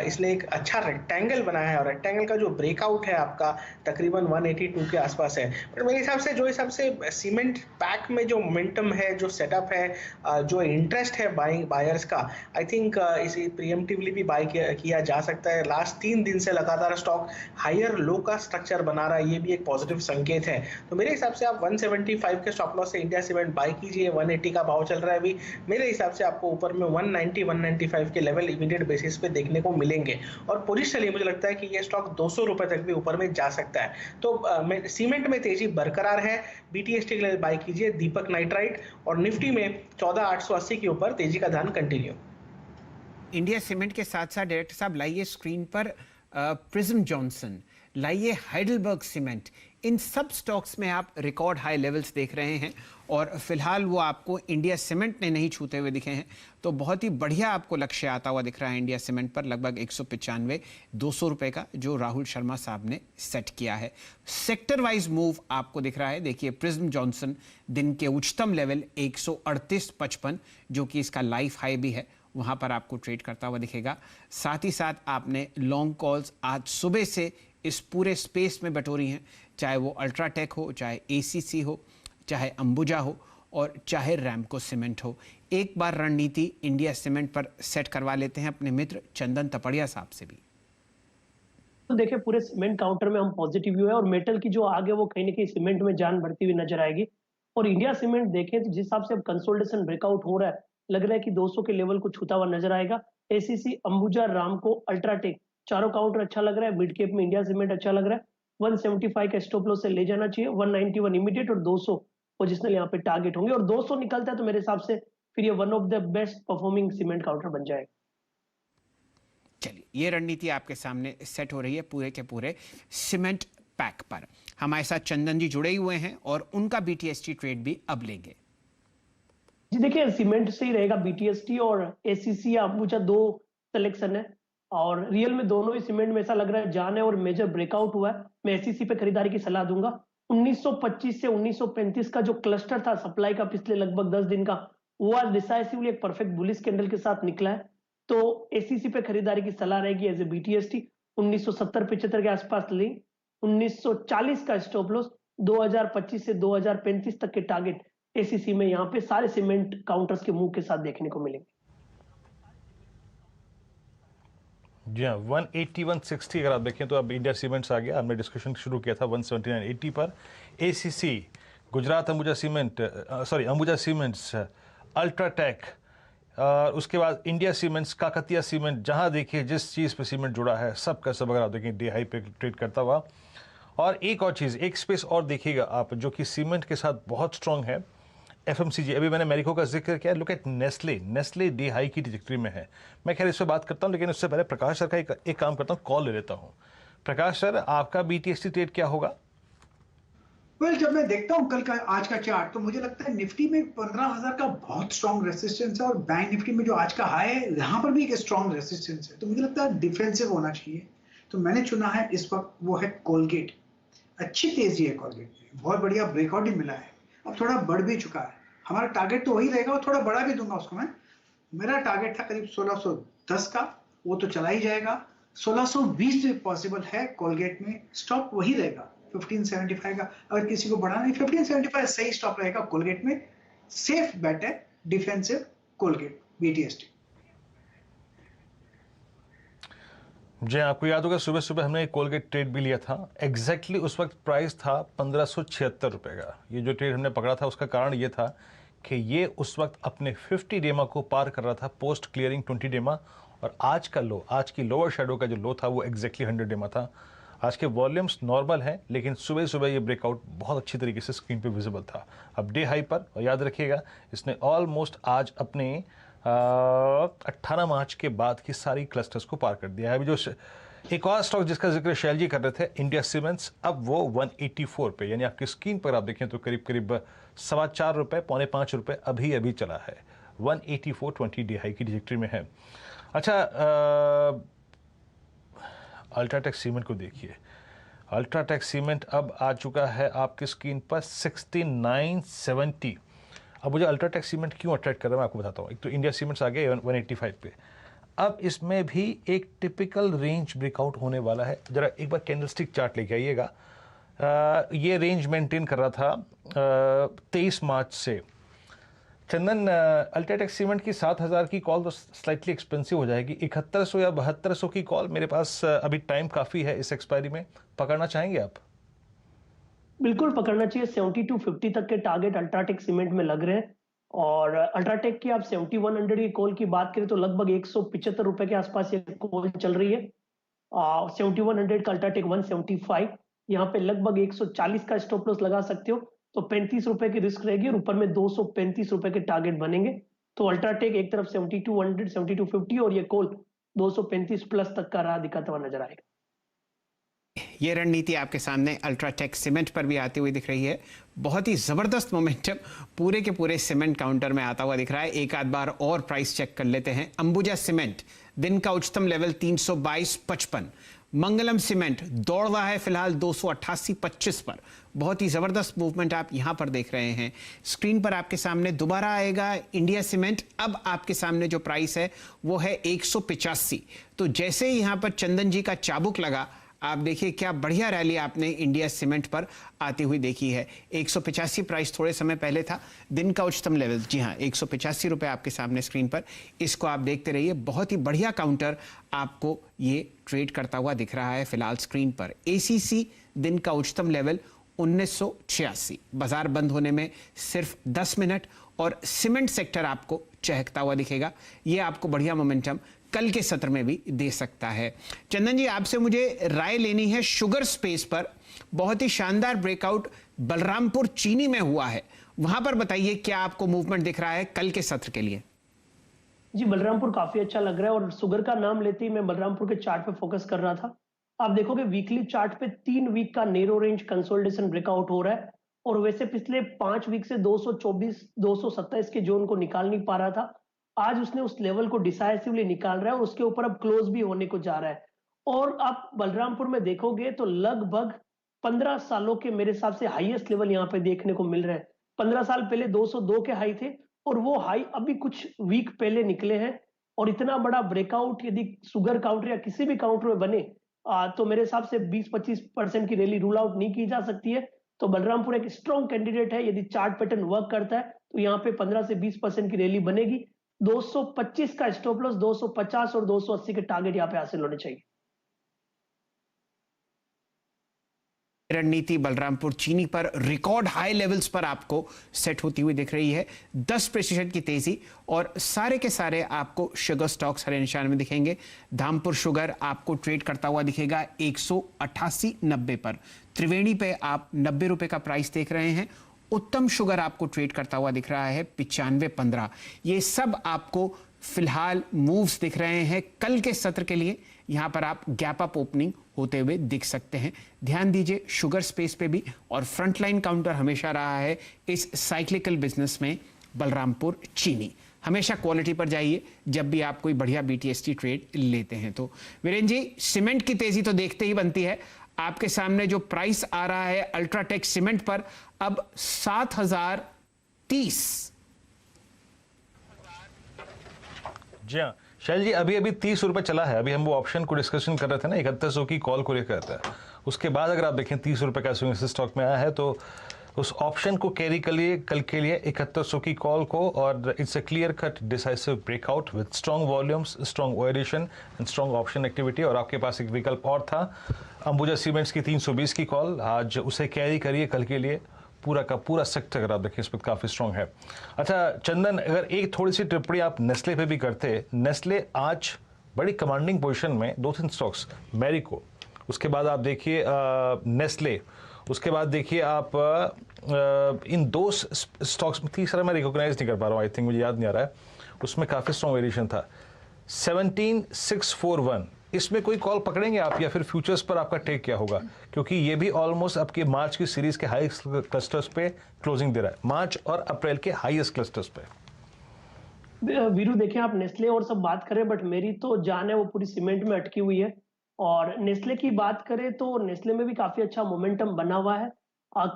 इसने एक अच्छा रेक्टेंगल बनाया है, और रेक्टेंगल का जो ब्रेकआउट है आपका तकरीबन 182 के आसपास है। पर मेरे हिसाब से सीमेंट पैक में जो मोमेंटम है, जो सेटअप है, जो इंटरेस्ट है बायर्स का, आई थिंक इसे प्रीएम्प्टिवली भी बाय किया जा सकता है। लास्ट 3 दिन से लगातार स्टॉक हायर लो का स्ट्रक्चर बना रहा है, ये भी एक पॉजिटिव संकेत है। तो मेरे हिसाब से आप 175 के स्टॉप लॉस से इंडिया सीमेंट बाय कीजिए। 180 का भाव चल रहा है अभी, मेरे हिसाब से आपको ऊपर में 190 195 के लेवल इमीडिएट बेसिस पे देखने को मिलेंगे, और पोजिशनली मुझे लगता है कि ये स्टॉक 200 रुपए तक भी ऊपर में जा सकता है। तो सीमेंट में तेजी बरकरार है, BTST के लिए बाय कीजिए दीपक नाइट्राइट, और निफ्टी में 14,880 के ऊपर तेजी का धान कंटिन्यू। इंडिया सीमेंट के साथ साथ डायरेक्टर साहब लाइए स्क्रीन पर प्रिज्म जॉनसन, लाइए हाइडलबर्ग सीमेंट, इन सब स्टॉक्स में आप रिकॉर्ड हाई लेवल्स देख रहे हैं, और फिलहाल वो आपको इंडिया सीमेंट ने नहीं छूते हुए दिखे हैं, तो बहुत ही बढ़िया आपको लक्ष्य आता हुआ दिख रहा है इंडिया सीमेंट पर, लगभग 195-200 रुपए का जो राहुल शर्मा साहब ने सेट किया है। सेक्टर वाइज मूव आपको दिख रहा है, देखिए प्रिज्म जॉनसन दिन के उच्चतम लेवल 138.55 जो कि इसका लाइफ हाई भी है, वहां पर आपको ट्रेड करता हुआ दिखेगा। साथ ही साथ आपने लॉन्ग कॉल्स आज सुबह से इस पूरे स्पेस में बटोरी हैं, चाहे वो अल्ट्राटेक हो, चाहे ACC हो, चाहे अंबुजा हो, और चाहे रैमको सीमेंट हो। एक बार रणनीति इंडिया सीमेंट पर सेट करवा लेते हैं अपने मित्र चंदन तपड़िया साहब से भी। तो देखिए पूरे सीमेंट काउंटर में हम पॉजिटिव व्यू है, और मेटल की जो आगे वो कहीं ना कहीं सीमेंट में जान बढ़ती हुई नजर आएगी। और इंडिया सीमेंट देखें तो जिस हिसाब से अब कंसोलिडेशन ब्रेकआउट हो रहा है, लग रहा है कि 200 के लेवल को छूता हुआ नजर आएगा। ACC, अंबुजा, रामको, अल्ट्राटेक चारों काउंटर अच्छा लग रहा है। मिड कैप में इंडिया सीमेंट अच्छा लग रहा है। 175 का स्टॉप लॉस से ले जाना चाहिए, 191 इमीडिएट, और 200 पोजिशनल यहाँ पे टारगेट होंगे, और 200 निकलता है तो मेरे हिसाब से फिर ये one of the best performing cement counter बन जाएगा। चलिए, ये रणनीति आपके सामने सेट हो रही है पूरे के पूरे सीमेंट पैक पर। हमारे साथ चंदन जी जुड़े हुए हैं और उनका BTST ट्रेड भी अब लेंगे। जी देखिए, सीमेंट से ही रहेगा BTST, और ACC या अंबुजा 2 सिलेक्शन है, और रियल में दोनों ही सीमेंट में ऐसा लग रहा है जान है और मेजर ब्रेकआउट हुआ है। मैं ACC पे खरीदारी की सलाह दूंगा। 1925 से 1935 का जो क्लस्टर था सप्लाई का पिछले लगभग 10 दिन का, वो आज डिसाइसिवली एक परफेक्ट बुलिश कैंडल के साथ निकला है। तो ACC पे खरीदारी की सलाह रहेगी एज ए BTST। 1970-75 के आसपास ली, 1940 का स्टॉप लॉस, 2025 से 2035 तक के टारगेट ACC में यहाँ पे सारे सीमेंट काउंटर्स के मुंह के साथ देखने को मिलेंगे। जी हाँ, 180 160 अगर आप देखें तो अब इंडिया सीमेंट्स आ गया। हमने डिस्कशन शुरू किया था 179.80 पर। ACC, Gujarat Ambuja cement, Ambuja cements, UltraTech, उसके बाद इंडिया सीमेंट्स, काकतिया सीमेंट, जहाँ देखिए जिस चीज़ पे सीमेंट जुड़ा है सब का सब अगर आप देखें डे हाई पे ट्रेड करता हुआ। और एक और चीज़, एक स्पेस और देखिएगा आप जो कि सीमेंट के साथ बहुत स्ट्रॉन्ग है, FMCG। अभी मैंने मेरिको का जिक्र किया, look at Nestle day high की ट्रैजेक्टरी में है। मैं खैर इस पर बात करता हूँ, लेकिन उससे पहले प्रकाश सर का एक काम करता हूँ, कॉल ले लेता हूँ। प्रकाश सर, आपका BTST ट्रेड क्या होगा? वेल जब मैं देखता हूं कल का आज का चार्ट तो मुझे लगता है निफ्टी में 15,000 का बहुत स्ट्रॉन्ग रेसिस्टेंस है और बैंक निफ्टी में जो आज का हाई है यहाँ पर भी एक स्ट्रॉन्ग रेसिस्टेंस है, तो मुझे लगता है डिफेंसिव होना चाहिए। तो मैंने चुना है इस वक्त वो है कोलगेट। अच्छी तेजी है कोलगेट में, बहुत बढ़िया ब्रेकआउट ही मिला है, अब थोड़ा बढ़ भी चुका है। हमारा टारगेट तो वही रहेगा और थोड़ा बढ़ा भी दूंगा उसको मैं। मेरा टारगेट था करीब 1610 का, वो तो चला ही जाएगा। 1620 भी पॉसिबल है कोलगेट में, स्टॉप वही रहेगा 1575 का। अगर किसी को बढ़ाना है 1575 सही स्टॉप रहेगा कोलगेट में। सेफ बेट है डिफेंसिव कोलगेट BTST। जी आपको याद होगा सुबह सुबह हमने कोलगेट ट्रेड भी लिया था। एग्जैक्टली उस वक्त प्राइस था 1576 रुपए का। ये जो ट्रेड हमने पकड़ा था उसका कारण ये था कि ये उस वक्त अपने 50 डेमा को पार कर रहा था पोस्ट क्लियरिंग 20 डेमा, और आज का लो, आज की लोअर शेडो का जो लो था वो एग्जैक्टली 100 डेमा था। आज के वॉल्यूम्स नॉर्मल हैं, लेकिन सुबह सुबह ये ब्रेकआउट बहुत अच्छी तरीके से स्क्रीन पे विजिबल था। अब डे हाई पर, और याद रखिएगा इसने ऑलमोस्ट आज अपने 18 मार्च के बाद की सारी क्लस्टर्स को पार कर दिया है। अभी जो एक और स्टॉक जिसका जिक्र शैल जी कर रहे थे, इंडिया सीमेंट्स, अब वो 184 पे, यानी आपकी स्क्रीन पर आप देखें तो करीब करीब 4.25 रुपये, 4.5 रुपये अभी चला है। 184.20 डे हाई की डिजिक्ट्री में है। अच्छा, अल्ट्राटेक सीमेंट को देखिए। अल्ट्राटेक सीमेंट अब आ चुका है आपकी स्क्रीन पर 6970। अब मुझे अल्ट्राटेक सीमेंट क्यों अट्रैक्ट कर रहा है मैं आपको बताता हूँ। एक तो इंडिया सीमेंट्स आ गए 185 पे, अब इसमें भी एक टिपिकल रेंज ब्रेकआउट होने वाला है। जरा एक बार कैंडलस्टिक चार्ट लेके आइएगा। ये रेंज मेंटेन कर रहा था 23 मार्च से। चंदन, अल्ट्राटेक सीमेंट की 7000 की कॉल तो स्लाइटली एक्सपेंसिव हो जाएगी। 7100 या 7200 की कॉल मेरे पास अभी टाइम काफ़ी है इस एक्सपायरी में, पकड़ना चाहेंगे आप? बिल्कुल पकड़ना चाहिए। 7250 तक के टारगेट अल्ट्राटेक सीमेंट में लग रहे हैं, और अल्ट्राटेक की आप 7100 की कॉल की बात करें तो लगभग 175 रुपए के आसपास ये कॉल चल रही है। 7100 का अल्ट्राटेक 175, यहाँ पे लगभग 140 का स्टॉप लॉस लगा सकते हो, तो 35 रुपए की रिस्क रहेगी और ऊपर में 235 रुपए के टारगेट बनेंगे। तो अल्ट्राटेक एक तरफ 7200 7250 और ये कॉल 235 प्लस तक का राह दिखाता हुआ नजर आएगा। ये रणनीति आपके सामने अल्ट्राटेक सीमेंट पर भी आती हुई दिख रही है। बहुत ही जबरदस्त मोमेंटम पूरे के पूरे सीमेंट काउंटर में आता हुआ दिख रहा है। एक आध बार और प्राइस चेक कर लेते हैं। अंबुजा सीमेंट दिन का उच्चतम लेवल 322.55। मंगलम सीमेंट दौड़ रहा है फिलहाल 288.25 पर। बहुत ही जबरदस्त मूवमेंट आप यहां पर देख रहे हैं। स्क्रीन पर आपके सामने दोबारा आएगा इंडिया सीमेंट। अब आपके सामने जो प्राइस है वो है 185। तो जैसे ही यहां पर चंदन जी का चाबुक लगा, आप देखिए क्या बढ़िया रैली आपने इंडिया सीमेंट पर आती हुई देखी है। 185 प्राइस थोड़े समय पहले था, दिन का उच्चतम लेवल। जी हाँ, 185 रुपए आपके सामने स्क्रीन पर। इसको आप देखते रहिए, बहुत ही बढ़िया काउंटर आपको ये ट्रेड करता हुआ दिख रहा है फिलहाल स्क्रीन पर। ACC दिन का उच्चतम लेवल 1986। बाजार बंद होने में सिर्फ 10 मिनट और सीमेंट सेक्टर आपको चहकता हुआ दिखेगा। ये आपको बढ़िया मोमेंटम कल के सत्र में भी दे सकता है। चंदन जी, आपसे मुझे राय लेनी है शुगर स्पेस पर। बहुत ही शानदार ब्रेकआउट बलरामपुर चीनी में हुआ है, वहां पर बताइए क्या आपको मूवमेंट दिख रहा है कल के सत्र के लिए? जी, बलरामपुर काफी अच्छा लग रहा है, और शुगर का नाम लेते ही मैं बलरामपुर के चार्ट पे फोकस कर रहा था। आप देखोगे वीकली चार्ट पे 3 वीक का नैरो रेंज कंसोलिडेशन ब्रेकआउट हो रहा है, और वैसे पिछले 5 वीक से 224 227 के जोन को निकाल नहीं पा रहा था। आज उसने उस लेवल को डिसाइसिवली निकाल रहा है और उसके ऊपर अब क्लोज भी होने को जा रहा है। और आप बलरामपुर में देखोगे तो लगभग 15 सालों के मेरे हिसाब से हाईएस्ट लेवल यहाँ पे देखने को मिल रहे हैं। 15 साल पहले 202 के हाई थे, और वो हाई अभी कुछ वीक पहले निकले हैं। और इतना बड़ा ब्रेकआउट यदि शुगर काउंटर या किसी भी काउंटर में बने तो मेरे हिसाब से 20-25% की रैली रूल आउट नहीं की जा सकती है। तो बलरामपुर एक स्ट्रॉन्ग कैंडिडेट है। यदि चार्ट पैटर्न वर्क करता है तो यहाँ पे 15 से 20% की रैली बनेगी। 225 का स्टॉप लॉस, 250 और 280 के टारगेट यहाँ पे हासिल होने चाहिए। रणनीति बलरामपुर चीनी पर रिकॉर्ड हाई लेवल्स पर आपको सेट होती हुई दिख रही है। 10% की तेजी, और सारे के सारे आपको शुगर स्टॉक्स हरे निशान में दिखेंगे। धामपुर शुगर आपको ट्रेड करता हुआ दिखेगा 188.90 पर। त्रिवेणी पे आप 90 रुपए का प्राइस देख रहे हैं। उत्तम शुगर आपको ट्रेड करता हुआ दिख रहा है 95.15। ये सब आपको फिलहाल मूव्स दिख रहे हैं कल के सत्र के लिए। यहां पर आप गैप अप ओपनिंग होते हुए दिख सकते हैं। ध्यान दीजिए शुगर स्पेस पे भी, और फ्रंटलाइन काउंटर हमेशा रहा है इस साइक्लिकल बिजनेस में बलरामपुर चीनी। हमेशा क्वालिटी पर जाइए जब भी आप कोई बढ़िया BTST ट्रेड लेते हैं। तो वीरेंद्र जी, सीमेंट की तेजी तो देखते ही बनती है। आपके सामने जो प्राइस आ रहा है अल्ट्राटेक सीमेंट पर, अब 7030। जी हाँ शैल जी, अभी 30 रुपए चला है। अभी हम वो ऑप्शन को डिस्कशन कर रहे थे ना, 7100 की कॉल को लेकर था। उसके बाद अगर आप देखें 30 रुपए का स्विंग इस स्टॉक में आया है, तो उस ऑप्शन को कैरी करिए कल के लिए 7100 की कॉल को, और it's a clear cut decisive breakout with strong volumes, strong OI addition and strong option activity. और आपके पास एक विकल्प और था अंबुजा सीमेंट्स की 320 की कॉल, आज उसे कैरी करिए कल के लिए। पूरा का पूरा सेक्टर अगर आप देखें इस पर काफ़ी स्ट्रॉन्ग है। अच्छा चंदन, अगर एक थोड़ी सी टिप्पणी आप नेस्ले पे भी करते। नेस्ले आज बड़ी कमांडिंग पोजीशन में, 2-3 स्टॉक्स, मैरिको, उसके बाद आप देखिए नेस्ले, उसके बाद देखिए आप इन 2 स्टॉक्स में, तीसरा मैं रिकॉग्नाइज नहीं कर पा रहा हूँ, आई थिंक मुझे याद नहीं आ रहा है, उसमें काफ़ी स्ट्रॉन्ग वेरिएशन था। 17641, इसमें कोई कॉल पकड़ेंगे आप, या फिर फ्यूचर्स पर आपका टेक क्या होगा? क्योंकि ये भी ऑलमोस्ट आपके मार्च की सीरीज के हाईएस्ट क्लस्टर्स पे क्लोजिंग दे रहा है, मार्च और अप्रैल के हाईएस्ट क्लस्टर्स पे। वीरू देखें, आप नेस्ले और सब बात करें, बट मेरी तो जान है वो पूरी सीमेंट में अटकी हुई है। और नेस्ले की बात करें तो नेस्ले में भी काफी अच्छा मोमेंटम बना हुआ है।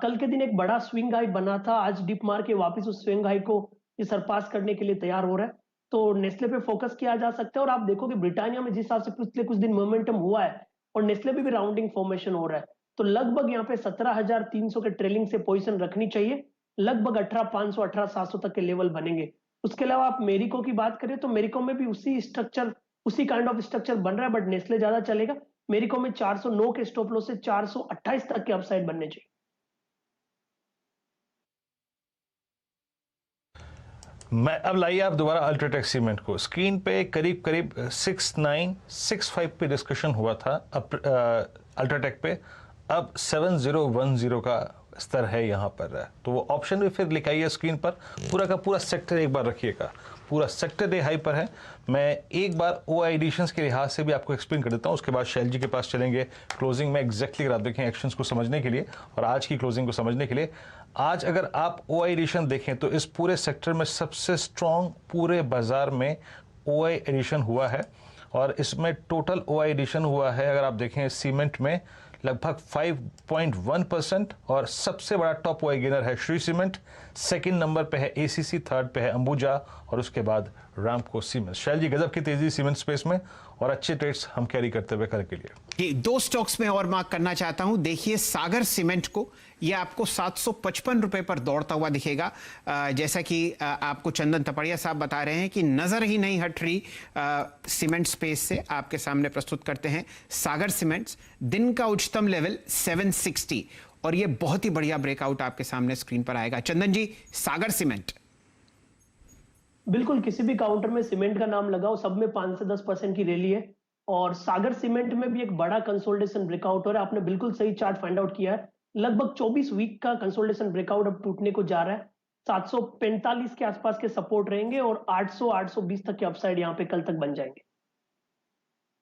कल के दिन एक बड़ा स्विंग हाई बना था, आज डिप मार के वापस उस स्विंग हाई को सरपास करने के लिए तैयार हो रहा है। तो नेस्ले पे फोकस किया जा सकता है। और आप देखोगे ब्रिटानिया में जिस हिसाब से पिछले कुछ दिन मोमेंटम हुआ है, और नेस्ले पे भी राउंडिंग फॉर्मेशन हो रहा है, तो लगभग यहाँ पे 17300 के ट्रेलिंग से पोजीशन रखनी चाहिए। लगभग 18500 18700 तक के लेवल बनेंगे। उसके अलावा आप मेरिको की बात करें तो मेरिको में भी उसी स्ट्रक्चर, उसी काइंड ऑफ स्ट्रक्चर बन रहा है, बट नेस्ले ज्यादा चलेगा। मेरिको में 409 के स्टॉप लॉस से 428 तक के अपसाइड बनने चाहिए। मैं अब लाइए आप दोबारा अल्ट्राटेक सीमेंट को स्क्रीन पे। करीब 6965 पे डिस्कशन हुआ था अल्ट्राटेक पे, अब 7010 का स्तर है यहाँ पर। तो वो ऑप्शन भी फिर लिखाइए स्क्रीन पर। पूरा का पूरा सेक्टर एक बार रखिएगा, पूरा सेक्टर डे हाई पर है। मैं एक बार OI एडिशंस के लिहाज से भी आपको एक्सप्लेन कर देता हूँ, उसके बाद शैल जी के पास चलेंगे क्लोजिंग में एग्जैक्टली अगर आप देखें एक्शंस को समझने के लिए और आज की क्लोजिंग को समझने के लिए। आज अगर आप OI एडिशन देखें तो इस पूरे सेक्टर में सबसे स्ट्रॉन्ग पूरे बाजार में OI एडिशन हुआ है, और इसमें टोटल OI एडिशन हुआ है अगर आप देखें सीमेंट में लगभग 5.1%, और सबसे बड़ा टॉप OI गेनर है श्री सीमेंट, सेकंड नंबर पे है ACC, थर्ड पे है अंबुजा, और उसके बाद रामको सीमेंट। शैल जी, गजब की तेजी सीमेंट स्पेस में, और अच्छे ट्रेड्स हम कैरी करते हुए कल के लिए। ये 2 स्टॉक्स में और मार्क करना चाहता हूं। देखिए सागर सीमेंट को, ये आपको 755 रुपए पर दौड़ता हुआ दिखेगा। जैसा कि आपको चंदन तपड़िया साहब बता रहे हैं कि नजर ही नहीं हट रही सीमेंट स्पेस से। आपके सामने प्रस्तुत करते हैं सागर सीमेंट्स। दिन का उच्चतम लेवल 760, और ये बहुत ही बढ़िया ब्रेकआउट आपके सामने स्क्रीन पर आएगा। चंदन जी, सागर सीमेंट। बिल्कुल, किसी भी काउंटर में सीमेंट का नाम लगाओ, सब में 5 से 10% की रैली है। और सागर सीमेंट में भी एक बड़ा कंसोलिडेशन ब्रेकआउट हो रहा है। आपने बिल्कुल सही चार्ट फाइंड आउट किया है। लगभग 24 वीक का कंसोलिडेशन ब्रेकआउट अब टूटने को जा रहा है। 745 के आसपास के सपोर्ट रहेंगे, और 800-820 तक के अपसाइड यहाँ पे कल तक बन जाएंगे।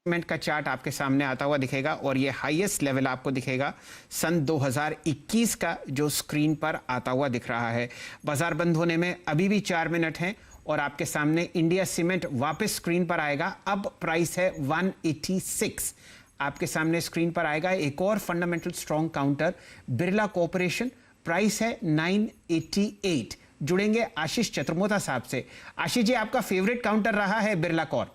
सीमेंट का चार्ट आपके सामने आता हुआ दिखेगा, और ये हाईएस्ट लेवल आपको दिखेगा सन 2021 का, जो स्क्रीन पर आता हुआ दिख रहा है। बाजार बंद होने में अभी भी 4 मिनट हैं, और आपके सामने इंडिया सीमेंट वापस स्क्रीन पर आएगा। अब प्राइस है 186। आपके सामने स्क्रीन पर आएगा एक और fundamental strong counter, Birla corporation, price है 988। जुड़ेंगे आशीष चतुर्मोता साहब से। आशीष जी, आपका फेवरेट काउंटर रहा है बिरला कॉर्प।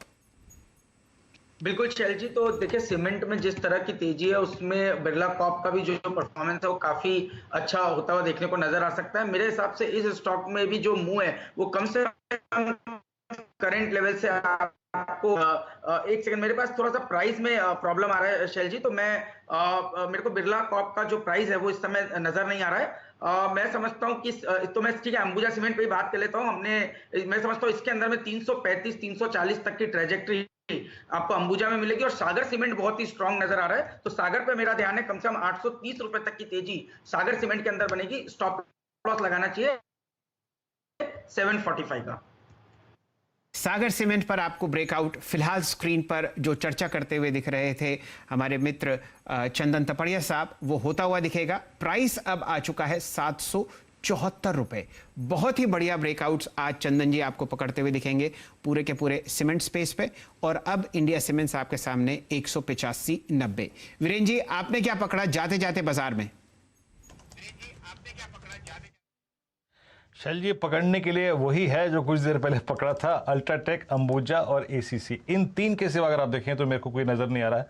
बिल्कुल शैल जी, तो देखिए सीमेंट में जिस तरह की तेजी है उसमें बिरला कॉर्प का भी जो परफॉर्मेंस है वो काफी अच्छा होता हुआ देखने को नजर आ सकता है। मेरे हिसाब से इस स्टॉक में भी जो मूव है वो कम से कम करंट लेवल से आपको एक सेकंड, मेरे पास थोड़ा सा प्राइस में प्रॉब्लम आ रहा है शैल जी, तो मैं मेरे को बिरला कॉर्प का जो प्राइस है वो इस समय नजर नहीं आ रहा है। मैं समझता हूँ कि तो मैं ठीक है अंबुजा सीमेंट पे ही बात कर लेता हूँ। मैं समझता हूँ इसके अंदर में 335 340 तक की ट्रेजेक्ट्री आपको अंबुजा में मिलेगी, और सागर सीमेंट बहुत ही स्ट्रांग नजर आ रहा है। तो सागर पे मेरा ध्यान है, कम से कम 830 रुपए तक की तेजी सागर सीमेंट के अंदर बनेगी। स्टॉप लॉस लगाना चाहिए 745 का। सागर सीमेंट पर आपको ब्रेकआउट फिलहाल स्क्रीन पर जो चर्चा करते हुए दिख रहे थे हमारे मित्र चंदन तपड़िया साहब, वो होता हुआ दिखेगा। प्राइस अब आ चुका है 774 रुपए। बहुत ही बढ़िया ब्रेकआउट्स आज चंदन जी आपको पकड़ते हुए दिखेंगे पूरे के पूरे सीमेंट स्पेस पे। और अब इंडिया सीमेंट्स आपके सामने 185.90। वीरेंद्र जी, आपने क्या पकड़ा जाते जाते बाजार में? शैल जी, पकड़ने के लिए वही है जो कुछ देर पहले पकड़ा था, अल्ट्राटेक, अंबुजा और एसीसी। इन तीन के सिवा अगर आप देखें तो मेरे को कोई नजर नहीं आ रहा है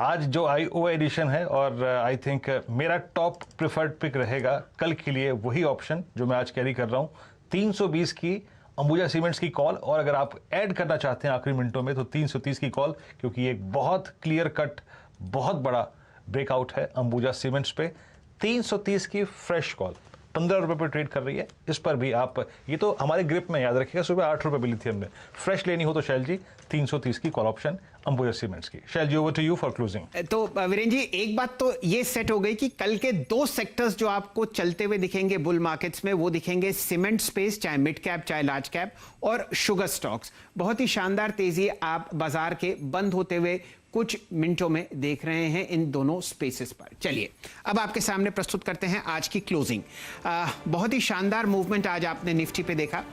आज जो IO एडिशन है। और आई थिंक मेरा टॉप प्रिफर्ड पिक रहेगा कल के लिए वही ऑप्शन जो मैं आज कैरी कर रहा हूं, 320 की अंबुजा सीमेंट्स की कॉल। और अगर आप ऐड करना चाहते हैं आखिरी मिनटों में तो 330 की कॉल, क्योंकि एक बहुत क्लियर कट बहुत बड़ा ब्रेकआउट है अंबुजा सीमेंट्स पे। 330 की फ्रेश कॉल 15 रुपए पर ट्रेड कर रही है। इस पर भी आप, ये तो हमारे ग्रिप में याद रखिएगा, सुबह 8 रुपए मिली थी हमने। फ्रेश लेनी हो तो शैल जी 330 की कॉल ऑप्शन अंबुजा सीमेंट्स की। Shail ji, over to you for closing. तो वीरेंद्र जी, एक बात तो ये सेट हो गई कि कल के दो सेक्टर्स जो आपको चलते हुए दिखेंगे बुल मार्केट्स में, वो दिखेंगे सीमेंट स्पेस, चाहे मिड कैप चाहे लार्ज कैप, और शुगर स्टॉक्स। बहुत ही शानदार तेजी आप बाजार के बंद होते हुए कुछ मिनटों में देख रहे हैं इन दोनों स्पेसेस पर। चलिए अब आपके सामने प्रस्तुत करते हैं आज की क्लोजिंग। बहुत ही शानदार मूवमेंट आज आपने निफ्टी पे देखा।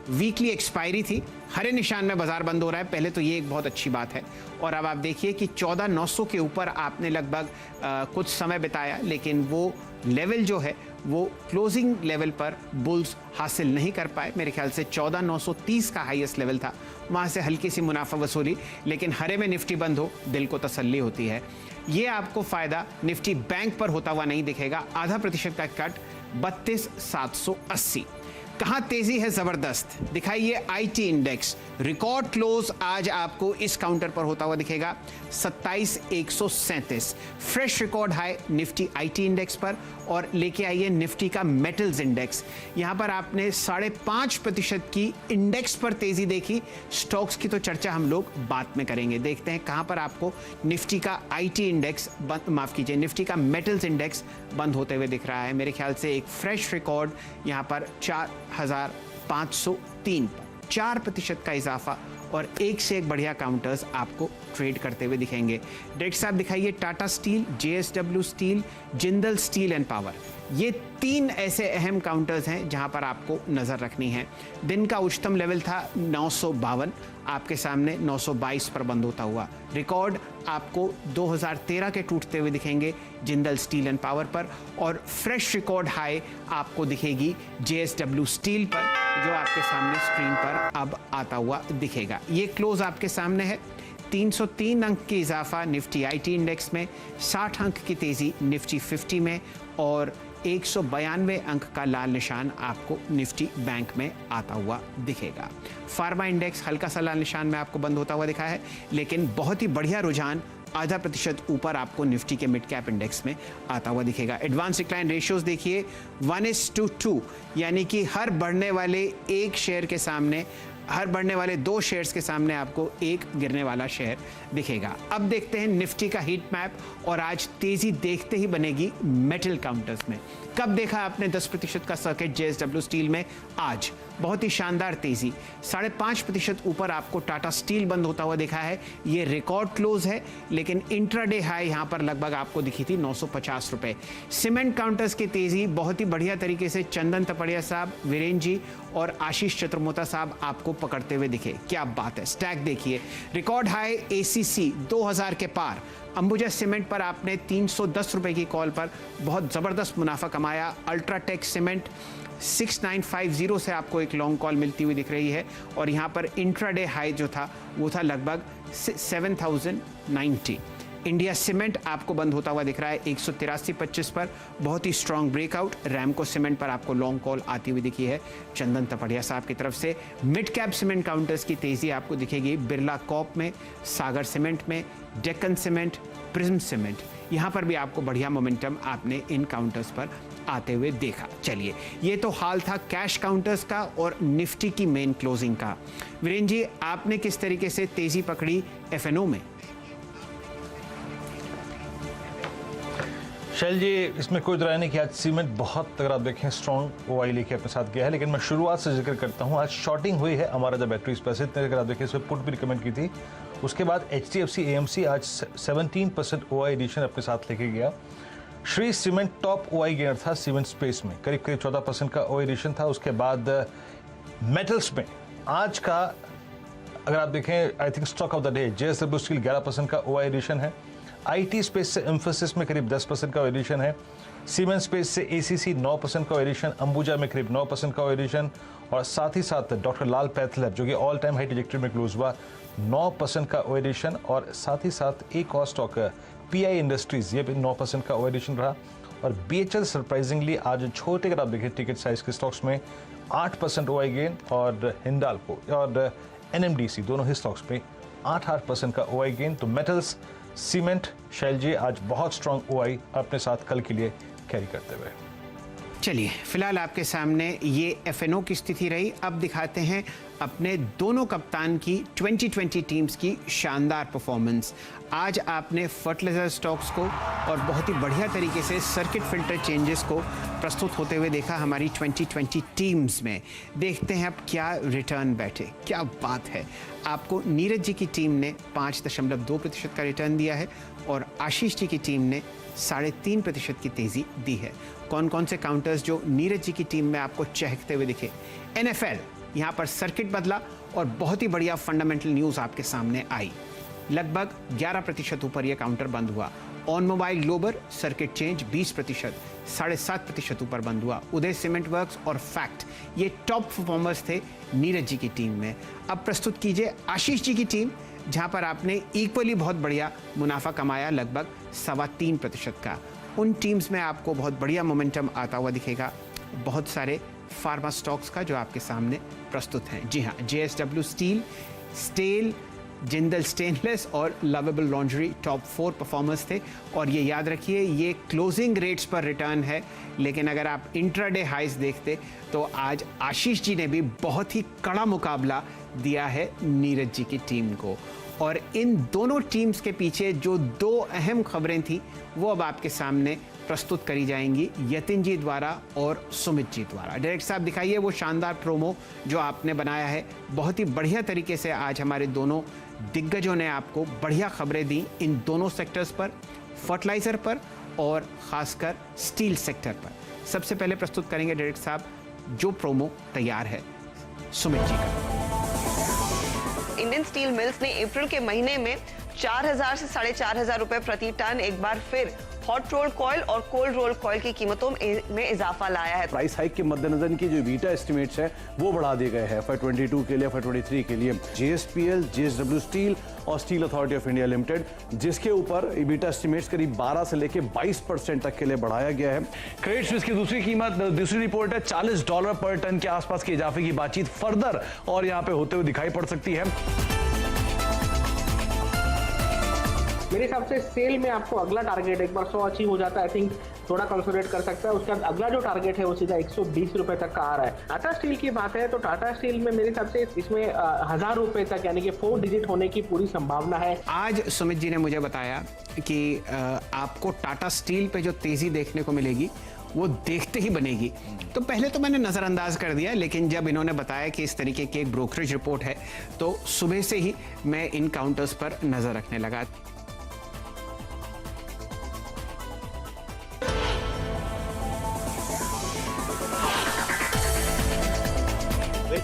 वीकली एक्सपायरी थी, हरे निशान में बाजार बंद हो रहा है, पहले तो ये एक बहुत अच्छी बात है। और अब आप देखिए कि 14,900 के ऊपर आपने लगभग कुछ समय बिताया, लेकिन वो लेवल जो है वो क्लोजिंग लेवल पर बुल्स हासिल नहीं कर पाए। मेरे ख्याल से 14,930 का हाईएस्ट लेवल था, वहां से हल्की सी मुनाफा वसूली, लेकिन हरे में निफ्टी बंद हो दिल को तसल्ली होती है। ये आपको फायदा निफ्टी बैंक पर होता हुआ नहीं दिखेगा। 0.5% का कट 32,780। कहां तेजी है जबरदस्त, दिखाइए आईटी इंडेक्स। रिकॉर्ड क्लोज आज आपको इस काउंटर पर होता हुआ दिखेगा 27,137। Fresh record high Nifty IT index पर। और लेके आइए निफ्टी का मेटल्स इंडेक्स। यहां पर आपने 5.5% की इंडेक्स पर तेजी देखी। स्टॉक्स की तो चर्चा हम लोग बाद में करेंगे। देखते हैं कहां पर आपको निफ्टी का आईटी इंडेक्स निफ्टी का मेटल्स इंडेक्स बंद होते हुए दिख रहा है। मेरे ख्याल से एक फ्रेश रिकॉर्ड यहां पर 4,503 पर 4% का इजाफा, और एक से एक बढ़िया काउंटर्स आपको ट्रेड करते हुए दिखेंगे। डायरेक्टर साहब दिखाइए Tata steel, JSW steel, Jindal steel and power. ये तीन ऐसे अहम काउंटर्स हैं जहां पर आपको नजर रखनी है। दिन का उच्चतम लेवल था 952, आपके सामने 922 पर बंद होता हुआ। रिकॉर्ड आपको 2013 के टूटते हुए दिखेंगे जिंदल स्टील एंड पावर पर, और फ्रेश रिकॉर्ड हाई आपको दिखेगी JSW स्टील पर, जो आपके सामने स्क्रीन पर अब आता हुआ दिखेगा। ये क्लोज आपके सामने है। 303 अंक की इजाफा निफ्टी आईटी इंडेक्स में, 60 अंक की तेजी निफ्टी 50 में, और 192 अंक का लाल निशान आपको निफ्टी बैंक में आता हुआ दिखेगा। फार्मा इंडेक्स हल्का सा लाल निशान में आपको बंद होता हुआ दिखा है, लेकिन बहुत ही बढ़िया रुझान 0.5% ऊपर आपको निफ्टी के मिड कैप इंडेक्स में आता हुआ दिखेगा। एडवांस डिक्लाइन रेशियोज देखिए 1:2, यानी कि हर बढ़ने वाले एक शेयर के सामने, हर बढ़ने वाले 2 शेयर्स के सामने आपको एक गिरने वाला शेयर दिखेगा। अब देखते हैं निफ्टी का हीट मैप, और आज तेजी देखते ही बनेगी मेटल काउंटर्स में। कब देखा आपने 10% का सर्किट JSW स्टील में? आज बहुत ही शानदार तेजी, 5.5% ऊपर आपको टाटा स्टील बंद होता हुआ दिखा है। ये रिकॉर्ड क्लोज है, लेकिन इंट्राडे हाई यहां पर लगभग आपको दिखी थी 950 रुपए। सीमेंट काउंटर्स की तेजी बहुत ही बढ़िया तरीके से चंदन तपड़िया साहब, वीरेंद्र जी और आशीष चतुर्मोता साहब आपको पकड़ते हुए दिखे। क्या बात है, स्टैक देखिए। रिकॉर्ड हाई ACC 2000 के पार। अंबुजा सीमेंट पर आपने 310 रुपए की कॉल पर बहुत जबरदस्त मुनाफा कमाया। अल्ट्राटेक सीमेंट 6950 से आपको एक लॉन्ग कॉल मिलती हुई दिख रही है, और यहां पर इंट्राडे हाई जो था वो था लगभग 7090। इंडिया सीमेंट आपको बंद होता हुआ दिख रहा है 183.25 पर, बहुत ही स्ट्रांग ब्रेकआउट। रैमको सीमेंट पर आपको लॉन्ग कॉल आती हुई दिखी है चंदन तपड़िया साहब की तरफ से। मिड कैप सीमेंट काउंटर्स की तेजी आपको दिखेगी बिरला कॉप में, सागर सीमेंट में, डेक्कन सीमेंट, प्रिज्म सीमेंट। यहां पर भी आपको बढ़िया मोमेंटम आपने इन काउंटर्स पर आते हुए देखा। चलिए, ये तो हाल था कैश काउंटर्स का और निफ्टी की मेन क्लोजिंग का। वीरेंद्र जी, आपने किस तरीके से तेजी पकड़ी FNO में? शैल जी, इसमें कोई तरह नहीं कि आज सीमेंट बहुत, अगर आप देखें, स्ट्रॉन्ग ओआई लेके अपने साथ गया है, लेकिन मैं शुरुआत से जिक्र करता हूँ, आज शॉर्टिंग हुई है हमारा जब बैटरीज पर से, अगर आप देखें इसमें पुट भी रिकमेंड की थी। उसके बाद HDFC AMC आज 17% ओआई एडिशन अपने साथ लेके गया। Shri cement top OI gainer था सीमेंट स्पेस में, करीब 14% का ओआई एडिशन था। उसके बाद मेटल्स में आज का अगर आप देखें, I think stock of the day JSW steel 11% का ओआई एडिशन है। IT स्पेस से एम्फोसिस में करीब 10% का एडिशन है। सीमेंट स्पेस से ACC 9% का एडिशन, अंबुजा में करीब 9% का एडिशन, और साथ ही साथ डॉक्टर लाल पैथलैब जो कि ऑल टाइम हाई ट्रैजेक्टरी में क्लोज हुआ 9% का एडिशन, और साथ ही साथ एक और स्टॉक PI इंडस्ट्रीज, ये भी 9% का एडिशन रहा। और BHL सरप्राइजिंगली आज छोटे, अगर आप देखें टिकट साइज के स्टॉक्स में 8% ओआई गेन, और हिंडाल्को और NMDC दोनों ही स्टॉक्स में 8% का ओआई गेन। तो मेटल्स, सीमेंट, शैल जी आज बहुत स्ट्रॉन्ग ओआई अपने साथ कल के लिए कैरी करते हुए। चलिए, फिलहाल आपके सामने ये FNO की स्थिति रही। अब दिखाते हैं अपने दोनों कप्तान की 2020 टीम्स की शानदार परफॉर्मेंस। आज आपने फर्टिलाइजर स्टॉक्स को और बहुत ही बढ़िया तरीके से सर्किट फिल्टर चेंजेस को प्रस्तुत होते हुए देखा हमारी 2020 टीम्स में। देखते हैं अब क्या रिटर्न बैठे, क्या बात है। आपको नीरज जी की टीम ने 5.2% का रिटर्न दिया है और आशीष जी की टीम ने 3.5% की तेजी दी है। कौन कौन से काउंटर्स जो नीरज जी की टीम में आपको चहकते हुए दिखे? NFL, यहाँ पर सर्किट बदला और बहुत ही बढ़िया फंडामेंटल न्यूज़ आपके सामने आई। लगभग 11% ऊपर यह काउंटर बंद हुआ। On mobile Glauber circuit change 20%, 7.5% ऊपर बंद हुआ। उदय सीमेंट वर्क्स और फैक्ट, ये टॉप परफॉर्मर्स थे नीरज जी की टीम में। अब प्रस्तुत कीजिए आशीष जी की टीम, जहां पर आपने इक्वली बहुत बढ़िया मुनाफा कमाया, लगभग 3.25% का। उन टीम्स में आपको बहुत बढ़िया मोमेंटम आता हुआ दिखेगा, बहुत सारे फार्मा स्टॉक्स का जो आपके सामने प्रस्तुत हैं। जी हाँ, JSW स्टील, स्टेल, जिंदल स्टेनलेस और लवेबल लॉन्ड्री टॉप 4 परफॉर्मर्स थे। और ये याद रखिए, ये क्लोजिंग रेट्स पर रिटर्न है, लेकिन अगर आप इंट्राडे हाइस देखते तो आज आशीष जी ने भी बहुत ही कड़ा मुकाबला दिया है नीरज जी की टीम को। और इन दोनों टीम्स के पीछे जो 2 अहम खबरें थी वो अब आपके सामने प्रस्तुत करी जाएंगी यतिन जी द्वारा और सुमित जी द्वारा। डायरेक्टर साहब दिखाइए वो शानदार प्रोमो जो आपने बनाया है। बहुत ही बढ़िया तरीके से आज हमारे दोनों दिग्गजों ने आपको बढ़िया खबरें दी इन दोनों सेक्टर्स पर, फर्टिलाइजर पर और खासकर स्टील सेक्टर पर। सबसे पहले प्रस्तुत करेंगे डायरेक्टर साहब जो प्रोमो तैयार है सुमित जी का। इंडियन स्टील मिल्स ने अप्रैल के महीने में 4,000 से 4,500 रुपए प्रति टन एक बार फिर हॉट रोल कॉइल और कोल्ड रोल कॉइल की कीमतों में इजाफा लाया है। प्राइस हाइक के मद्देनजर इनकी जो बीटा एस्टिमेट्स है वो बढ़ा दिए गए हैं FY22 के लिए, FY23 के लिए। JSPL, JSW स्टील और steel authority of India limited, जिसके ऊपर बीटा एस्टिमेट्स करीब 12 से लेकर 22% तक के लिए बढ़ाया गया है। क्रेडिट स्विस की दूसरी रिपोर्ट है $40 पर टन के आसपास के इजाफे की बातचीत फर्दर और यहाँ पे होते हुए दिखाई पड़ सकती है। मेरे हिसाब से सेल में आपको अगला टारगेट एक बार 100 अचीव हो जाता है, आई थिंक थोड़ा कंसोलिडेट कर सकता है। उसके बाद अगला जो टारगेट है वो सीधा 120 रुपए तक का आ रहा है। टाटा स्टील की बात है तो टाटा स्टील में मेरे हिसाब से इसमें 1000 रुपए तक यानी कि 4 डिजिट होने की पूरी संभावना है। आज सुमित जी ने मुझे बताया कि आपको टाटा स्टील पे जो तेजी देखने को मिलेगी वो देखते ही बनेगी। तो पहले तो मैंने नज़रअंदाज कर दिया, लेकिन जब इन्होंने बताया कि इस तरीके की एक ब्रोकरेज रिपोर्ट है तो सुबह से ही मैं इन काउंटर्स पर नजर रखने लगा।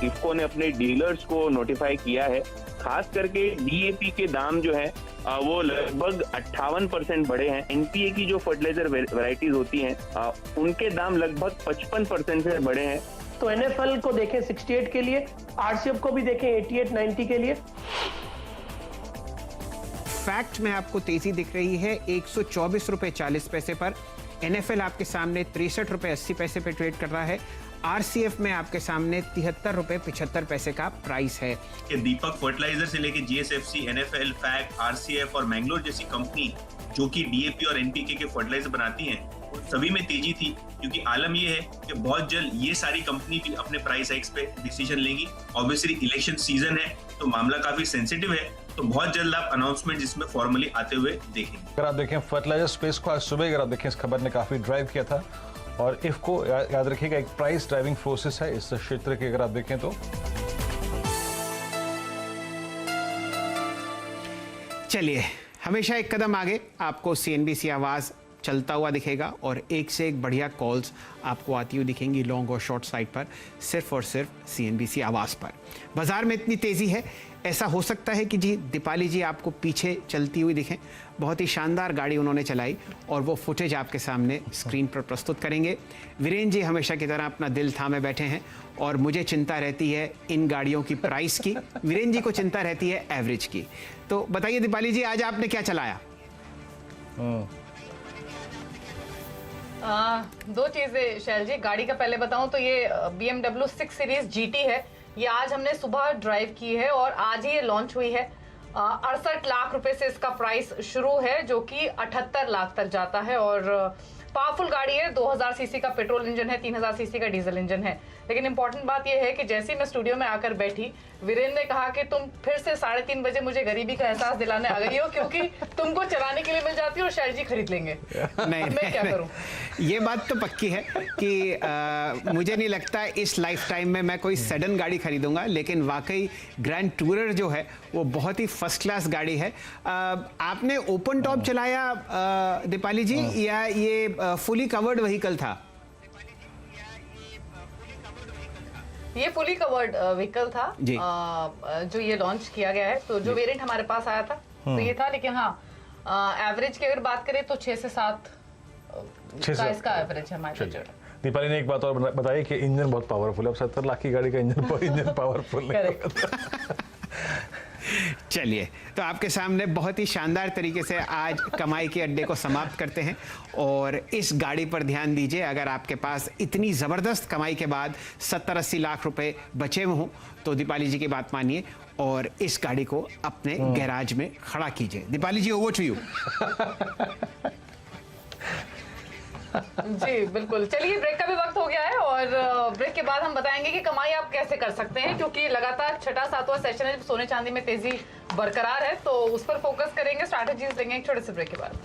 इफको ने अपने डीलर्स को नोटिफाई किया है, खास करके DAP के दाम जो है वो लगभग 58% बढ़े हैं। NPA की जो फर्टिलाइजर वैरायटीज होती हैं उनके दाम लगभग 55% से बढ़े हैं। तो NFL को देखें 68 के लिए, RCF को भी देखें 88-90 के लिए। फैक्ट में आपको तेजी दिख रही है 124 रुपए 40 पैसे पर। NFL आपके सामने 63 रुपए 80 पैसे पे ट्रेड कर रहा है। RCF में आपके सामने 73 रुपए 75 पैसे का प्राइस है। कि दीपक फर्टिलाइजर से लेके GSFC, NFL, फैक्ट, RCF और मैंगलोर जैसी कंपनी जो कि DAP और NPK के फर्टिलाइजर बनाती हैं, सभी में तेजी थी, क्योंकि आलम ये है कि बहुत जल्द ये सारी कंपनी भी अपने प्राइस हाइक्स पे डिसीजन लेंगी। ऑब्वियसली इलेक्शन सीजन है तो मामला काफी सेंसिटिव है, तो बहुत जल्द आप अनाउंसमेंट इसमें फॉर्मली आते हुए देखेंगे। अगर आप देखें फर्टिलाइजर स्पेस को आज सुबह अगर आप देखें इस खबर ने काफी ड्राइव किया था, और इफ्को याद रखिएगा एक प्राइस ड्राइविंग प्रोसेस है इस क्षेत्र के, अगर आप देखें तो। चलिए, हमेशा एक कदम आगे आपको CNBC आवाज़ चलता हुआ दिखेगा और एक से एक बढ़िया कॉल्स आपको आती हुई दिखेंगी लॉन्ग और शॉर्ट साइड पर, सिर्फ और सिर्फ CNBC आवाज़ पर। बाजार में इतनी तेज़ी है, ऐसा हो सकता है कि जी दीपाली जी आपको पीछे चलती हुई दिखें। बहुत ही शानदार गाड़ी उन्होंने चलाई और वो फुटेज आपके सामने स्क्रीन पर प्रस्तुत करेंगे। वीरेंद्र जी हमेशा की तरह अपना दिल थामे बैठे हैं और मुझे चिंता रहती है इन गाड़ियों की प्राइस की, वीरेंद्र जी को चिंता रहती है एवरेज की। तो बताइए दीपाली जी, आज आपने क्या चलाया? दो चीजें शैल जी, गाड़ी का पहले बताऊं तो ये BMW 6 सीरीज GT है। ये आज हमने सुबह ड्राइव की है और आज ही ये लॉन्च हुई है। 68 लाख रुपए से इसका प्राइस शुरू है, जो कि 78 लाख तक जाता है। और पावरफुल गाड़ी है, 2000 सीसी का पेट्रोल इंजन है, 3000 सीसी का डीजल इंजन है। लेकिन इंपॉर्टेंट बात यह है कि जैसे ही मैं स्टूडियो में आकर बैठी, वीरेंद्र ने कहा कि तुम फिर से 3:30 बजे मुझे गरीबी का एहसास दिलाने आ गई हो, क्योंकि तुमको चलाने के लिए मिल जाती है और शायद जी खरीद लेंगे। नहीं, मैं क्या करूं? ये बात तो पक्की है कि मुझे नहीं लगता इस लाइफ टाइम में मैं कोई सडन गाड़ी खरीदूंगा, लेकिन वाकई ग्रैंड टूरर जो है वो बहुत ही फर्स्ट क्लास गाड़ी है। आपने ओपन टॉप चलाया दीपाली जी, या ये फुली कवर्ड व्हीकल था? ये फुली कवर्ड व्हीकल था जी। जो ये लॉन्च किया गया है। तो जो वेरिएंट हमारे पास आया था तो ये था, लेकिन हाँ एवरेज की अगर बात करें तो 6 से 7 का इसका एवरेज है माइलेज। दीपाली ने एक बात और बताई कि इंजन बहुत पावरफुल है। अब 70 लाख की गाड़ी का इंजन पावरफुल है। चलिए, तो आपके सामने बहुत ही शानदार तरीके से आज कमाई के अड्डे को समाप्त करते हैं और इस गाड़ी पर ध्यान दीजिए। अगर आपके पास इतनी ज़बरदस्त कमाई के बाद 70-80 लाख रुपए बचे हुए हों तो दीपाली जी की बात मानिए और इस गाड़ी को अपने गैराज में खड़ा कीजिए। दीपाली जी, ओवर टू यू। जी बिल्कुल। चलिए, ब्रेक का भी वक्त हो गया है और ब्रेक के बाद हम बताएंगे कि कमाई आप कैसे कर सकते हैं, क्योंकि लगातार 6वां-7वां सेशन है, छोटे से ब्रेक के बाद